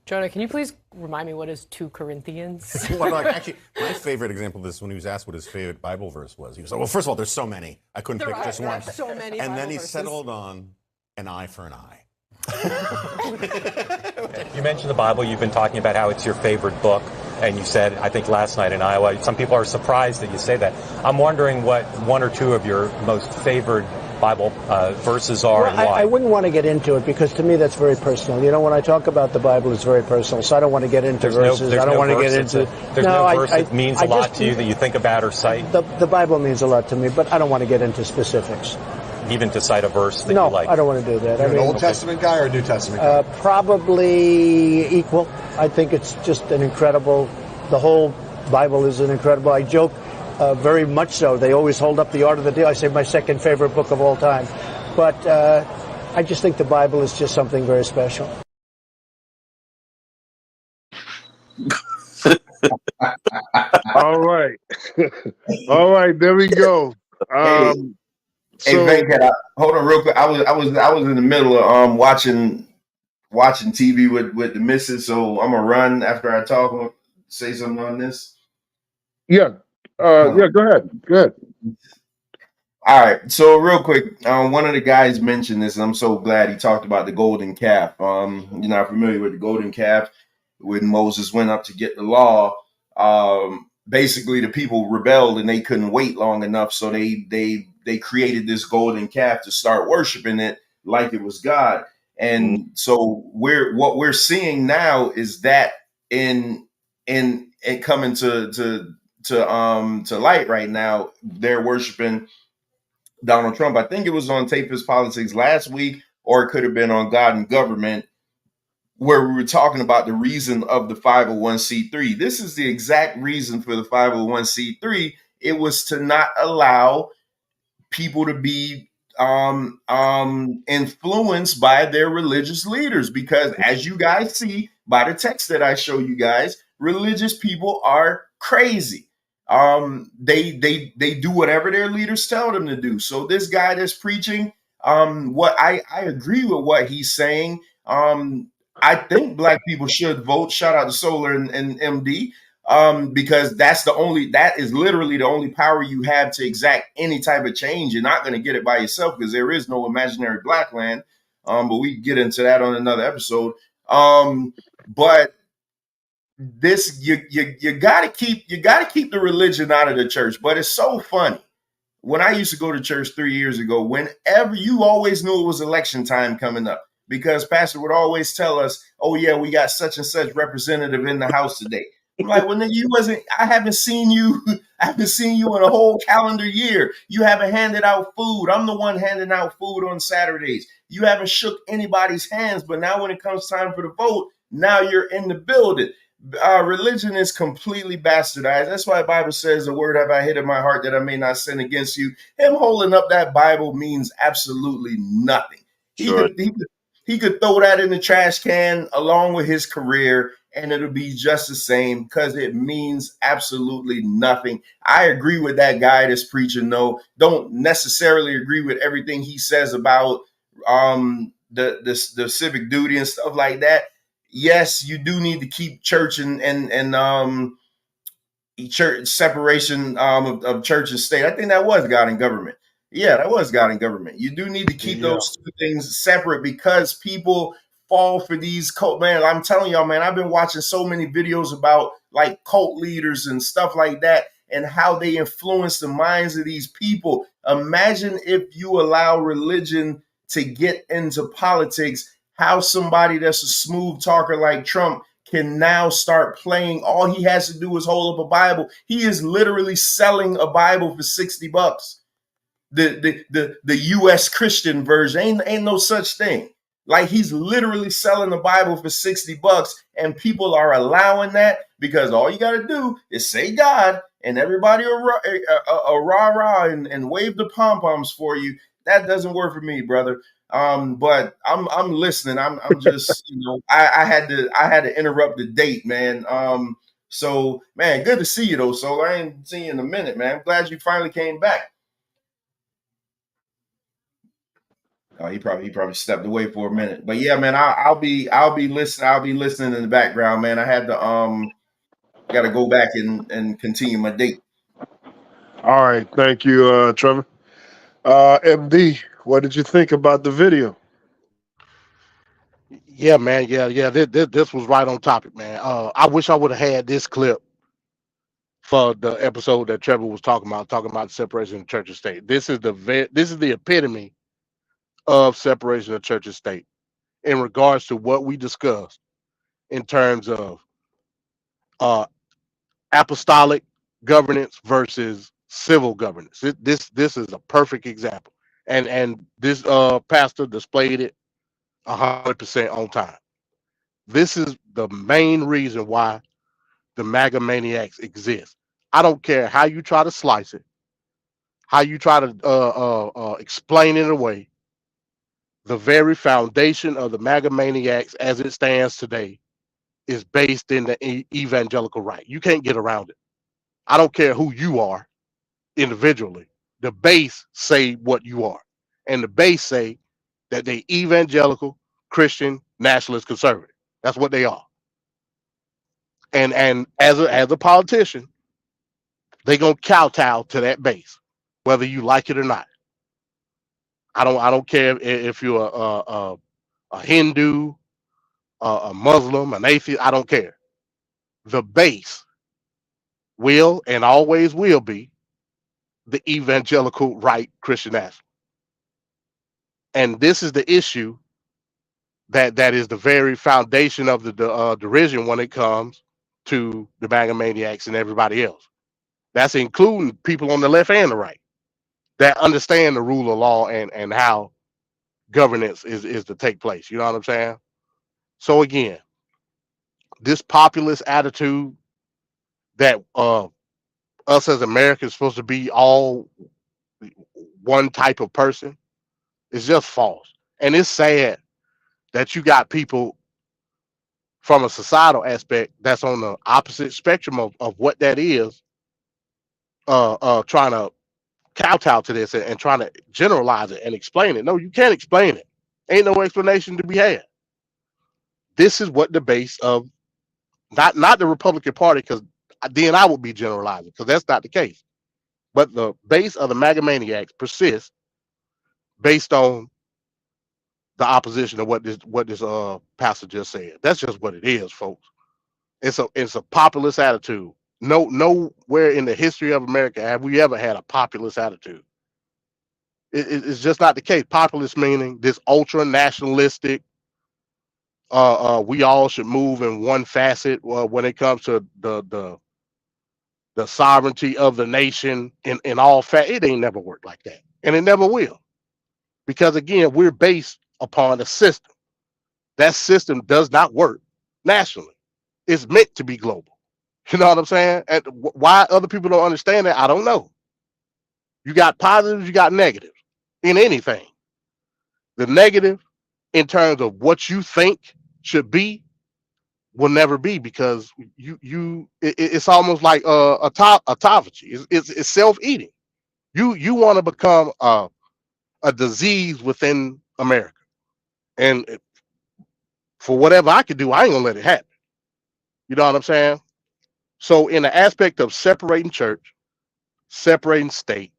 Jonah, can you please remind me what is 2 Corinthians? Well, actually, my favorite example of this, when he was asked what his favorite Bible verse was, he was like, well, first of all, there's so many. I couldn't pick just one. So many and Bible then he verses. settled on an eye for an eye. You mentioned the Bible. You've been talking about how it's your favorite book. And you said, I think last night in Iowa, some people are surprised that you say that. I'm wondering what 1 or 2 of your most favored Bible verses are well, and why. I wouldn't want to get into it because to me that's very personal. You know, when I talk about the Bible, it's very personal. So I don't want to get into verses. I don't want to get into. There's no verse that means a lot to you that you think about or cite? The Bible means a lot to me, but I don't want to get into specifics. Even to cite a verse that no, you like? I don't want to do that. You're an Old Testament guy or a New Testament guy? Probably equal. I think it's just an incredible. The whole Bible is an incredible. I joke very much so. They always hold up the Art of the Deal. I say my second favorite book of all time. But I just think the Bible is just something very special. All right. All right, there we go. Hey, Venkat, hold on real quick. I was in the middle of watching TV with the missus, so I'm gonna run after I talk. I'm gonna say something on this. Yeah. Yeah, go ahead. Good. All right. So real quick, one of the guys mentioned this, and I'm so glad he talked about the golden calf. You're not familiar with the golden calf. When Moses went up to get the law, basically the people rebelled and they couldn't wait long enough, so they created this golden calf to start worshiping it like it was God. And so what we're seeing now is that in coming to light right now, they're worshiping Donald Trump. I think it was on Tapers Politics last week, or it could have been on God and Government, where we were talking about the reason of the 501c3. This is the exact reason for the 501c3. It was to not allow people to be influenced by their religious leaders, because as you guys see by the text that I show you guys, religious people are crazy. They do whatever their leaders tell them to do. So this guy that's preaching, what I agree with what he's saying. I think black people should vote. Shout out to Solar and MD. Because that is literally the only power you have to exact any type of change. You're not going to get it by yourself because there is no imaginary black land. But we can get into that on another episode. But this you gotta keep the religion out of the church. But it's so funny. When I used to go to church 3 years ago, whenever you always knew it was election time coming up, because Pastor would always tell us, oh yeah, we got such and such representative in the house today. I'm like, well, nigga, you wasn't. I haven't seen you. I haven't seen you in a whole calendar year. You haven't handed out food. I'm the one handing out food on Saturdays. You haven't shook anybody's hands. But now, when it comes time for the vote, now you're in the building. Religion is completely bastardized. That's why the Bible says, "The word have I hid in my heart that I may not sin against you." Him holding up that Bible means absolutely nothing. Sure. He could throw that in the trash can along with his career, and it'll be just the same because it means absolutely nothing. I agree with that guy that's preaching. No, don't necessarily agree with everything he says about the civic duty and stuff like that. Yes, you do need to keep church and church separation of church and state. I think that was God and government. Yeah, that was God and government. You do need to keep those two things separate because people fall for these cult. Man, I'm telling y'all, man, I've been watching so many videos about like cult leaders and stuff like that and how they influence the minds of these people. Imagine if you allow religion to get into politics, how somebody that's a smooth talker like Trump can now start playing. All he has to do is hold up a Bible. He is literally selling a Bible for $60. The U.S. Christian version ain't no such thing. Like he's literally selling the Bible for $60, and people are allowing that because all you got to do is say God, and everybody will rah and wave the pom poms for you. That doesn't work for me, brother. But I'm listening. I'm just I had to interrupt the date, man. So man, good to see you though. So I ain't seen you in a minute, man. I'm glad you finally came back. Oh, he probably stepped away for a minute, but yeah, man, I'll be listening. I'll be listening in the background, man. I had to got to go back and continue my date. All right, thank you, Trevor. MD, what did you think about the video? Yeah, man. Yeah. This was right on topic, man. I wish I would have had this clip for the episode that Trevor was talking about the separation of church and state. This is the epitome of separation of church and state in regards to what we discussed in terms of apostolic governance versus civil governance. This is a perfect example, and this pastor displayed it 100% on time. This is the main reason why the MAGA maniacs exist. I don't care how you try to slice it, how you try to explain it away. The very foundation of the MAGA maniacs as it stands today is based in the evangelical right. You can't get around it. I don't care who you are individually. The base say what you are. And the base say that they evangelical, Christian, nationalist, conservative. That's what they are. And as a politician, they gonna kowtow to that base, whether you like it or not. I don't care if you're a Hindu, a Muslim, an atheist. I don't care. The base will and always will be the evangelical right Christian national. And this is the issue that is the very foundation of the derision when it comes to the MAGA maniacs and everybody else. That's including people on the left and the right that understand the rule of law and how governance is to take place. You know what I'm saying? So again, this populist attitude that us as Americans supposed to be all one type of person is just false. And it's sad that you got people from a societal aspect that's on the opposite spectrum of what that is, trying to kowtow to this and trying to generalize it and explain it. No, you can't explain it. Ain't no explanation to be had. This is what the base of not the Republican Party, because then I would be generalizing, because that's not the case. But the base of the MAGA maniacs persists based on the opposition of what this pastor just said. That's just what it is, folks. It's a populist attitude. Nowhere in the history of America have we ever had a populist attitude. It's just not the case. Populist meaning this ultra nationalistic, we all should move in one facet when it comes to the sovereignty of the nation in all it ain't never worked like that, and it never will, because again, we're based upon a system. That system does not work nationally. It's meant to be global. You know what I'm saying? And why other people don't understand that, I don't know. You got positives, you got negatives in anything. The negative, in terms of what you think should be, will never be, because it's almost like autophagy. It's self-eating. You want to become a disease within America, and for whatever I could do, I ain't gonna let it happen. You know what I'm saying? So in the aspect of separating church, separating state,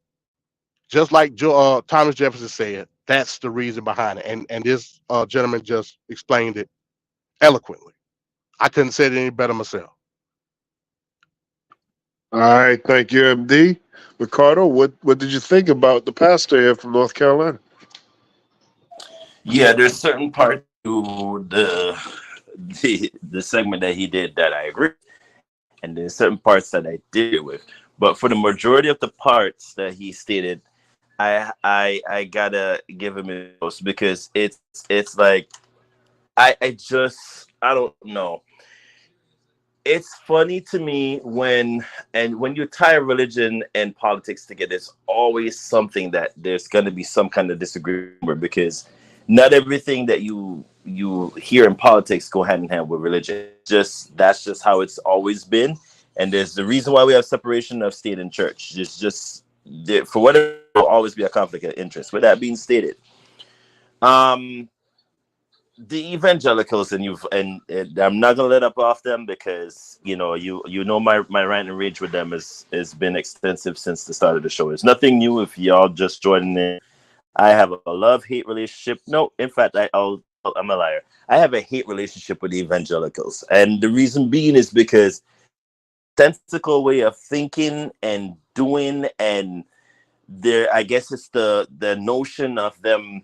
just like Thomas Jefferson said, that's the reason behind it, and this gentleman just explained it eloquently. I couldn't say it any better myself. All right, thank you, MD. Ricardo, what did you think about the pastor here from North Carolina? Yeah, there's certain parts to the segment that he did that I agree, and there's certain parts that I did with. But for the majority of the parts that he stated, I gotta give him a post, because it's like I don't know. It's funny to me when you tie religion and politics together, it's always something that there's going to be some kind of disagreement, because not everything that you hear in politics go hand in hand with religion. That's just how it's always been, and there's the reason why we have separation of state and church. It's just for whatever, there will always be a conflict of interest. With that being stated, the evangelicals, and I'm not gonna let up off them, because you know my rant and rage with them has been extensive since the start of the show. It's nothing new if y'all just joining in. I have a love-hate relationship. No, in fact, I'm a liar. I have a hate relationship with the evangelicals, and the reason being is because sensical way of thinking and doing, and I guess it's the notion of them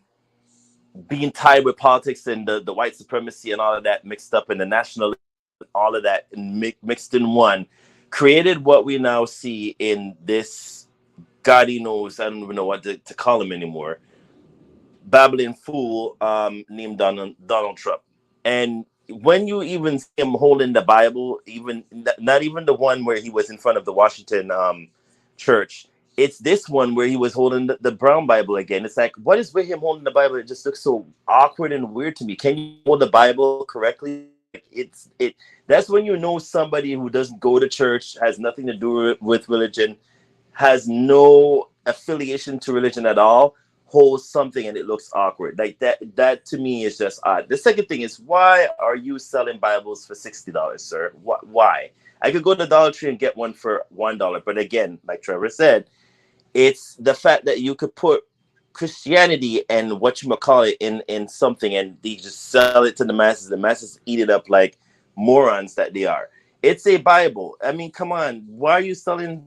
being tied with politics and the white supremacy and all of that mixed up in the national, all of that mixed in one, created what we now see in this, God he knows, I don't even know what to call him anymore, babbling fool named Donald Trump. And when you even see him holding the Bible, even not even the one where he was in front of the Washington church, it's this one where he was holding the brown Bible again. It's like, what is with him holding the Bible? It just looks so awkward and weird to me. Can you hold the Bible correctly? That's when you know somebody who doesn't go to church, has nothing to do with religion, has no affiliation to religion at all, holds something and it looks awkward. Like that to me is just odd. The second thing is, why are you selling Bibles for $60, sir? Why? I could go to Dollar Tree and get one for $1. But again, like Trevor said, it's the fact that you could put Christianity and whatchamacallit in something, and they just sell it to the masses. The masses eat it up like morons that they are. It's a Bible. I mean, come on. Why are you profiting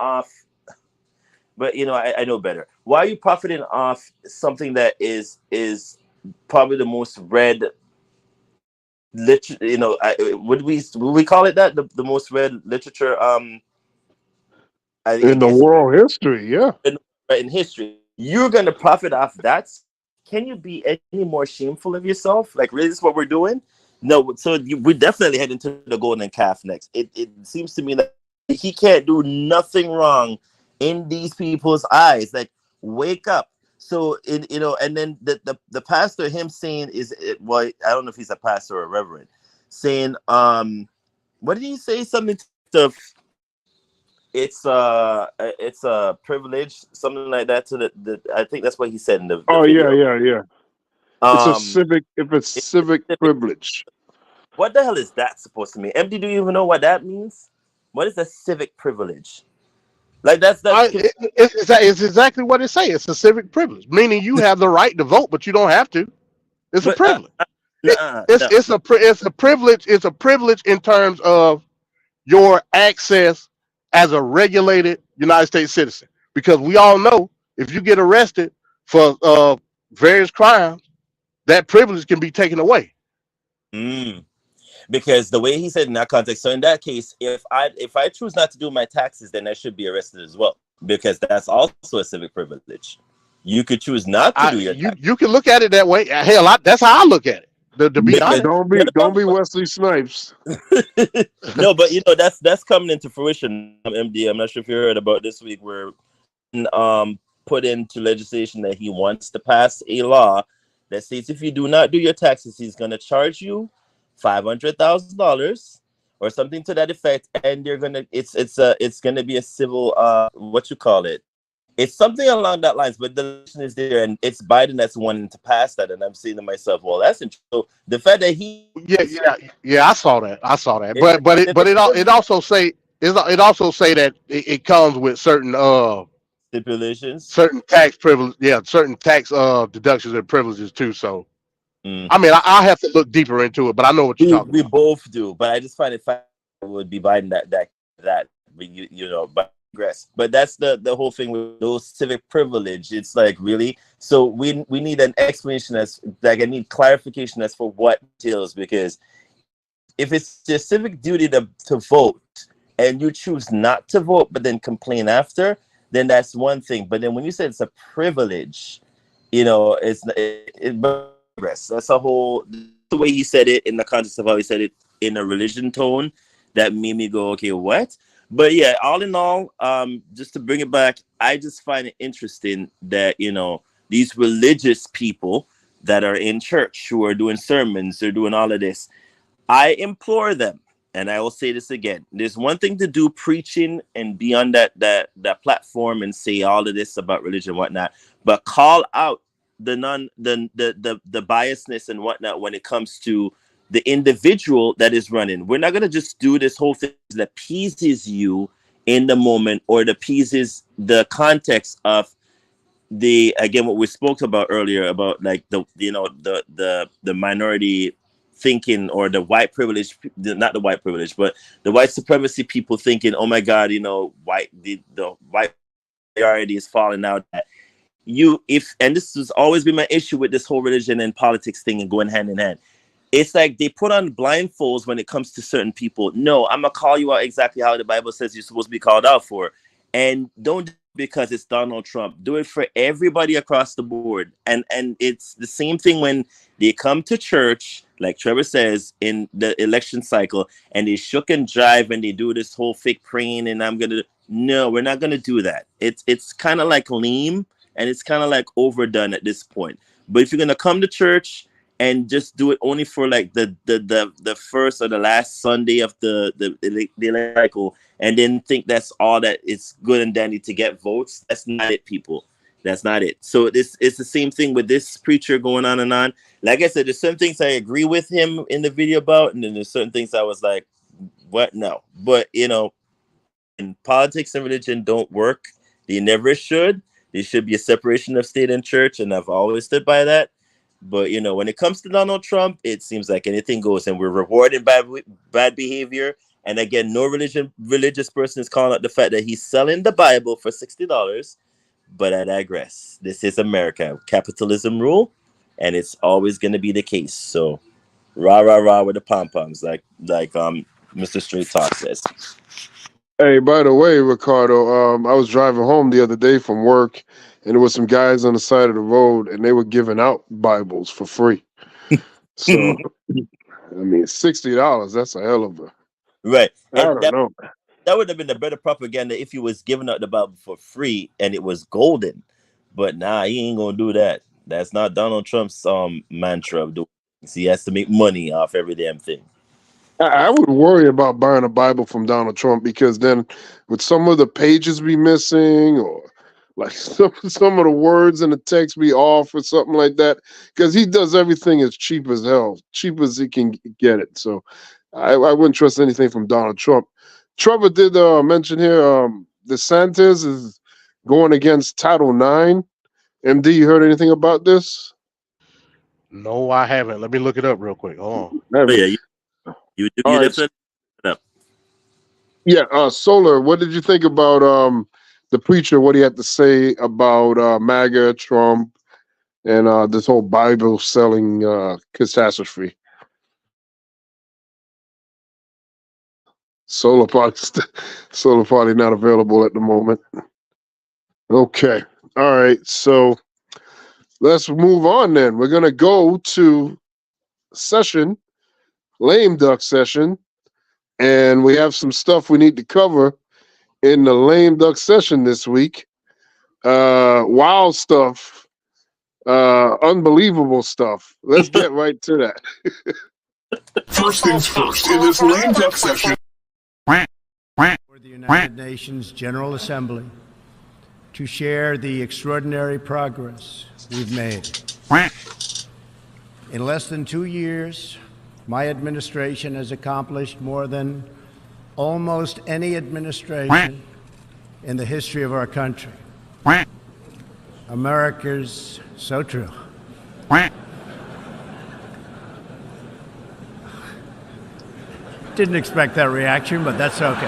off? But I know better. Why are you profiting off something that is probably the most read literature? Would we call it that, the most read literature? In the world history, yeah. In history, you're going to profit off that. Can you be any more shameful of yourself? Like, really, this is what we're doing? No. So we're definitely heading to the golden calf next. It seems to me that he can't do nothing wrong in these people's eyes. Like, wake up. So and then the pastor, him saying well, I don't know if he's a pastor or a reverend, saying what did he say? Something to it's a privilege, something like that. To the I think that's what he said in the video. Yeah. It's a civic privilege. What the hell is that supposed to mean? MD, do you even know what that means? What is a civic privilege? Like it's exactly what it says. It's a civic privilege, meaning you have the right to vote, but you don't have to. It's a privilege. It's a privilege. It's a privilege in terms of your access as a regulated United States citizen, because we all know if you get arrested for various crimes, that privilege can be taken away. Because the way he said in that context, so in that case, if I choose not to do my taxes, then I should be arrested as well, because that's also a civic privilege. You could choose not to do your taxes. You can look at it that way. Hell, that's how I look at it. To be honest, don't be Wesley Snipes. No, but you know that's coming into fruition. MD, I'm not sure if you heard about this week where put into legislation that he wants to pass a law that states if you do not do your taxes, he's going to charge you $500,000 or something to that effect, and you're gonna it's gonna be a civil what you call it. It's something along that lines, but the legislation is there, and it's Biden that's wanting to pass that, and I'm saying to myself, well, that's interesting. So the fact that he I saw that. But it also say that it comes with certain stipulations, certain tax privilege, certain tax deductions and privileges too. So I mean, I have to look deeper into it, but I know what you're talking about. We both do, but I just find it would be Biden that you know, but digress. But that's the whole thing with those civic privilege. It's like, really, so we need an explanation as like I need clarification as for what deals, because if it's your civic duty to vote and you choose not to vote but then complain after, then that's one thing. But then when you say it's a privilege, you know, that's a whole, the way he said it in the context of how he said it in a religion tone that made me go, okay, what? But yeah, all in all, just to bring it back, I just find it interesting that, you know, these religious people that are in church who are doing sermons, they're doing all of this. I implore them, and I will say this again, there's one thing to do preaching and be on that platform and say all of this about religion and whatnot, but call out the biasness and whatnot when it comes to the individual that is running. We're not going to just do this whole thing that appeases you in the moment or that appeases the context of again what we spoke about earlier about like the minority thinking, or the white privilege, not the white privilege, but the white supremacy people thinking, oh my God, you know, the white majority is falling out. And this has always been my issue with this whole religion and politics thing and going hand in hand. It's like they put on blindfolds when it comes to certain people. No, I'm gonna call you out exactly how the Bible says you're supposed to be called out for, and don't because it's Donald Trump. Do it for everybody across the board. And it's the same thing when they come to church, like Trevor says, in the election cycle, and they shook and jive and they do this whole fake praying. And no, we're not gonna do that. It's kind of like lame and it's kind of like overdone at this point. But if you're gonna come to church and just do it only for like the first or the last Sunday of the cycle, and then think that's all that it's good and dandy to get votes, that's not it, people. That's not it. So it's the same thing with this preacher going on and on. Like I said, there's some things I agree with him in the video about, and then there's certain things I was like, what? No. But you know, in politics and religion don't work. They never should. There should be a separation of state and church, and I've always stood by that. But you know, when it comes to Donald Trump, it seems like anything goes, and we're rewarding bad behavior. And again, no religious person is calling out the fact that he's selling the Bible for $60. But I digress. This is America, capitalism rule, and it's always going to be the case. So, rah rah rah with the pom poms, like Mr. Straight Talk says. Hey, by the way, Ricardo, I was driving home the other day from work, and there was some guys on the side of the road, and they were giving out Bibles for free. So, I mean, $60, that's a hell of a... Right. I don't know. That would have been the better propaganda if he was giving out the Bible for free and it was golden. But nah, he ain't going to do that. That's not Donald Trump's mantra of doing things. He has to make money off every damn thing. I would worry about buying a Bible from Donald Trump, because then would some of the pages be missing, or like some of the words in the text be off or something like that? Because he does everything as cheap as hell, cheap as he can get it. So I wouldn't trust anything from Donald Trump. Trevor did mention here DeSantis is going against Title IX. MD, you heard anything about this? No, I haven't. Let me look it up real quick. Hold Oh, on. yeah, you definitely. Yeah, Solar, what did you think about the preacher, what he had to say about MAGA, Trump, and this whole Bible selling catastrophe. Solar party not available at the moment. Okay. All right. So let's move on then. We're gonna go to session, lame duck session, and we have some stuff we need to cover in the lame duck session this week. Wild stuff, unbelievable stuff. Let's get right to that. First things first, in this lame duck session. For the United Nations General Assembly to share the extraordinary progress we've made. In less than 2 years, my administration has accomplished more than almost any administration in the history of our country. America's so true. Didn't expect that reaction, but that's okay.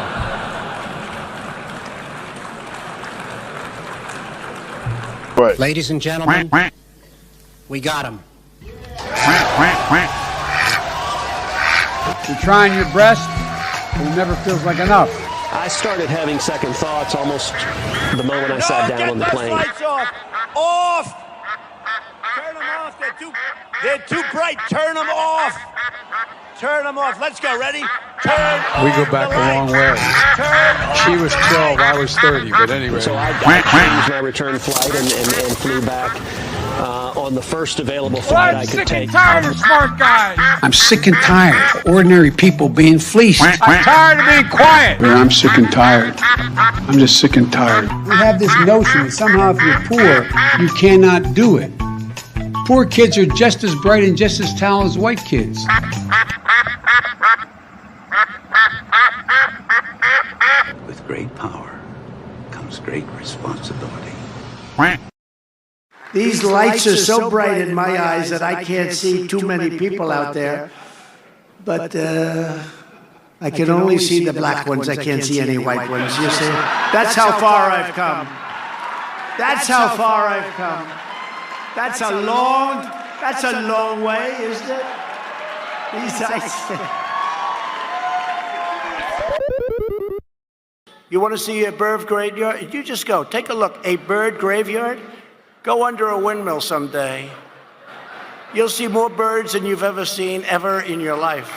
Right. Ladies and gentlemen, we got him. You're trying your best, but it never feels like enough. I started having second thoughts almost the moment I sat down on the plane. Lights off! Off! Turn them off. They're too bright. Turn them off. Turn them off. Let's go. Ready? Turn We go back a long way. She was 12, I was 30, but anyway. So I changed my return flight and flew back on the first available flight I could take. I'm sick and tired of smart guys. I'm sick and tired of ordinary people being fleeced. I'm tired of being quiet. I'm sick and tired. I'm just sick and tired. We have this notion that somehow if you're poor, you cannot do it. Poor kids are just as bright and just as talented as white kids. With great power comes great responsibility. These lights are so bright in my eyes that I can't see too many people out there. But I can only see the black ones. I can't see any white ones. You see? That's how far I've come. That's how far I've come. That's a long way, isn't it? These eyes. You want to see a bird graveyard? You just go. Take a look. A bird graveyard? Go under a windmill someday. You'll see more birds than you've ever seen ever in your life.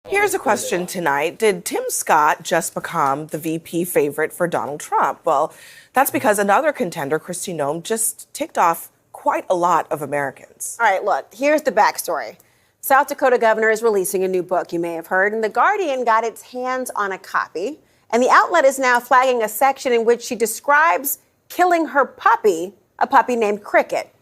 Here's a question tonight. Did Tim Scott just become the VP favorite for Donald Trump? Well, that's because another contender, Kristi Noem, just ticked off quite a lot of Americans. All right, look, here's the backstory. South Dakota governor is releasing a new book, you may have heard, and The Guardian got its hands on a copy. And the outlet is now flagging a section in which she describes killing her puppy, a puppy named Cricket.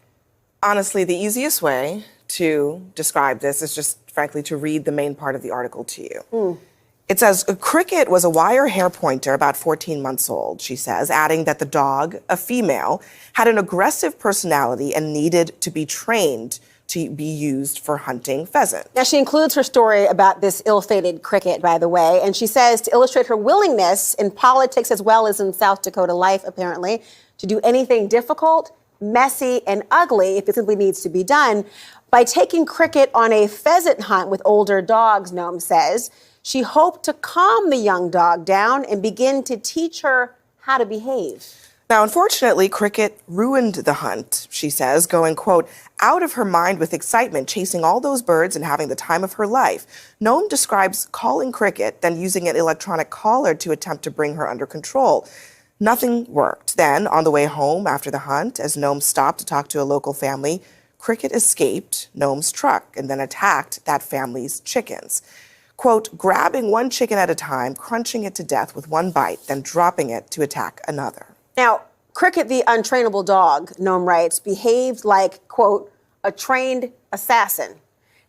Honestly, the easiest way to describe this is just, frankly, to read the main part of the article to you. It says, Cricket was a wire hair pointer about 14 months old, she says, adding that the dog, a female, had an aggressive personality and needed to be trained to be used for hunting pheasant. Now, she includes her story about this ill-fated Cricket, by the way, and she says to illustrate her willingness in politics as well as in South Dakota life, apparently, to do anything difficult, messy, and ugly if it simply needs to be done. By taking Cricket on a pheasant hunt with older dogs, Noem says, she hoped to calm the young dog down and begin to teach her how to behave. Now, unfortunately, Cricket ruined the hunt, she says, going, quote, out of her mind with excitement, chasing all those birds and having the time of her life. Noem describes calling Cricket, then using an electronic collar to attempt to bring her under control. Nothing worked. Then, on the way home after the hunt, as Noem stopped to talk to a local family, Cricket escaped Noem's truck and then attacked that family's chickens. Quote, grabbing one chicken at a time, crunching it to death with one bite, then dropping it to attack another. Now, Cricket, the untrainable dog, Noem writes, behaved like, quote, a trained assassin.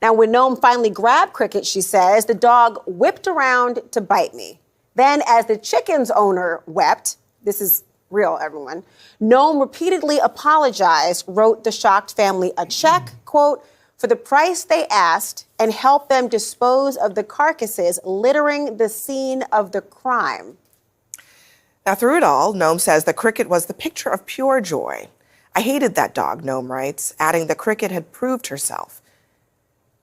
Now, when Noem finally grabbed Cricket, she says, the dog whipped around to bite me. Then, as the chicken's owner wept, this is real, everyone, Noem repeatedly apologized, wrote the shocked family a check, quote, for the price they asked and helped them dispose of the carcasses littering the scene of the crime. Now, through it all, Noam says the cricket was the picture of pure joy. I hated that dog, Noam writes, adding the cricket had proved herself,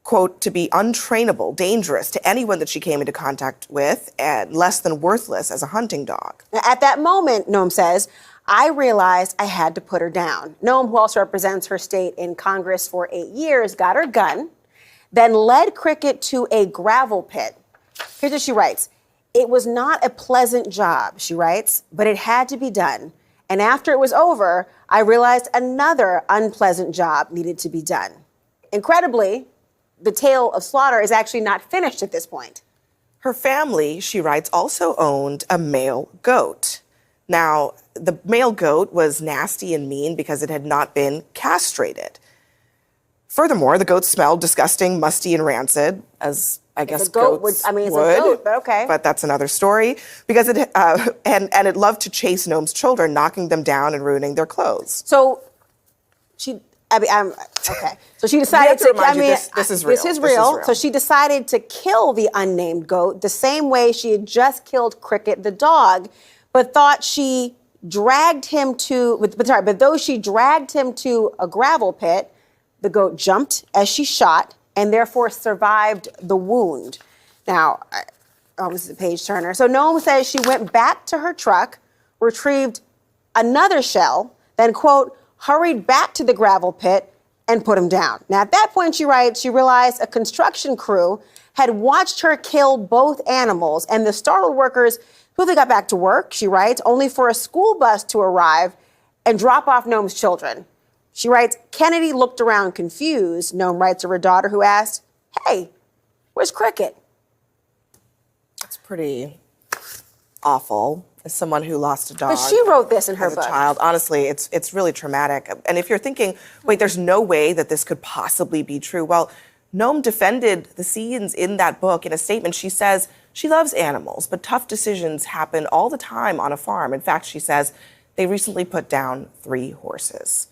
quote, to be untrainable, dangerous to anyone that she came into contact with, and less than worthless as a hunting dog. At that moment, Noam says, I realized I had to put her down. Noam, who also represents her state in Congress for 8 years, got her gun, then led Cricket to a gravel pit. Here's what she writes. It was not a pleasant job, she writes, but it had to be done. And after it was over, I realized another unpleasant job needed to be done. Incredibly, the tale of slaughter is actually not finished at this point. Her family, she writes, also owned a male goat. Now, the male goat was nasty and mean because it had not been castrated. Furthermore, the goat smelled disgusting, musty, and rancid, as I guess goats would. It's a goat, but okay. But that's another story, because it and it loved to chase Noam's children, knocking them down and ruining their clothes. So okay. So she decided this is real. This is real. So she decided to kill the unnamed goat the same way she had just killed Cricket the dog, but thought she dragged him to. But though she dragged him to a gravel pit, the goat jumped as she shot and therefore survived the wound. Now, this is a page turner. So Noam says she went back to her truck, retrieved another shell, then, quote, hurried back to the gravel pit and put him down. Now, at that point, she writes, she realized a construction crew had watched her kill both animals, and the startled workers quickly got back to work, she writes, only for a school bus to arrive and drop off Noam's children. She writes, Kennedy looked around confused, Noam writes of her daughter, who asked, hey, where's Cricket? That's pretty awful. As someone who lost a dog. But she wrote this in her book. As a child, honestly, it's really traumatic. And if you're thinking, wait, there's no way that this could possibly be true. Well, Noam defended the scenes in that book in a statement. She says she loves animals, but tough decisions happen all the time on a farm. In fact, she says they recently put down 3 horses.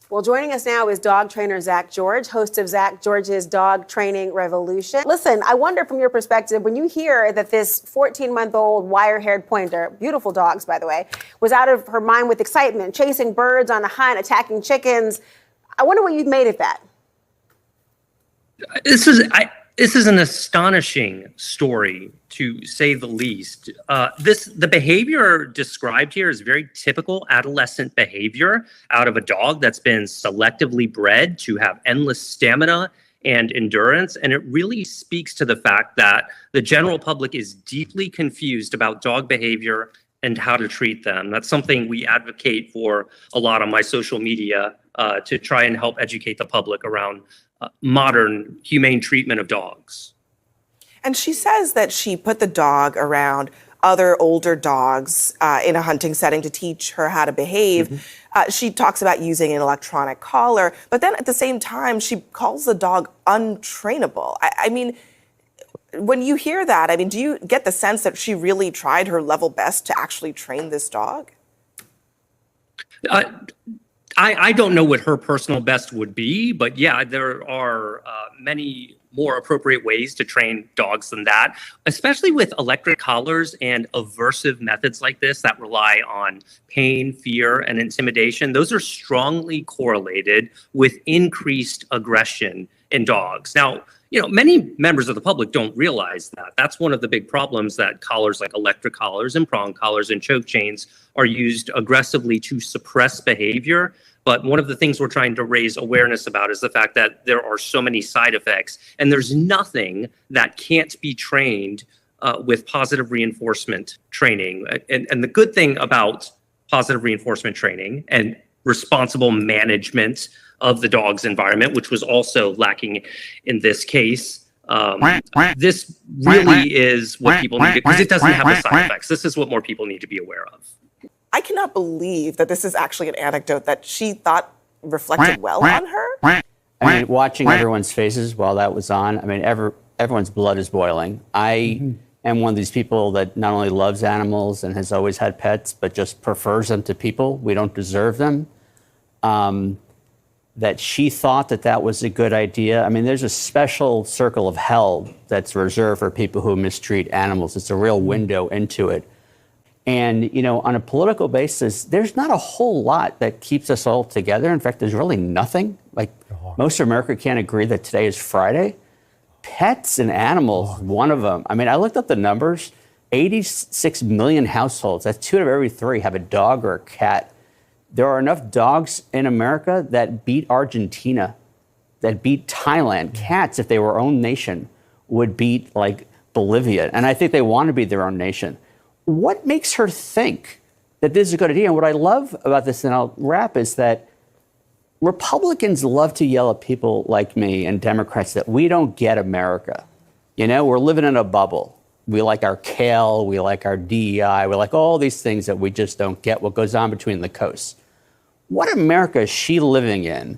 Well, joining us now is dog trainer Zach George, host of Zach George's Dog Training Revolution. Listen, I wonder from your perspective, when you hear that this 14-month-old wire-haired pointer, beautiful dogs, by the way, was out of her mind with excitement, chasing birds on a hunt, attacking chickens, I wonder what you made of that. This is an astonishing story, to say the least. The behavior described here is very typical adolescent behavior out of a dog that's been selectively bred to have endless stamina and endurance. And it really speaks to the fact that the general public is deeply confused about dog behavior and how to treat them. That's something we advocate for a lot on my social media to try and help educate the public around modern humane treatment of dogs. And she says that she put the dog around other older dogs in a hunting setting to teach her how to behave. Mm-hmm. She talks about using an electronic collar, but then at the same time, she calls the dog untrainable. I mean, when you hear that, I mean, do you get the sense that she really tried her level best to actually train this dog? I don't know what her personal best would be, but yeah, there are many more appropriate ways to train dogs than that, especially with electric collars and aversive methods like this that rely on pain, fear, and intimidation. Those are strongly correlated with increased aggression in dogs. Now, many members of the public don't realize that. That's one of the big problems, that collars like electric collars and prong collars and choke chains are used aggressively to suppress behavior. But one of the things we're trying to raise awareness about is the fact that there are so many side effects, and there's nothing that can't be trained with positive reinforcement training. And the good thing about positive reinforcement training and responsible management of the dog's environment, which was also lacking in this case, this really is what people need, because it doesn't have the side effects. This is what more people need to be aware of. I cannot believe that this is actually an anecdote that she thought reflected well on her. I mean, watching everyone's faces while that was on, I mean, everyone's blood is boiling. I am one of these people that not only loves animals and has always had pets, but just prefers them to people. We don't deserve them. That she thought that was a good idea. I mean, there's a special circle of hell that's reserved for people who mistreat animals. It's a real window into it. And, on a political basis, there's not a whole lot that keeps us all together. In fact, there's really nothing. Like, most of America can't agree that today is Friday. Pets and animals, one of them. I mean, I looked up the numbers. 86 million households, that's 2 out of every 3, have a dog or a cat. There are enough dogs in America that beat Argentina, that beat Thailand. Cats, if they were our own nation, would beat like Bolivia. And I think they want to be their own nation. What makes her think that this is a good idea? And what I love about this, and I'll wrap, is that Republicans love to yell at people like me and Democrats that we don't get America. We're living in a bubble. We like our kale, we like our DEI, we like all these things that we just don't get what goes on between the coasts. What America is she living in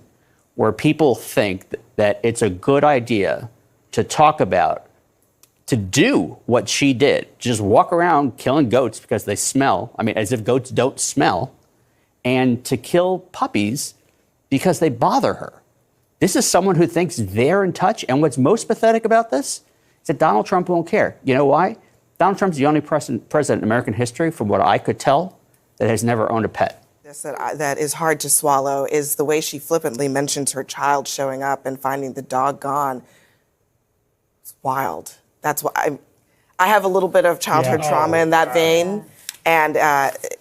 where people think that it's a good idea to talk about, to do what she did, just walk around killing goats because they smell, as if goats don't smell, and to kill puppies because they bother her? This is someone who thinks they're in touch, and what's most pathetic about this is that Donald Trump won't care. You know why? Donald Trump's the only president in American history, from what I could tell, that has never owned a pet. That is hard to swallow is the way she flippantly mentions her child showing up and finding the dog gone. It's wild. That's why I have a little bit of childhood trauma in that vein. And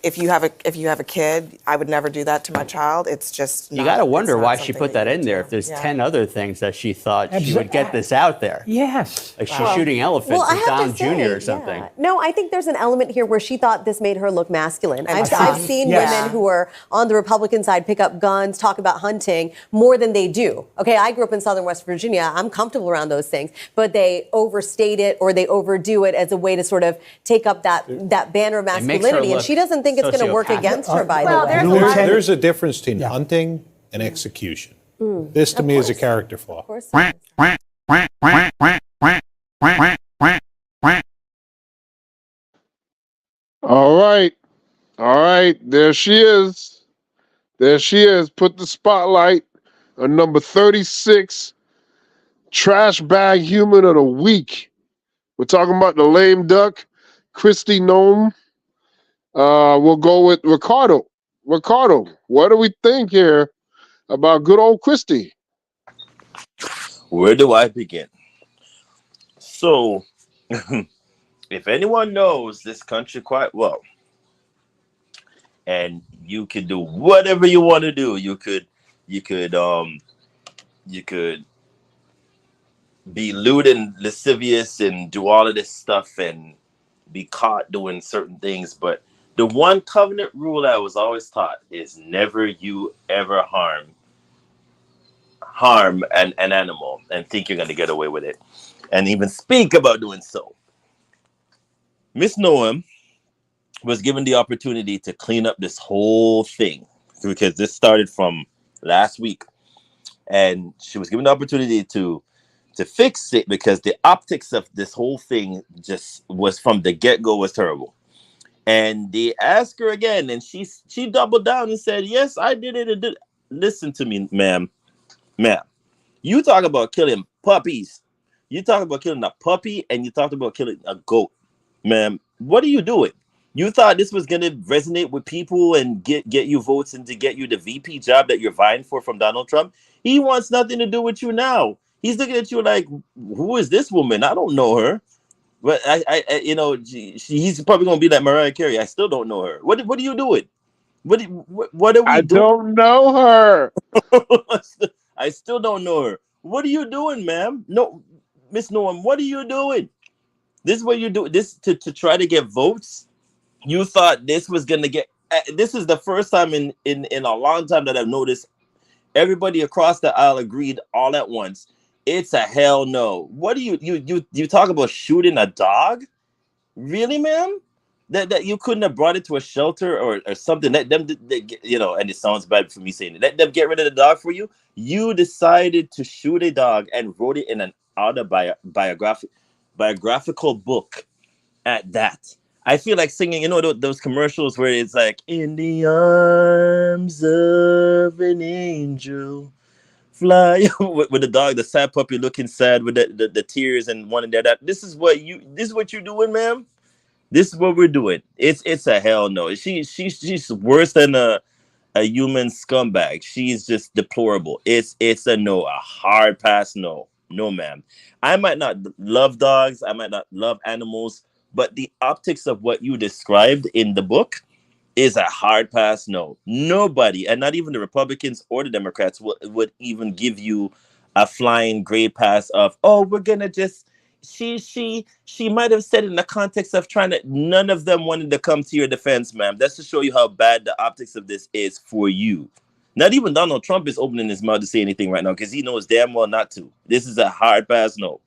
if you have a kid, I would never do that to my child. It's just you got to wonder why she put that in there. If there's 10 other things that she thought she would get this out there. Yes. Like she's shooting elephants with Don Jr. or something. No, I think there's an element here where she thought this made her look masculine. I've seen women who are on the Republican side pick up guns, talk about hunting more than they do. Okay, I grew up in Southern West Virginia. I'm comfortable around those things, but they overstate it or they overdo it as a way to sort of take up that banner of masculinity. And she doesn't think it's going to work against her, by the way. There's a difference between hunting and execution. This, to me, is a character flaw. All right. There she is. Put the spotlight on number 36, trash bag human of the week. We're talking about the lame duck, Kristi Noem. We'll go with Ricardo. Ricardo, what do we think here about good old Kristi? Where do I begin? So, if anyone knows this country quite well, and you could do whatever you want to do, you could be lewd and lascivious and do all of this stuff and be caught doing certain things, but the one covenant rule I was always taught is never you ever harm an animal and think you're going to get away with it and even speak about doing so. Miss Noem was given the opportunity to clean up this whole thing because this started from last week, and she was given the opportunity to fix it because the optics of this whole thing just was from the get-go was terrible. And they asked her again, and she doubled down and said, yes, I did it. Listen to me, ma'am. You talk about killing puppies. You talk about killing a puppy, and you talked about killing a goat. Ma'am, what are you doing? You thought this was going to resonate with people and get you votes and to get you the VP job that you're vying for from Donald Trump? He wants nothing to do with you now. He's looking at you like, who is this woman? I don't know her. But he's probably gonna be like Mariah Carey. I still don't know her. What are you doing? What are we doing? I don't know her. I still don't know her. What are you doing, ma'am? No, Miss Noem, what are you doing? This is what you do. This to try to get votes. You thought this was gonna get. This is the first time in a long time that I've noticed everybody across the aisle agreed all at once. It's a hell no. What do you talk about shooting a dog? Really, ma'am? That you couldn't have brought it to a shelter or something. Let them, and it sounds bad for me saying it. Let them get rid of the dog for you. You decided to shoot a dog and wrote it in an autobiographical book at that. I feel like singing, those commercials where it's like, in the arms of an angel. Fly with the dog, the sad puppy looking sad with the tears and wanting that. This is what you're doing, ma'am. This is what we're doing. It's a hell no. She's worse than a human scumbag. She's just deplorable. It's a no, a hard pass no. No, ma'am. I might not love dogs, I might not love animals, but the optics of what you described in the book is a hard pass no. Nobody, and not even the Republicans or the Democrats, would even give you a flying gray pass of, oh, we're gonna just she might have said it in the context of trying to. None of them wanted to come to your defense, ma'am. That's to show you how bad the optics of this is for you. Not even Donald Trump is opening his mouth to say anything right now because he knows damn well not to. This is a hard pass no.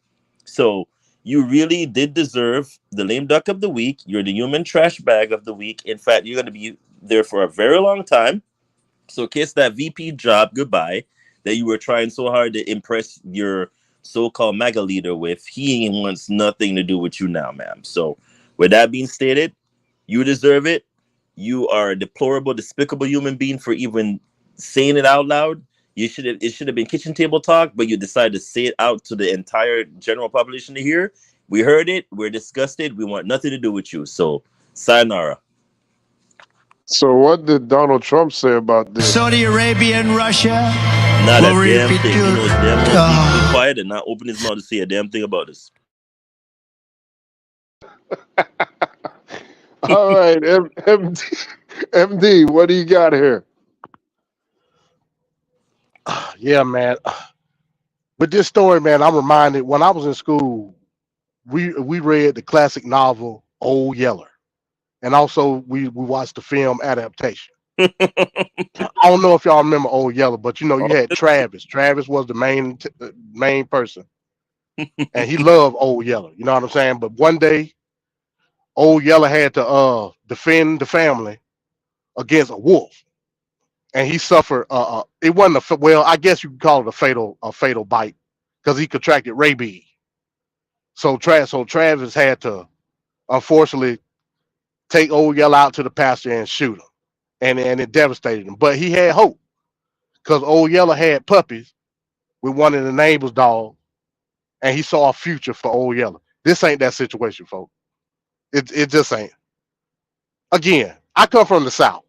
So you really did deserve the lame duck of the week. You're the human trash bag of the week. In fact, you're going to be there for a very long time. So kiss that VP job goodbye that you were trying so hard to impress your so-called MAGA leader with. He wants nothing to do with you now, ma'am. So with that being stated, you deserve it. You are a deplorable, despicable human being for even saying it out loud. It should have been kitchen table talk, but you decided to say it out to the entire general population to hear. We heard it. We're disgusted. We want nothing to do with you. So, sayonara. So what did Donald Trump say about this? Saudi Arabia and Russia. Not a damn thing. He knows damn well to be quiet and not open his mouth to say a damn thing about this. All right, MD, what do you got here? Yeah, man. With this story, man, I'm reminded when I was in school, we read the classic novel Old Yeller, and also we watched the film adaptation. I don't know if y'all remember Old Yeller, but you had Travis. Travis was the main person, and he loved Old Yeller. You know what I'm saying? But one day, Old Yeller had to defend the family against a wolf, and he suffered. It wasn't I guess you could call it a fatal bite because he contracted rabies. So Travis had to, unfortunately, take Old Yeller out to the pasture and shoot him, and it devastated him. But he had hope because Old Yeller had puppies with one of the neighbor's dogs, and he saw a future for Old Yeller. This ain't that situation, folks. It just ain't. Again, I come from the South.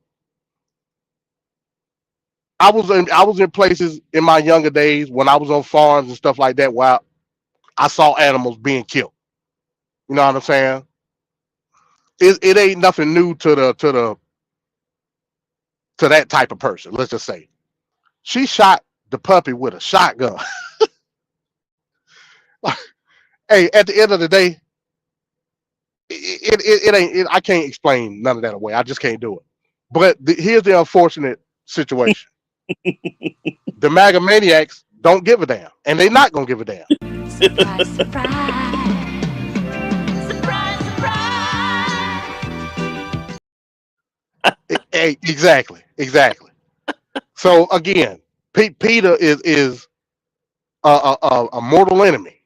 I was in places in my younger days when I was on farms and stuff like that where I saw animals being killed. You know what I'm saying? It ain't nothing new to that type of person. Let's just say she shot the puppy with a shotgun. Hey, at the end of the day, it ain't. I can't explain none of that away. I just can't do it. But here's the unfortunate situation: the MAGA maniacs don't give a damn, and they're not gonna give a damn. Surprise, surprise. Hey, exactly. So again, Peter is a mortal enemy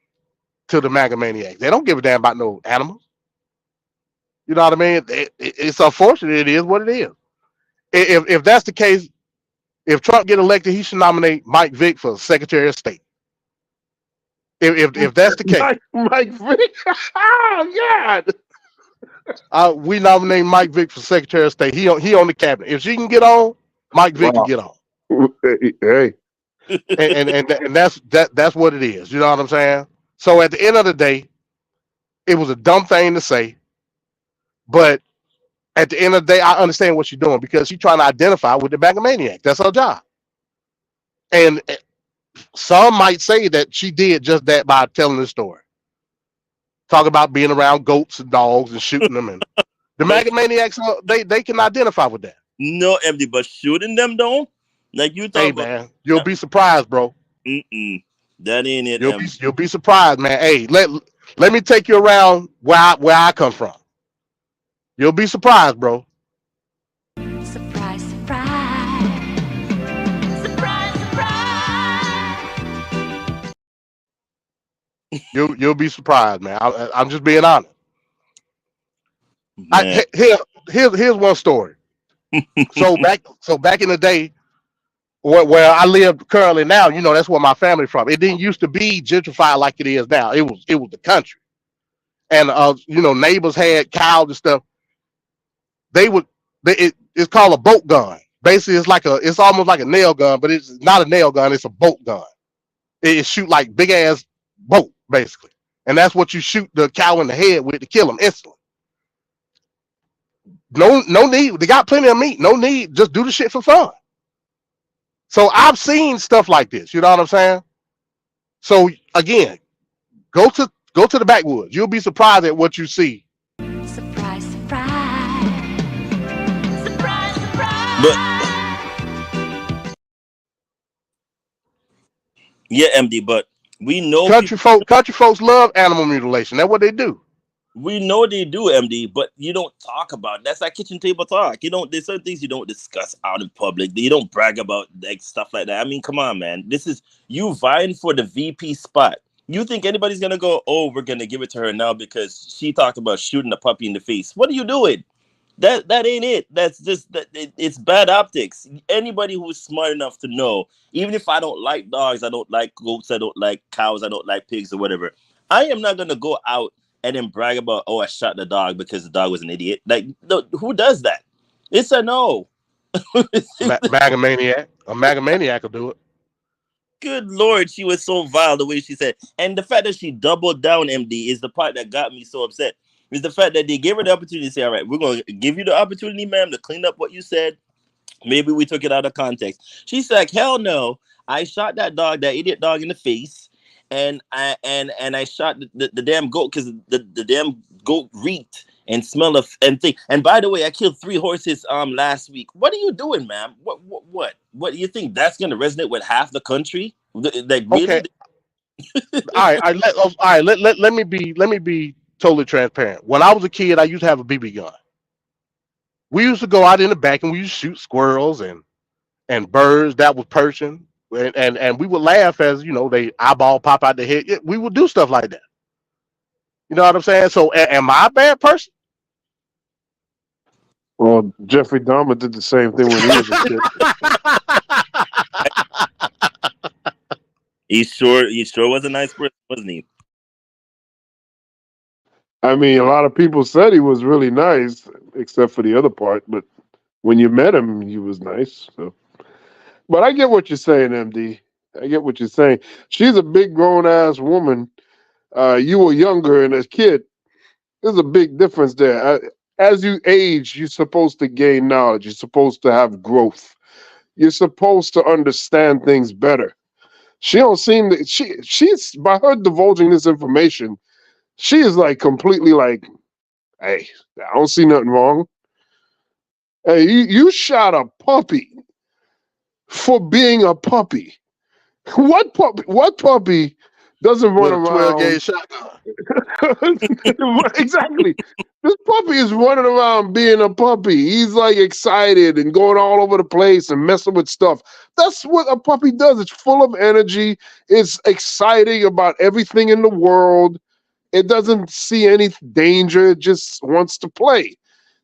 to the MAGA maniacs. They don't give a damn about no animals. You know what I mean? It's unfortunate. It is what it is. If that's the case, if Trump get elected, he should nominate Mike Vick for Secretary of State. If that's the case, Mike Vick. Oh God. We nominate Mike Vick for Secretary of State. He on the cabinet. If she can get on, Mike Vick can get on. Hey. And that's what it is. You know what I'm saying? So at the end of the day, it was a dumb thing to say, but at the end of the day, I understand what she's doing because she's trying to identify with the MAGA maniac. That's her job. And some might say that she did just that by telling the story. Talk about being around goats and dogs and shooting them, and the MAGA maniacs, they can identify with that. No, MD, but shooting them though, like you talk about, man, you'll be surprised, bro. That ain't it. You'll be surprised, man. Hey, let me take you around where I come from. You'll be surprised, bro. Surprise, surprise. Surprise, surprise. You'll be surprised, man. I'm just being honest. Here's one story. So back in the day, where I live currently now, that's where my family from. It didn't used to be gentrified like it is now. It was the country, and neighbors had cows and stuff. It's called a boat gun. Basically, it's almost like a nail gun, but it's not a nail gun. It's a boat gun. It shoot like big ass boat basically, and that's what you shoot the cow in the head with to kill them instantly. No need. They got plenty of meat. No need. Just do the shit for fun. So I've seen stuff like this. You know what I'm saying? So again, go to the backwoods. You'll be surprised at what you see. Surprise, surprise. Surprise, surprise. But yeah, MD. But we know country folks love animal mutilation. That's what they do. We know they do, MD, but you don't talk about it. That's like kitchen table talk. There's certain things you don't discuss out in public. You don't brag about like stuff like that. I mean, come on, man. This is you vying for the VP spot. You think anybody's gonna go, oh, we're gonna give it to her now because she talked about shooting a puppy in the face? What are you doing? That ain't it. That's just it's bad optics. Anybody who's smart enough to know, even if I don't like dogs, I don't like goats, I don't like cows, I don't like pigs or whatever, I am not gonna go out and then brag about, oh, I shot the dog because the dog was an idiot. Like, no, who does that? It's a no. Magamaniac. A magamaniac will do it. Good Lord, she was so vile the way she said. And the fact that she doubled down, MD, is the part that got me so upset. Is the fact that they gave her the opportunity to say, all right, we're going to give you the opportunity, ma'am, to clean up what you said. Maybe we took it out of context. She's like, hell no. I shot that idiot dog in the face. And I shot the damn goat because the damn goat reeked and smelled of and thing. And by the way, I killed 3 horses last week. What are you doing, ma'am? What do you think that's gonna resonate with half the country? Like really? Okay. All right. Let me be totally transparent. When I was a kid, I used to have a BB gun. We used to go out in the back and we used to shoot squirrels and birds that was perching. And we would laugh as they eyeball pop out the head. We would do stuff like that. You know what I'm saying? So am I a bad person? Well, Jeffrey Dahmer did the same thing when he was a kid. He sure was a nice person, wasn't he? I mean, a lot of people said he was really nice, except for the other part. But when you met him, he was nice. So. But I get what you're saying, MD. I get what you're saying. She's a big grown-ass woman. You were younger and a kid. There's a big difference there. As you age, you're supposed to gain knowledge. You're supposed to have growth. You're supposed to understand things better. She don't seem to. She's by her divulging this information, she is like completely like, hey, I don't see nothing wrong. Hey, you shot a puppy for being a puppy. What puppy doesn't run around? 12-gauge shotgun. Exactly. This puppy is running around being a puppy. He's like excited and going all over the place and messing with stuff. That's what a puppy does. It's full of energy. It's exciting about everything in the world. It doesn't see any danger. It just wants to play.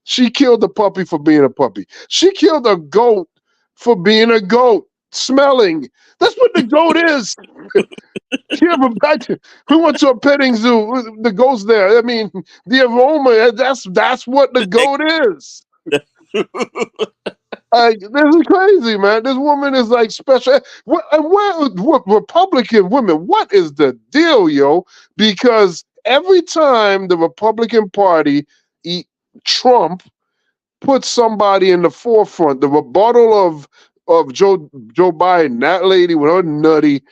She killed the puppy for being a puppy. She killed a goat for being a goat, smelling. That's what the goat is. We went to a petting zoo. The goat's there. I mean, the aroma, that's what the goat is. This is crazy, man. This woman is like special. What Republican women, what is the deal, yo? Because every time the Republican Party, Trump, puts somebody in the forefront, the rebuttal of Joe Biden, that lady with her nutty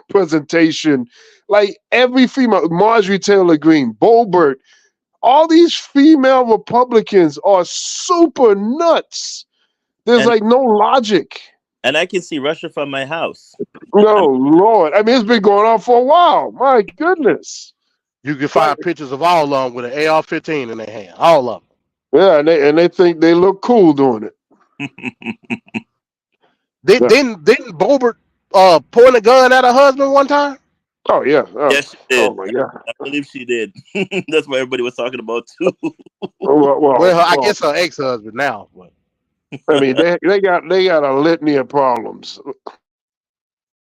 presentation, like every female, Marjorie Taylor Greene, Boebert, all these female Republicans are super nuts. There's like no logic. And I can see Russia from my house. No, Lord. I mean, it's been going on for a while. My goodness. You can find pictures of all of them with an AR-15 in their hand. All of them. Yeah, and they think they look cool doing it. Didn't Boebert point a gun at her husband one time? Oh yeah. Yes, she did. Oh my God. I believe she did. That's what everybody was talking about too. I guess her ex-husband now. But. I mean, they got a litany of problems.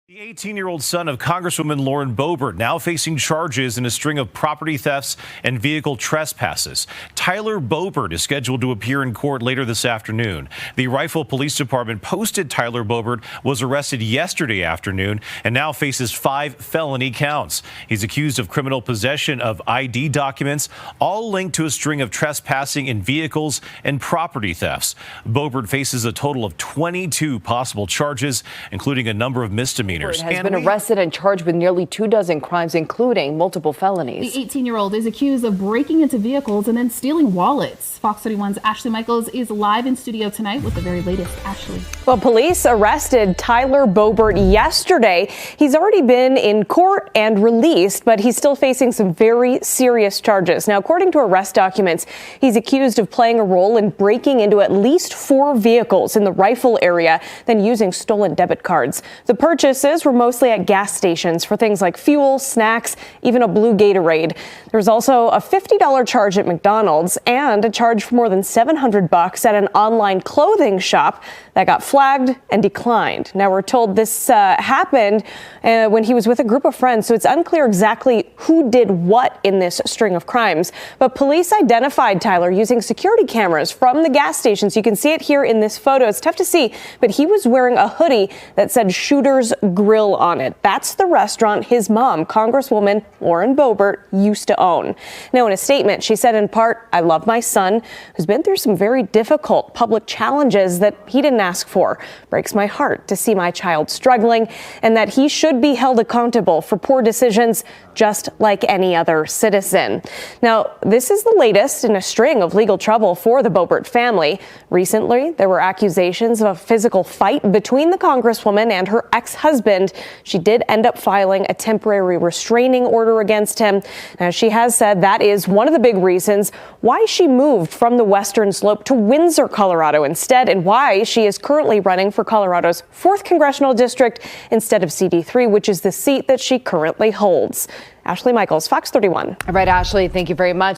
The 18-year-old son of Congresswoman Lauren Boebert now facing charges in a string of property thefts and vehicle trespasses. Tyler Boebert is scheduled to appear in court later this afternoon. The Rifle Police Department posted Tyler Boebert was arrested yesterday afternoon and now faces 5 felony counts. He's accused of criminal possession of ID documents, all linked to a string of trespassing in vehicles and property thefts. Boebert faces a total of 22 possible charges, including a number of misdemeanors. Has been arrested and charged with nearly 24 crimes, including multiple felonies. The 18-year-old is accused of breaking into vehicles and then stealing wallets. Fox 31's Ashley Michaels is live in studio tonight with the very latest. Ashley. Well, police arrested Tyler Boebert yesterday. He's already been in court and released, but he's still facing some very serious charges. Now, according to arrest documents, he's accused of playing a role in breaking into at least 4 vehicles in the Rifle area, then using stolen debit cards. The purchases were mostly at gas stations for things like fuel, snacks, even a blue Gatorade. There was also a $50 charge at McDonald's and a charge for more than $700 at an online clothing shop that got flagged and declined. Now, we're told this happened when he was with a group of friends, so it's unclear exactly who did what in this string of crimes. But police identified Tyler using security cameras from the gas stations. You can see it here in this photo. It's tough to see, but he was wearing a hoodie that said Shooter's Grill on it. That's the restaurant his mom, Congresswoman Lauren Boebert, used to own. Now, in a statement, she said in part, "I love my son, who's been through some very difficult public challenges that he didn't ask for. Breaks my heart to see my child struggling, and that he should be held accountable for poor decisions just like any other citizen." Now, this is the latest in a string of legal trouble for the Boebert family. Recently, there were accusations of a physical fight between the Congresswoman and her ex-husband. She did end up filing a temporary restraining order against him. Now, she has said that is one of the big reasons why she moved from the Western Slope to Windsor, Colorado instead, and why she is currently running for Colorado's 4th congressional district instead of CD3, which is the seat that she currently holds. Ashley Michaels, Fox 31. All right, Ashley, thank you very much.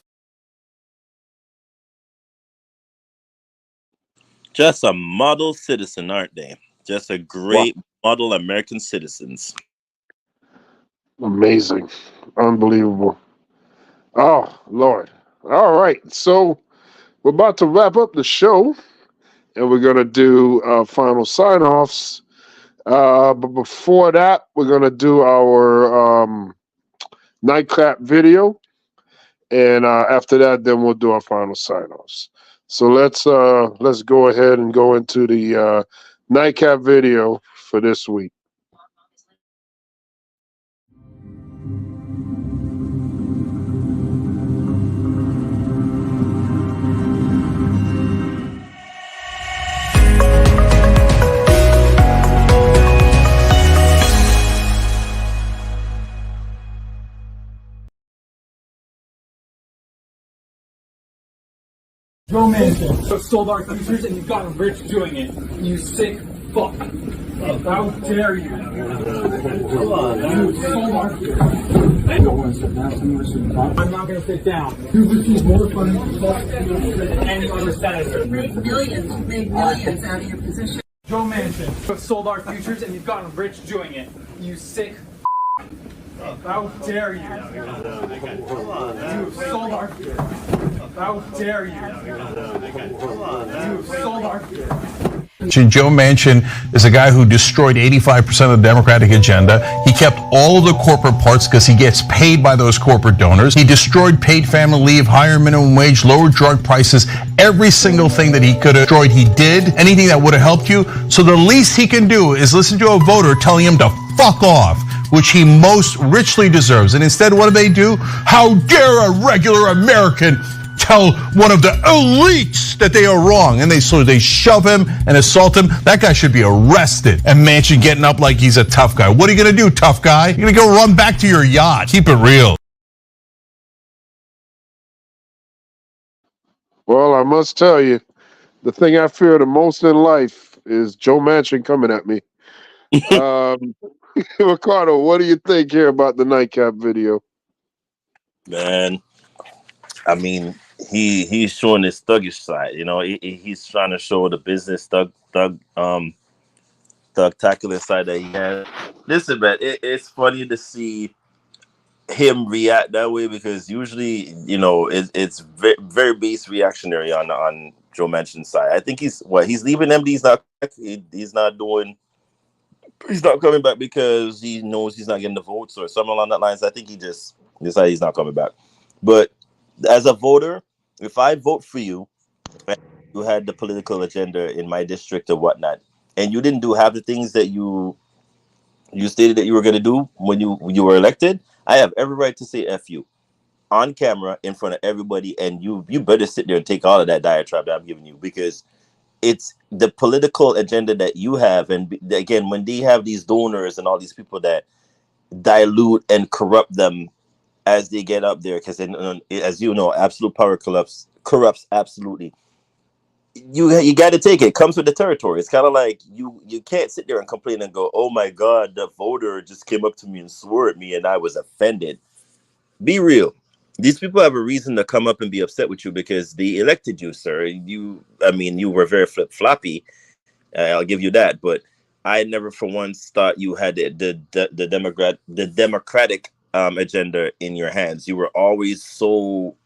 Just a model citizen, aren't they? Just a great model American citizens. Amazing. Unbelievable. Oh, Lord. All right. So we're about to wrap up the show, and we're going to do final sign-offs. But before that, we're going to do our nightcap video. And after that, then we'll do our final sign-offs. So let's go ahead and go into the nightcap video for this week. Joe Manchin sold our futures and you've gotten rich doing it. You sick fuck. How dare you? You sold our futures. I'm not going to sit down. You receive more funding than any other senator. You made millions out of your position. Joe Manchin sold our futures and you've gotten rich doing it. You sick How dare you? You sold our futures. How dare you? You sold our futures. Joe Manchin is a guy who destroyed 85% of the Democratic agenda. He kept all of the corporate parts because he gets paid by those corporate donors. He destroyed paid family leave, higher minimum wage, lower drug prices. Every single thing that he could have destroyed, he did. Anything that would have helped you. So the least he can do is listen to a voter telling him to fuck off, which he most richly deserves. And instead, what do? How dare a regular American tell one of the elites that they are wrong, and they shove him and assault him. That guy should be arrested. And Manchin getting up like he's a tough guy. What are you gonna do, tough guy? You're gonna go run back to your yacht. Keep it real. Well, I must tell you, the thing I fear the most in life is Joe Manchin coming at me. Ricardo, what do you think here about the nightcap video? Man, I mean, he's showing his thuggish side. You know, he's trying to show the business thug spectacular side that he has. Listen, man, it's funny to see him react that way because usually, it's very, very base reactionary on Joe Manchin's side. I think he's leaving MD. He's not doing. He's not coming back because he knows he's not getting the votes or something along that lines. I think he just decided he's not coming back. But as a voter, if I vote for you, and you had the political agenda in my district or whatnot, and you didn't do half the things that you stated that you were going to do when you were elected, I have every right to say F you on camera in front of everybody, and you better sit there and take all of that diatribe that I'm giving you because it's the political agenda that you have. And again, when they have these donors and all these people that dilute and corrupt them as they get up there, because as you know, absolute power corrupts absolutely. You got to take it. It comes with the territory. It's kind of like you can't sit there and complain and go, oh my god, the voter just came up to me and swore at me and I was offended. Be real. These people have a reason to come up and be upset with you because they elected you, sir. You were very flip-floppy. I'll give you that, but I never for once thought you had the democratic agenda in your hands. You were always so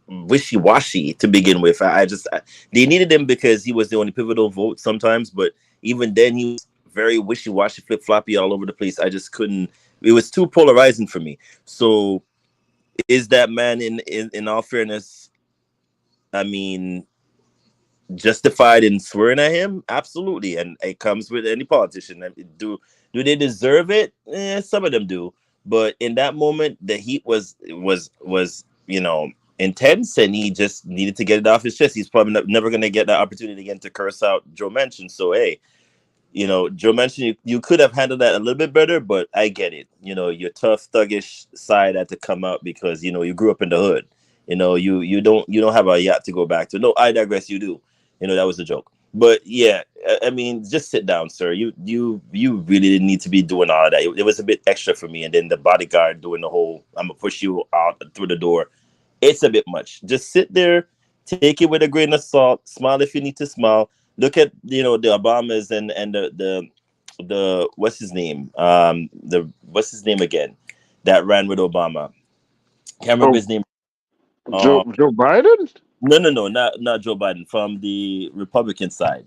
wishy-washy to begin with. They needed him because he was the only pivotal vote sometimes, but even then he was very wishy-washy, flip-floppy all over the place. I just couldn't. It was too polarizing for me. So is that man in all fairness, justified in swearing at him? Absolutely. And it comes with any politician. Do they deserve it? Some of them do. But in that moment, the heat was intense, and he just needed to get it off his chest. He's probably never going to get that opportunity again to curse out Joe Manchin. So hey, Joe Manchin, you could have handled that a little bit better, but I get it. Your tough, thuggish side had to come out because you grew up in the hood. You don't have a yacht to go back to. No, I digress. You do. That was a joke. But yeah, just sit down, sir. You really didn't need to be doing all of that. It was a bit extra for me, and then the bodyguard doing the whole "I'm gonna push you out through the door." It's a bit much. Just sit there, take it with a grain of salt. Smile if you need to smile. Look at the Obamas and the what's his name what's his name again that ran with Obama. Can't remember his name. Joe Biden? No, not Joe Biden, from the Republican side.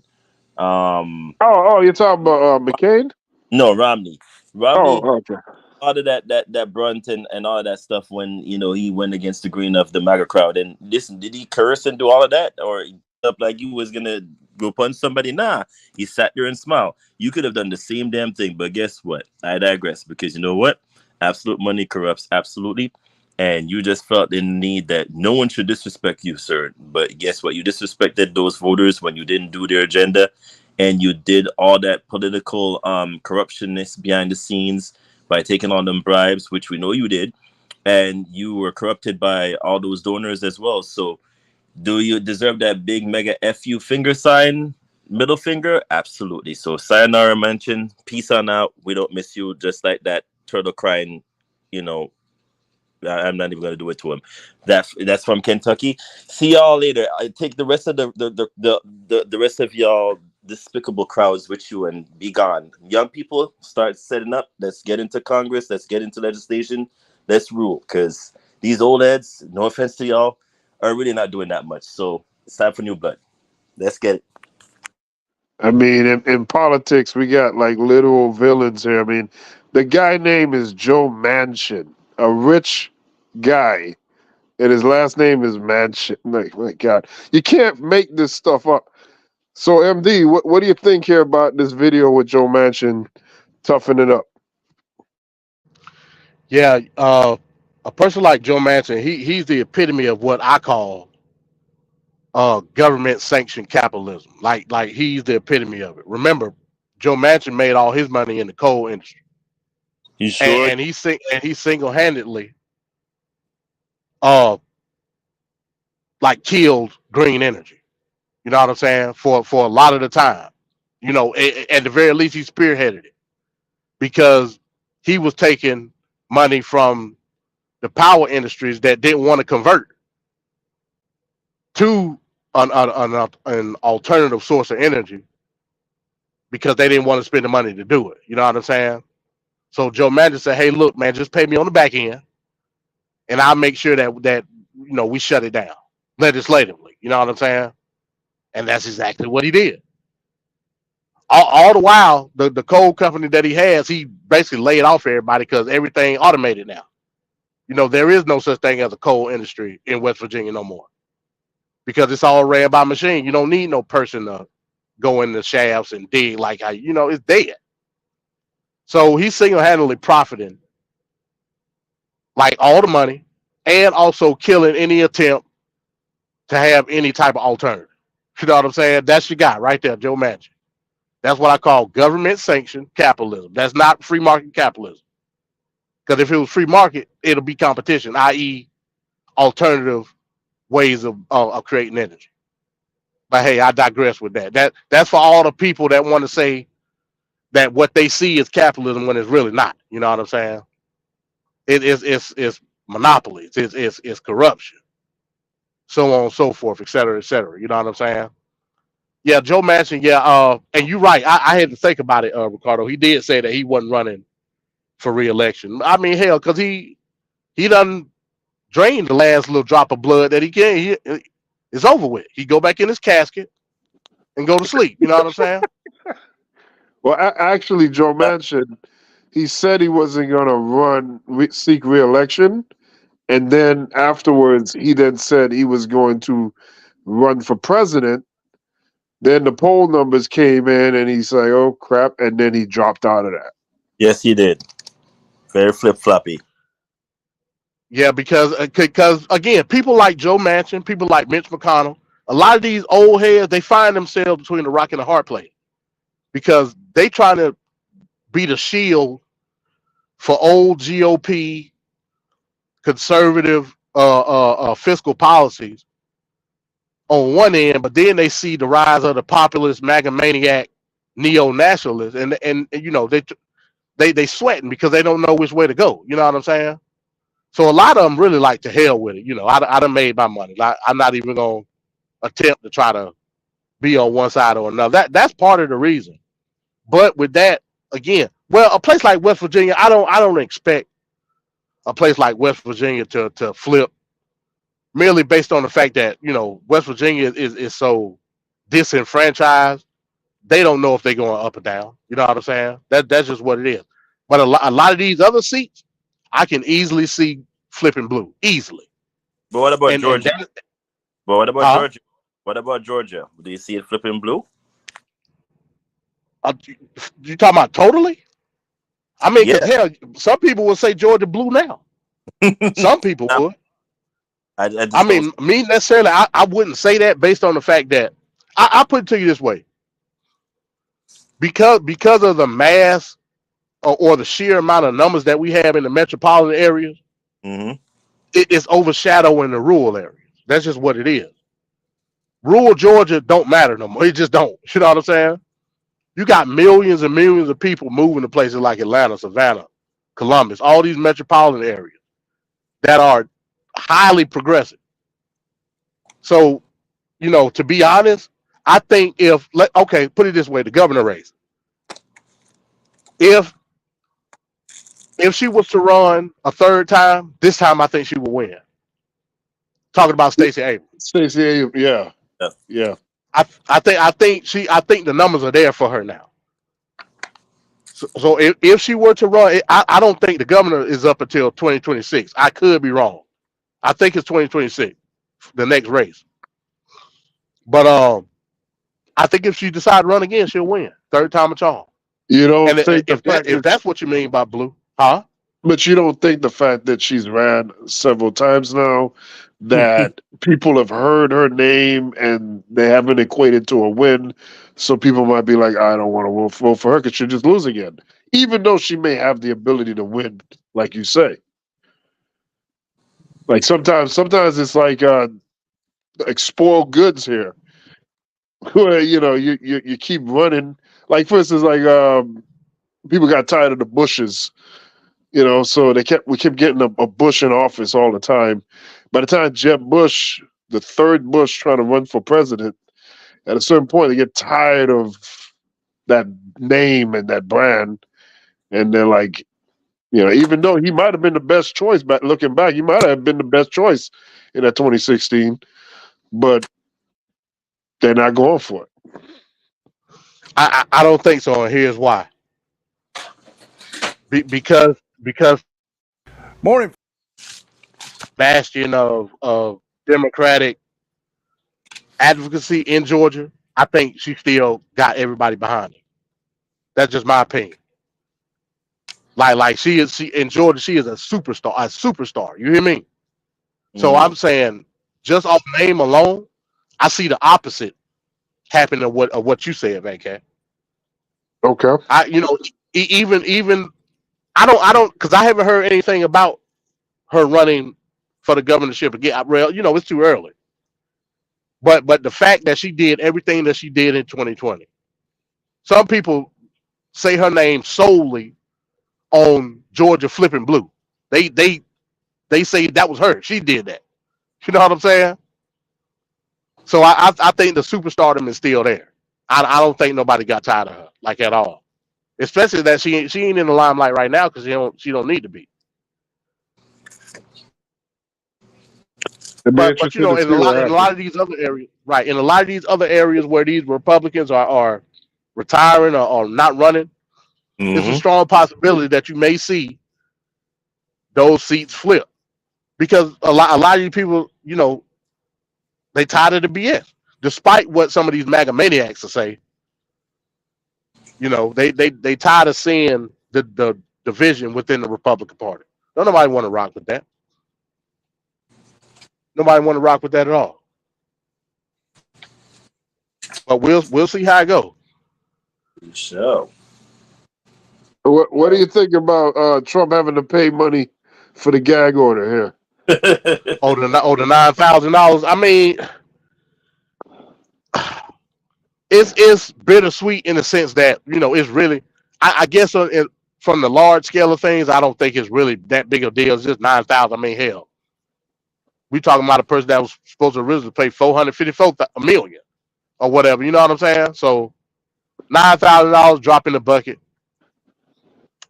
You're talking about McCain? No, Romney. Okay. All of that brunt and all of that stuff when he went against the green of the MAGA crowd. And listen, did he curse and do all of that, or up like you was gonna go punch somebody? Nah, he sat there and smiled. You could have done the same damn thing, but guess what? I digress, because you know what? Absolute money corrupts absolutely. And you just felt the need that no one should disrespect you, sir. But guess what? You disrespected those voters when you didn't do their agenda, and you did all that political corruptionness behind the scenes by taking on them bribes, which we know you did, and you were corrupted by all those donors as well. So do you deserve that big mega FU finger sign, middle finger? Absolutely. So sayonara, Manchin. Peace on out. We don't miss you. Just like that turtle crying, I'm not even gonna do it to him. That's from Kentucky. See y'all later. I take the rest of the rest of y'all despicable crowds with you and be gone. Young people, start setting up. Let's get into Congress. Let's get into legislation. Let's rule. Because these old heads, no offense to y'all, are really not doing that much. So it's time for new blood. Let's get it. In politics, we got like literal villains here. The guy name is Joe Manchin, a rich guy, and his last name is Manchin. My God, you can't make this stuff up. So, MD, what do you think here about this video with Joe Manchin toughening up? Yeah, a person like Joe Manchin, he's the epitome of what I call government sanctioned capitalism. Like he's the epitome of it. Remember, Joe Manchin made all his money in the coal industry. You sure? And he single-handedly killed green energy. You know what I'm saying? For a lot of the time. At the very least he spearheaded it because he was taking money from the power industries that didn't want to convert to an alternative source of energy, because they didn't want to spend the money to do it. You know what I'm saying? So Joe Manchin said, "Hey, look, man, just pay me on the back end, and I'll make sure that we shut it down legislatively." You know what I'm saying? And that's exactly what he did. All the while, the coal company that he has, he basically laid off everybody because everything automated now. There is no such thing as a coal industry in West Virginia no more because it's all ran by machine. You don't need no person to go in the shafts and dig like how it's dead. So he's single-handedly profiting like all the money and also killing any attempt to have any type of alternative. You know what I'm saying? That's your guy right there, Joe Manchin. That's what I call government-sanctioned capitalism. That's not free market capitalism. Because if it was free market, it'll be competition, i.e., alternative ways of creating energy. But hey, I digress with that. That's for all the people that want to say that what they see is capitalism when it's really not. You know what I'm saying? It's monopolies. It's corruption. So on and so forth, et cetera, et cetera. You know what I'm saying? Yeah, Joe Manchin. Yeah, and you're right. I had to think about it, Ricardo. He did say that he wasn't running for re-election. I mean, hell, because he done drained the last little drop of blood that he can. It's over with. He go back in his casket and go to sleep. You know what I'm saying? Well, actually, Joe Manchin, he said he wasn't going to seek re-election, and then afterwards, he then said he was going to run for president. Then the poll numbers came in, and he's like, "Oh crap!" And then he dropped out of that. Yes, he did. Very flip-floppy. Yeah, because again, people like Joe Manchin, people like Mitch McConnell, a lot of these old heads, they find themselves between the rock and the hard place because they try to be the shield for old GOP conservative fiscal policies on one end, but then they see the rise of the populist MAGA maniac neo-nationalists, and they sweating because they don't know which way to go. You know what I'm saying? So a lot of them really like to hell with it. I done made my money. I'm not even gonna attempt to try to be on one side or another. That's part of the reason. But with that, again, well, a place like West Virginia, I don't expect a place like West Virginia to flip merely based on the fact that West Virginia is so disenfranchised. They don't know if they're going up or down. You know what I'm saying? That's just what it is. But a lot of these other seats, I can easily see flipping blue easily. But what about Georgia? Georgia? What about Georgia? Do you see it flipping blue? You talking about totally? I mean, because hell, some people would say Georgia blue now. Some people would. I mean, me necessarily, I wouldn't say that based on the fact that I put it to you this way. Because of the mass or the sheer amount of numbers that we have in the metropolitan areas, it's overshadowing the rural areas. That's just what it is. Rural Georgia don't matter no more. It just don't. You know what I'm saying? You got millions and millions of people moving to places like Atlanta, Savannah, Columbus, all these metropolitan areas that are highly progressive. So, to be honest, I think put it this way, the governor race. If she was to run a third time, this time I think she will win. Talking about Stacey Abrams. Stacey Abrams, yeah. I think the numbers are there for her now. So if she were to run, I don't think the governor is up until 2026. I could be wrong. I think it's 2026, the next race. But I think if she decides to run again, she'll win. Third time a charm. You don't and think if that's what you mean by blue, huh? But you don't think the fact that she's ran several times now, that people have heard her name and they haven't equated to a win, so people might be like, I don't want to vote for her because she'll just lose again, even though she may have the ability to win, like you say. Like sometimes it's like spoiled goods here, where you keep running. Like for instance, like people got tired of the Bushes. So we kept getting a Bush in office all the time. By the time Jeb Bush, the third Bush, trying to run for president, at a certain point they get tired of that name and that brand, and they're like, even though he might have been the best choice, but looking back, he might have been the best choice in that 2016, but they're not going for it. I don't think so, and here's why. Because morning bastion of Democratic advocacy in Georgia, I think she still got everybody behind her. That's just my opinion. Like she in Georgia, she is a superstar. You hear me? So I'm saying, just off name alone, I see the opposite happen of what you said, Van Cat. Okay. Even I don't because I haven't heard anything about her running for the governorship again. It's too early. But the fact that she did everything that she did in 2020, some people say her name solely on Georgia flipping blue. They say that was her. She did that. You know what I'm saying? So I think the superstardom is still there. I don't think nobody got tired of her like at all. Especially that she ain't in the limelight right now because she don't need to be. But in a lot of these other areas, right? In a lot of these other areas where these Republicans are retiring or not running, it's a strong possibility that you may see those seats flip because a lot of these people, they tired of the BS. Despite what some of these MAGA maniacs will say, they tired of seeing the division within the Republican Party. Don't nobody want to rock with that. Nobody want to rock with that at all. But we'll see how it goes. So, what do you think about Trump having to pay money for the gag order here? the $9,000. I mean, it's bittersweet in the sense that it's really. I guess from the large scale of things, I don't think it's really that big a deal. It's just 9,000. I mean, hell, we talking about a person that was supposed to originally pay $454 million or whatever. You know what I'm saying? So $9,000 drop in the bucket.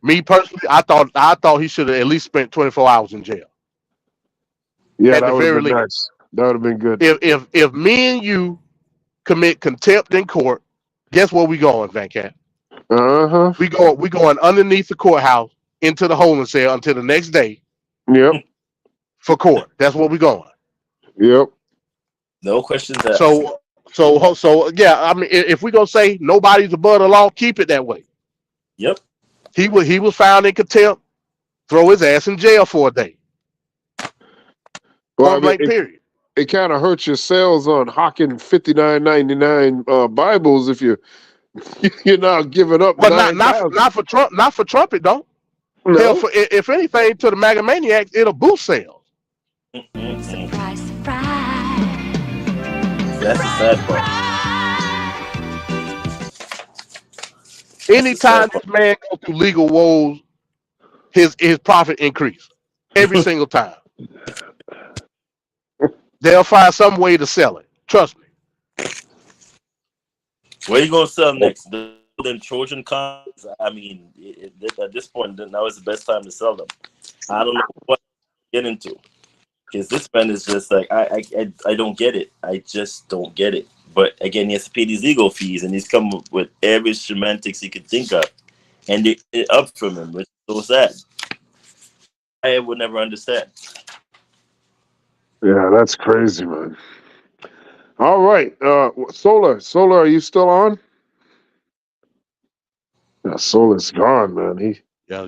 Me personally, I thought he should have at least spent 24 hours in jail. Yeah, that would have been nice. That would have been good. If me and you commit contempt in court, guess where we going, Van Cat? We going underneath the courthouse into the holding cell until the next day. Yep. For court. That's where we going. Yep. No questions asked. So yeah. I mean, if we gonna say nobody's above the law, keep it that way. Yep. He was found in contempt. Throw his ass in jail for a day. Well, period. It kind of hurts your sales on hawking $59.99 Bibles if you're not giving up. But not for Trump. Not for Trump. It don't. No. Hell, if anything, to the MAGA maniacs, it'll boost sales. Surprise, surprise. That's the sad part. Anytime this man goes through legal woes, his profit increase every single time. They'll find some way to sell it. Trust me. Where are you gonna sell next? The Trojan cons? I mean, at this point, now is the best time to sell them. I don't know what to get into because this man is just like I don't get it. I just don't get it. But again, he has to pay these legal fees, and he's come up with every semantics he could think of, and they're up from him, which is so sad. I would never understand. Yeah, that's crazy, man. All right, Solar, are you still on? Yeah, Solar's gone, man.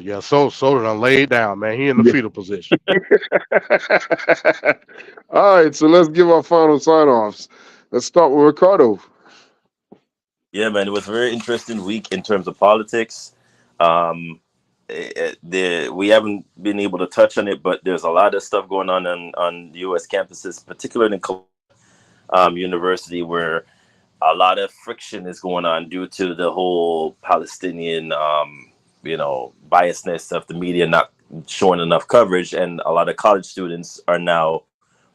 Solar done laid down, man. He in the fetal position. All right, so let's give our final sign-offs. Let's start with Ricardo. Yeah, man, it was a very interesting week in terms of politics. We haven't been able to touch on it, but there's a lot of stuff going on U.S. campuses, particularly in University, where a lot of friction is going on due to the whole Palestinian, biasness of the media not showing enough coverage, and a lot of college students are now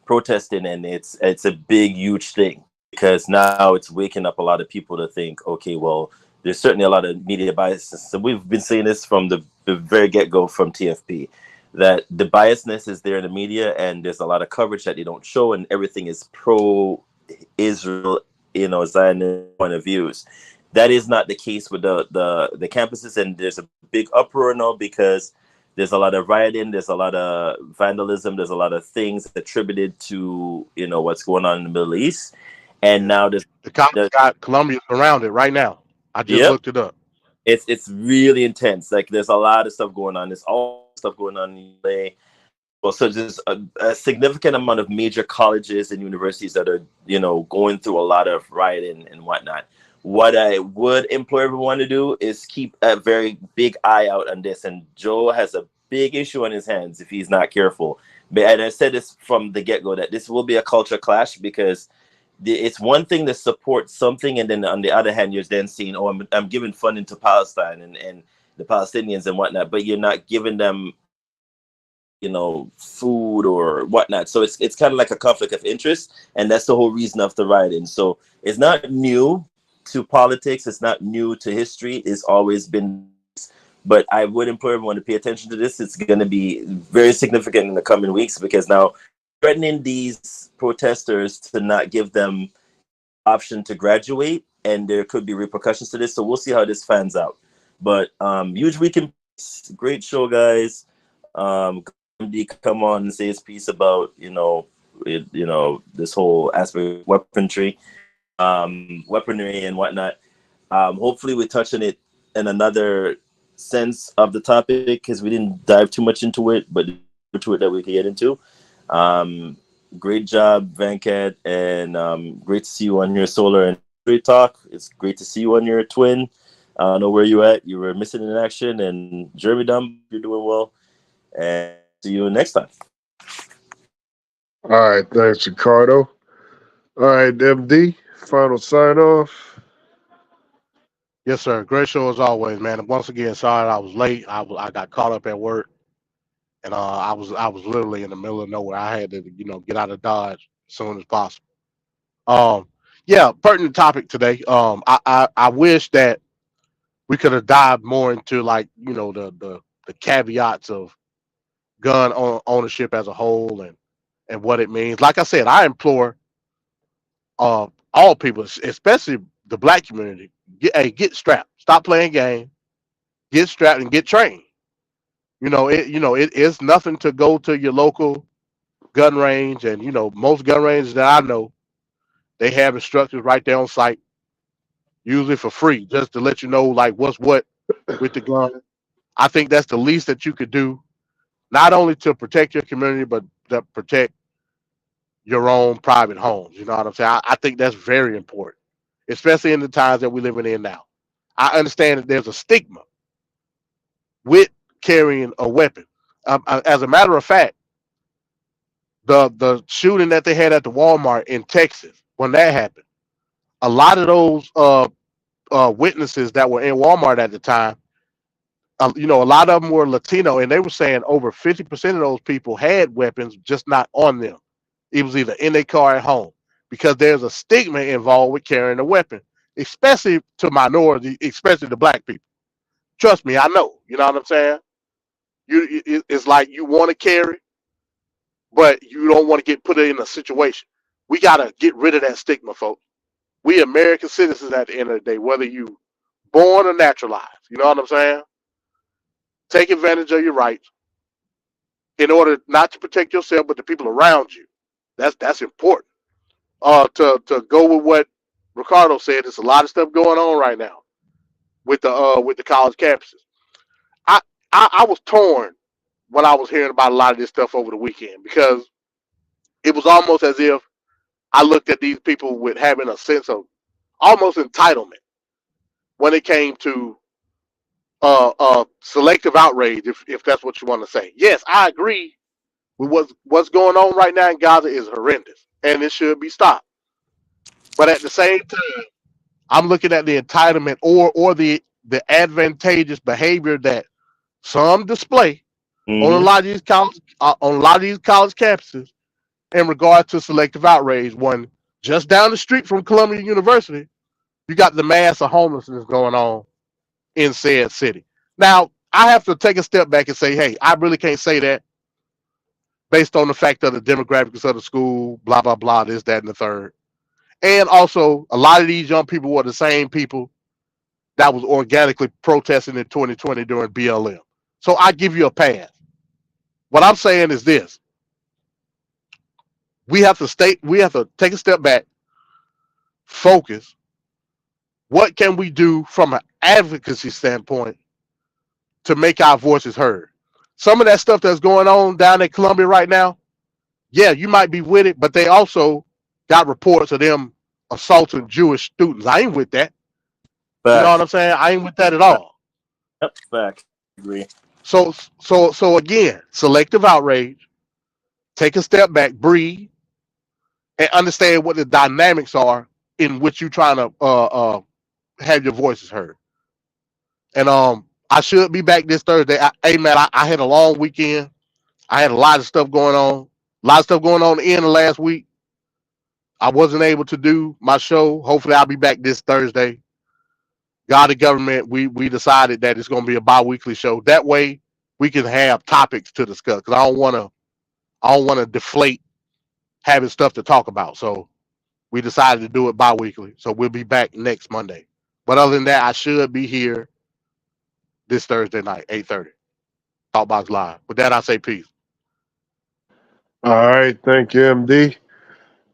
protesting, and it's a big, huge thing because now it's waking up a lot of people to think, okay, well, there's certainly a lot of media biases. So we've been saying this from the very get-go from TFP, that the biasness is there in the media, and there's a lot of coverage that they don't show, and everything is pro-Israel, Zionist point of views. That is not the case with the campuses, and there's a big uproar now because there's a lot of rioting, there's a lot of vandalism, there's a lot of things attributed to what's going on in the Middle East, and now there's The college got Columbia surrounded right now. I just Yep. looked it up. It's really intense. Like there's a lot of stuff going on. There's all stuff going on in LA. Well, so there's a significant amount of major colleges and universities that are going through a lot of rioting and whatnot. What I would implore everyone to do is keep a very big eye out on this. And Joe has a big issue on his hands if he's not careful. And I said this from the get-go that this will be a culture clash, because it's one thing to support something, and then on the other hand, you're then saying, "Oh, I'm giving funding to Palestine and the Palestinians and whatnot," but you're not giving them, food or whatnot. So it's kind of like a conflict of interest, and that's the whole reason of the rioting. So it's not new to politics. It's not new to history. It's always been. But I would implore everyone to pay attention to this. It's going to be very significant in the coming weeks, because now threatening these protesters to not give them option to graduate, and there could be repercussions to this. So we'll see how this fans out. But huge weekend, great show, guys. MD come on and say his piece about this whole aspect of weaponry and whatnot. Hopefully we touch on it in another sense of the topic, because we didn't dive too much into it, but to it that we can get into. Great job, Venkat, and great to see you on your Solar and Trade Talk. It's great to see you on your twin. I don't know where you at. You were missing in action, and Jeremy Dumb, you're doing well. And see you next time. All right, thanks, Ricardo. All right, MD, final sign off. Yes, sir. Great show as always, man. And once again, sorry I was late. I got caught up at work, and I was literally in the middle of nowhere. I had to get out of Dodge as soon as possible. Yeah, pertinent topic today. I wish that we could have dived more into the caveats of gun ownership as a whole and what it means. Like I said, I implore all people, especially the black community, get strapped. Stop playing games. Get strapped and get trained. It's nothing to go to your local gun range, and most gun ranges that I know, they have instructors right there on site, usually for free, just to let you know what's what with the gun. I think that's the least that you could do, not only to protect your community, but to protect your own private homes. You know what I'm saying? I think that's very important, especially in the times that we're living in now. I understand that there's a stigma with carrying a weapon. As a matter of fact, the shooting that they had at the Walmart in Texas, when that happened, a lot of those witnesses that were in Walmart at the time, a lot of them were Latino, and they were saying over 50% of those people had weapons, just not on them. It was either in their car or at home, because there's a stigma involved with carrying a weapon, especially to minorities, especially the black people. Trust me, I know. You know what I'm saying? It's like you want to carry, but you don't want to get put in a situation. We got to get rid of that stigma, folks. We American citizens at the end of the day, whether you born or naturalized. You know what I'm saying? Take advantage of your rights in order not to protect yourself, but the people around you. That's important. To go with what Ricardo said, there's a lot of stuff going on right now with the college campuses. I was torn when I was hearing about a lot of this stuff over the weekend, because it was almost as if I looked at these people with having a sense of almost entitlement when it came to selective outrage, if that's what you want to say. Yes, I agree with what's going on right now in Gaza is horrendous, and it should be stopped. But at the same time, I'm looking at the entitlement or the advantageous behavior that some display on a lot of these college campuses in regard to selective outrage. One just down the street from Columbia University, you got the mass of homelessness going on in said city. Now, I have to take a step back and say, hey, I really can't say that based on the fact of the demographics of the school, blah, blah, blah, this, that, and the third. And also, a lot of these young people were the same people that was organically protesting in 2020 during BLM. So I give you a pass. What I'm saying is this. We have to take a step back, focus. What can we do from an advocacy standpoint to make our voices heard? Some of that stuff that's going on down in Columbia right now, yeah, you might be with it, but they also got reports of them assaulting Jewish students. I ain't with that. You know what I'm saying? I ain't with that at all. Yep, fact. Agree. So again, selective outrage. Take a step back, breathe, and understand what the dynamics are in which you're trying to have your voices heard. And I should be back this Thursday. Hey man, I had a long weekend. I had a lot of stuff going on. A lot of stuff going on in the last week. I wasn't able to do my show. Hopefully I'll be back this Thursday. God the government, we decided that it's gonna be a bi-weekly show. That way we can have topics to discuss. Because I don't wanna deflate having stuff to talk about. So we decided to do it bi-weekly. So we'll be back next Monday. But other than that, I should be here this Thursday night, 8:30. Talkbox Live. With that, I say peace. All right, thank you, MD.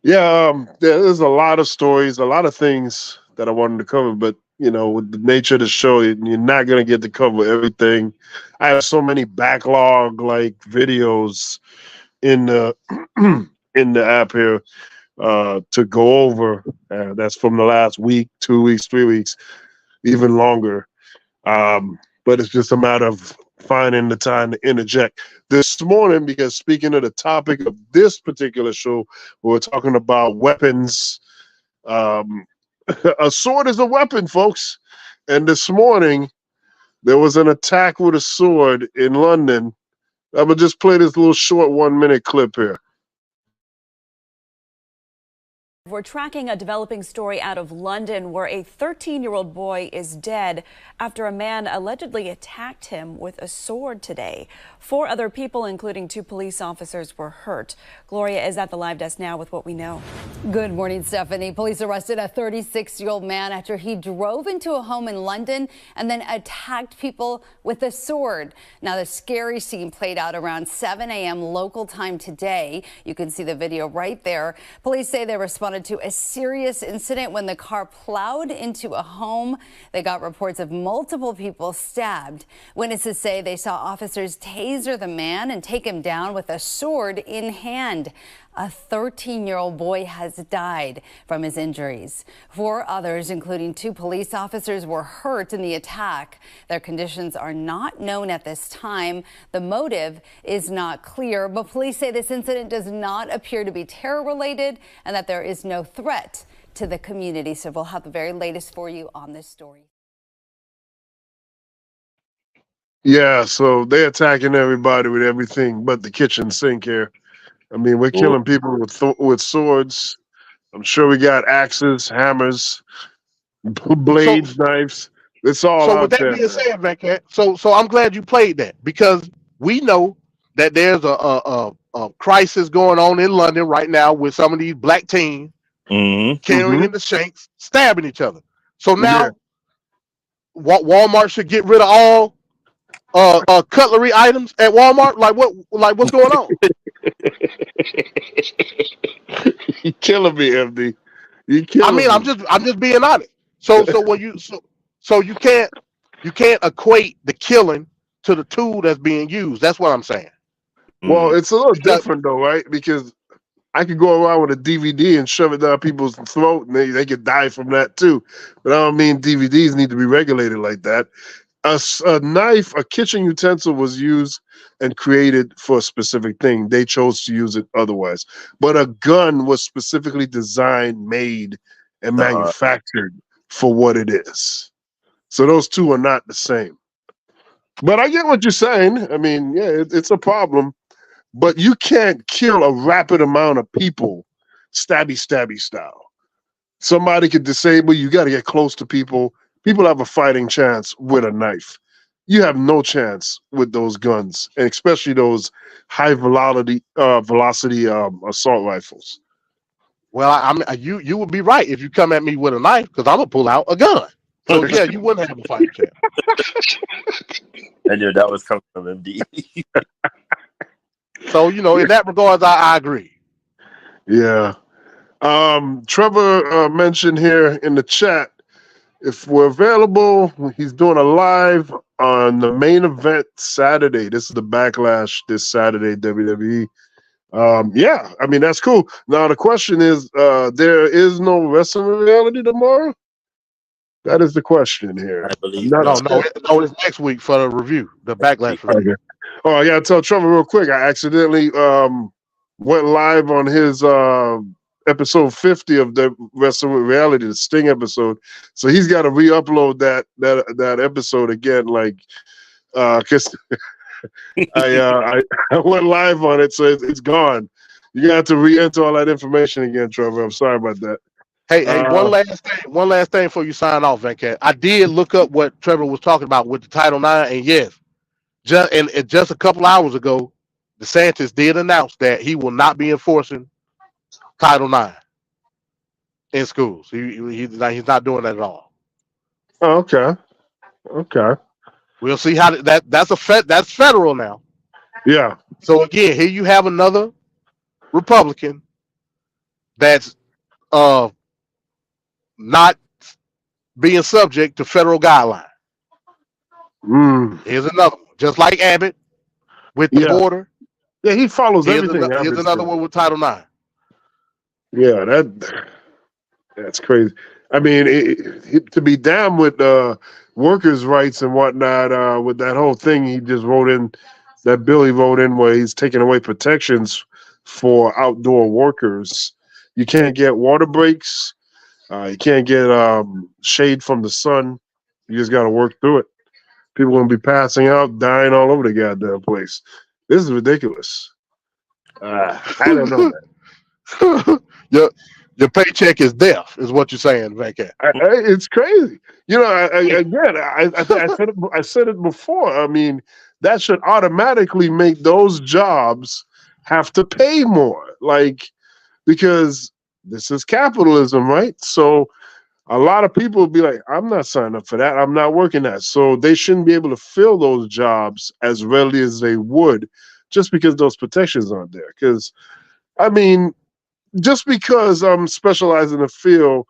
Yeah, there's a lot of stories, a lot of things that I wanted to cover, but with the nature of the show, you're not gonna get to cover everything. I have so many backlog like videos in the in the app here to go over. That's from the last week, 2 weeks, 3 weeks, even longer. But it's just a matter of finding the time to interject this morning, because speaking of the topic of this particular show, we're talking about weapons. A sword is a weapon, folks. And this morning, there was an attack with a sword in London. I'm going to just play this little short 1-minute clip here. We're tracking a developing story out of London where a 13-year-old boy is dead after a man allegedly attacked him with a sword today. 4 other people, including 2 police officers, were hurt. Gloria is at the live desk now with what we know. Good morning, Stephanie. Police arrested a 36-year-old man after he drove into a home in London and then attacked people with a sword. Now, the scary scene played out around 7 a.m. local time today. You can see the video right there. Police say they responded to a serious incident when the car plowed into a home. They got reports of multiple people stabbed. Witnesses say they saw officers taser the man and take him down with a sword in hand. A 13-year-old boy has died from his injuries. 4 others, including 2 police officers, were hurt in the attack. Their conditions are not known at this time. The motive is not clear, but police say this incident does not appear to be terror-related and that there is no threat to the community. So we'll have the very latest for you on this story. Yeah, so they're attacking everybody with everything but the kitchen sink here. I mean, we're killing people with swords. I'm sure we got axes, hammers, blades, knives. It's all So out with that there. being said, Vancat, so I'm glad you played that, because we know that there's a crisis going on in London right now with some of these black teens carrying the shanks, stabbing each other. So now Walmart should get rid of all cutlery items at Walmart. What's going on? You're killing me, MD. I'm just being honest. So you can't equate the killing to the tool that's being used. That's what I'm saying. Well, it's a little different though, right? Because I could go around with a DVD and shove it down people's throat, and they could die from that too. But I don't mean DVDs need to be regulated like that. A knife, a kitchen utensil was used and created for a specific thing. They chose to use it otherwise. But a gun was specifically designed, made, and manufactured for what it is. So those two are not the same. But I get what you're saying. I mean, yeah, it's a problem. But you can't kill a rapid amount of people stabby style. somebody could disable you. Got to get close to people. People have a fighting chance with a knife. You have no chance with those guns, and especially those high velocity assault rifles. Well, you would be right if you come at me with a knife because I'm gonna pull out a gun. So yeah, you wouldn't have a fighting chance. I knew that was coming from MD. So in that regards, I agree. Yeah. Trevor mentioned here in the chat, if we're available, he's doing a live on the main event Saturday. This is the Backlash this Saturday, WWE. Yeah, I mean, that's cool. Now, the question is, there is no Wrestling Reality tomorrow? That is the question here. I believe No, it's next week for the review, the Backlash review. Okay. Oh, I gotta tell Trevor real quick. I accidentally went live on his episode 50 of the Wrestling Reality, the Sting episode. So he's got to re-upload that episode again, because I went live on it, so it's gone. You got to re-enter all that information again, Trevor. I'm sorry about that. Hey, one last thing before you sign off, Venkat. I did look up what Trevor was talking about with the Title IX, and yes, just a couple hours ago, DeSantis did announce that he will not be enforcing Title IX in schools. He's not doing that at all. Oh, okay. We'll see how that's federal now. Yeah. So again, here you have another Republican that's not being subject to federal guidelines. Here's another one, just like Abbott with the border. Yeah, he follows everything. Here's another one with Title IX. Yeah, that's crazy. I mean, to be damned with workers' rights and whatnot, with that whole thing he just wrote in, that bill he wrote in where he's taking away protections for outdoor workers. You can't get water breaks. You can't get shade from the sun. You just got to work through it. People going to be passing out, dying all over the goddamn place. This is ridiculous. I don't know, man. Your paycheck is death, is what you're saying, Venkat. It's crazy. I said it before. I mean, that should automatically make those jobs have to pay more, because this is capitalism, right? So a lot of people will be like, I'm not signing up for that. I'm not working that. So they shouldn't be able to fill those jobs as readily as they would just because those protections aren't there. Because, I mean, just because I'm specialized in a field,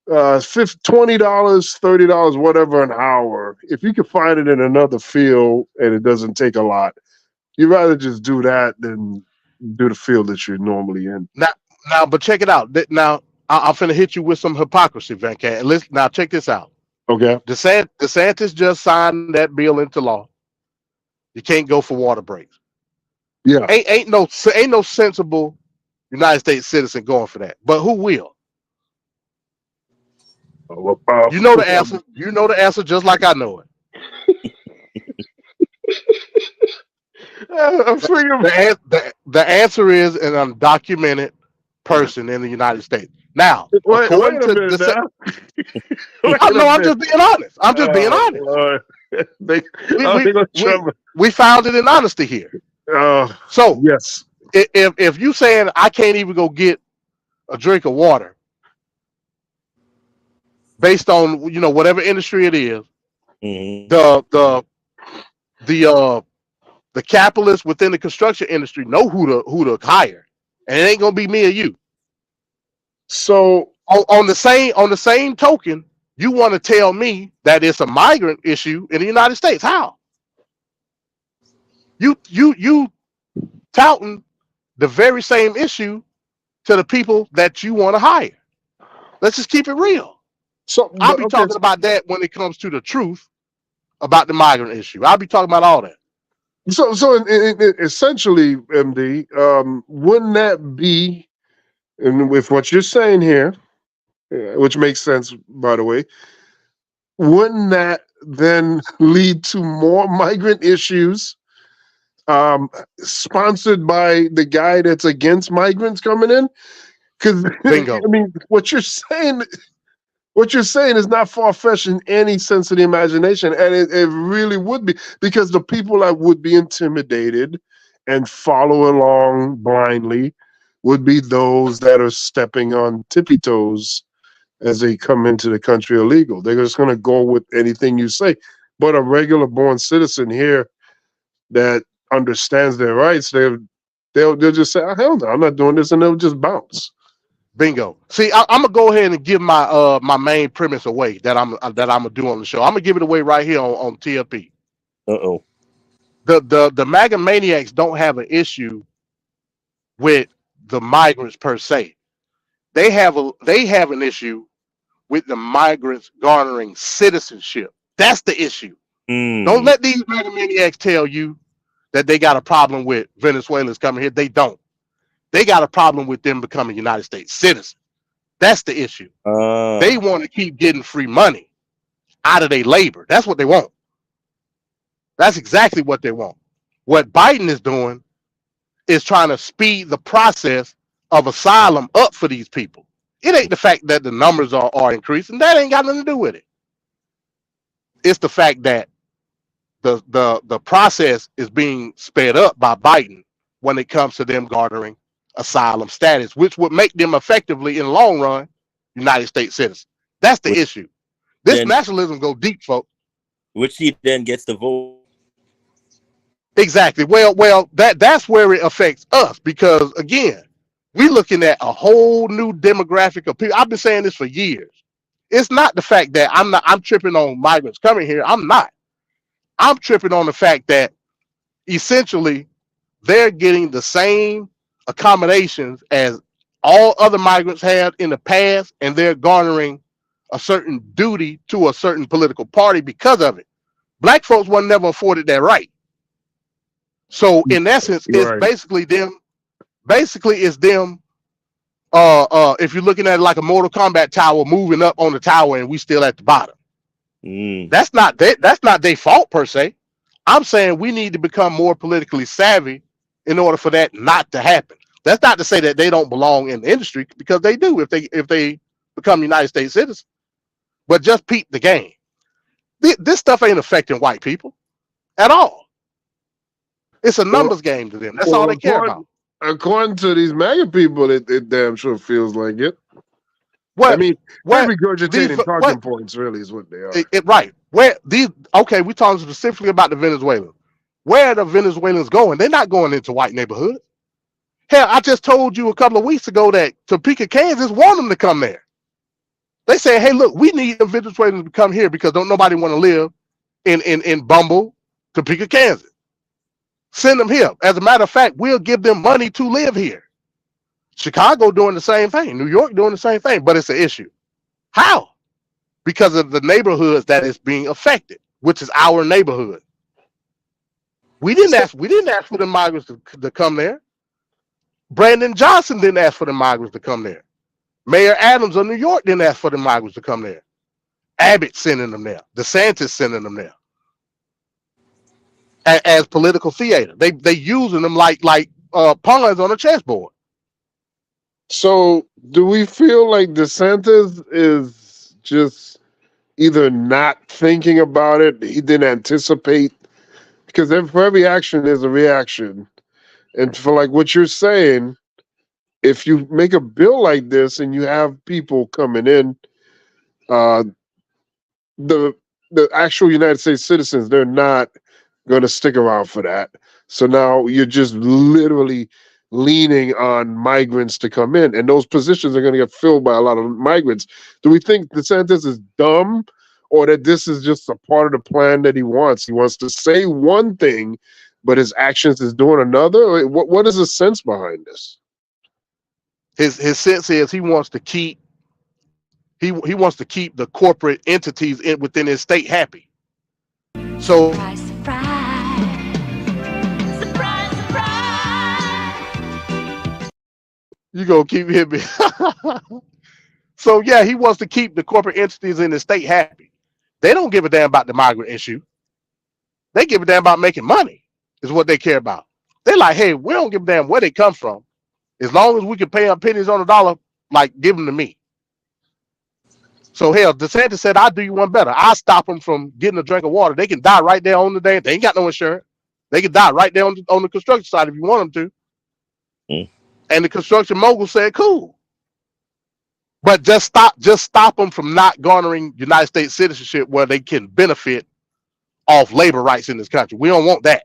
$20, $30, whatever an hour, if you can find it in another field and it doesn't take a lot, you'd rather just do that than do the field that you're normally in. Now, but check it out. Now, I'm finna hit you with some hypocrisy, Venkat. Now, check this out. Okay. DeSantis just signed that bill into law. You can't go for water breaks. Yeah. Ain't no sensible United States citizen going for that. But who will? You know the answer. You know the answer just like I know it. The answer is an undocumented person in the United States. Now, according to I'm just being honest. I'm just being honest. We found it in honesty here. So yes, if you saying I can't even go get a drink of water based on whatever industry it is, the capitalists within the construction industry know who to hire, and it ain't gonna be me or you. So on the same token, you want to tell me that it's a migrant issue in the United States? How? You touting the very same issue to the people that you want to hire. Let's just keep it real. So I'll be talking about that when it comes to the truth about the migrant issue. I'll be talking about all that. So essentially, MD, wouldn't that be, and with what you're saying here, which makes sense, by the way, wouldn't that then lead to more migrant issues sponsored by the guy that's against migrants coming in? Because Bingo. I mean, what you're saying is not far-fetched in any sense of the imagination, and it really would be, because the people that would be intimidated and follow along blindly would be those that are stepping on tippy toes as they come into the country illegal. They're just going to go with anything you say. But a regular born citizen here that understands their rights, they'll just say, oh, hell no, I'm not doing this, and they'll just bounce. Bingo. See, I'm gonna go ahead and give my my main premise away that I'm gonna do on the show. I'm gonna give it away right here on TFP. Uh-oh. The MAGA maniacs don't have an issue with the migrants per se. They have an issue with the migrants garnering citizenship. That's the issue. Don't let these MAGA maniacs tell you that they got a problem with Venezuelans coming here. They don't. They got a problem with them becoming United States citizens. That's the issue. They want to keep getting free money out of their labor. That's what they want. That's exactly what they want. What Biden is doing is trying to speed the process of asylum up for these people. It ain't the fact that the numbers are increasing. That ain't got nothing to do with it. It's the fact that the process is being sped up by Biden when it comes to them garnering asylum status, which would make them effectively, in the long run, United States citizens. That's the issue. This nationalism go deep, folks. Which he then gets the vote. Exactly. Well, that's where it affects us, because again, we're looking at a whole new demographic of people. I've been saying this for years. It's not the fact that I'm tripping on migrants coming here. I'm not. I'm tripping on the fact that essentially they're getting the same accommodations as all other migrants have in the past, and they're garnering a certain duty to a certain political party because of it. Black folks were never afforded that right. So in essence, it's basically them. Basically, it's them. If you're looking at it like a Mortal Kombat tower, moving up on the tower, and we still at the bottom. That's not their fault per se. I'm saying we need to become more politically savvy in order for that not to happen. That's not to say that they don't belong in the industry, because they do if they become United States citizens. But just peep the game. This stuff ain't affecting white people at all. It's a numbers game to them. That's all they care about. According to these MAGA people, it damn sure feels like it. What? I mean, What? they're regurgitating These- talking what- points, really, is what they are. Right. Where these? Okay, we're talking specifically about the Venezuelans. Where are the Venezuelans going? They're not going into white neighborhoods. Hell, I just told you a couple of weeks ago that Topeka, Kansas, want them to come there. They say, "Hey, look, we need the Venezuelans to come here because don't nobody want to live in Bumble, Topeka, Kansas. Send them here. As a matter of fact, we'll give them money to live here." Chicago doing the same thing. New York doing the same thing, but it's an issue. How? Because of the neighborhoods that is being affected, which is our neighborhood. We didn't ask for the migrants to come there. Brandon Johnson didn't ask for the migrants to come there. Mayor Adams of New York didn't ask for the migrants to come there. Abbott sending them there. DeSantis sending them there. As political theater. They using them like pawns on a chessboard. So, do we feel like DeSantis is just either not thinking about it, he didn't anticipate? Because for every action, there's a reaction. And for like what you're saying, if you make a bill like this and you have people coming in, the actual United States citizens, they're not going to stick around for that. So now you're just literally leaning on migrants to come in, and those positions are going to get filled by a lot of migrants. Do we think DeSantis is dumb, or that this is just a part of the plan that he wants? He wants to say one thing, but his actions is doing another? What is the sense behind this? His sense is he wants to keep the corporate entities within his state happy. So you gonna keep hearing me. So yeah, he wants to keep the corporate entities in the state happy. They don't give a damn about the migrant issue. They give a damn about making money, is what they care about. They're like, hey, we don't give a damn where they come from. As long as we can pay them pennies on the dollar, like give them to me. So hell, DeSantis said, I'll do you one better. I'll stop them from getting a drink of water. They can die right there on the day. They ain't got no insurance. They can die right there on the construction site if you want them to. And the construction mogul said, cool. But just stop them from not garnering United States citizenship where they can benefit off labor rights in this country. We don't want that.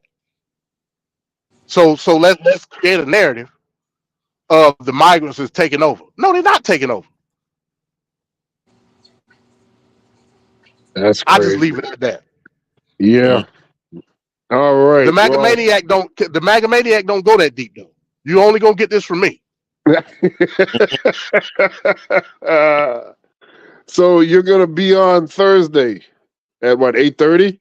So let's create a narrative of the migrants is taking over. No, they're not taking over. That's crazy. I just leave it at that. Yeah. All right. The MAGA maniac don't go that deep though. You only gonna get this from me. So you're gonna be on Thursday at what, 8:30?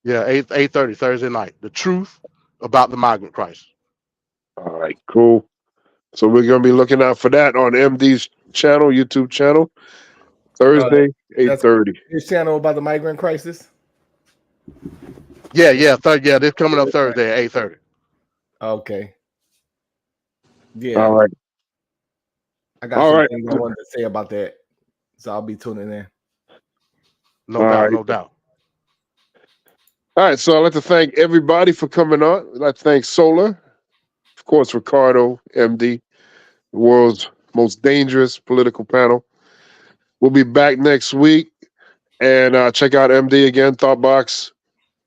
Yeah, 8:30 Thursday night. The truth about the migrant crisis. All right, cool. So we're gonna be looking out for that on MD's channel, YouTube channel. Thursday, 8:30. His channel about the migrant crisis. Yeah, this coming up Thursday at 8:30. Okay. Yeah. All right. I got some things I wanted to say about that, so I'll be tuning in. No doubt. All right, so I'd like to thank everybody for coming on. I'd like to thank Solar, of course, Ricardo, MD, the world's most dangerous political panel. We'll be back next week, and check out MD again, Thoughtbox,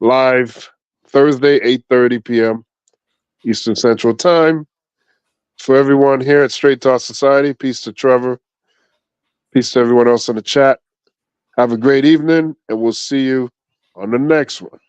live Thursday, 8:30 p.m. Eastern Central Time. For everyone here at Straight Talk Society, peace to Trevor, peace to everyone else in the chat. Have a great evening, and we'll see you on the next one.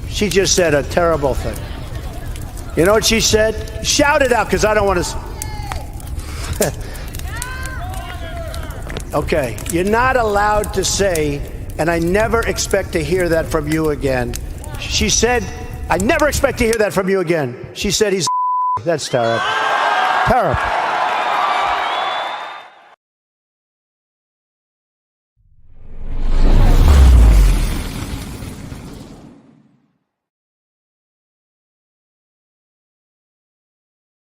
She just said a terrible thing. You know what she said? Shout it out, because I don't want to. Okay, you're not allowed to say, and I never expect to hear that from you again. She said, I never expect to hear that from you again. She said he's. That's terrible. Terrible.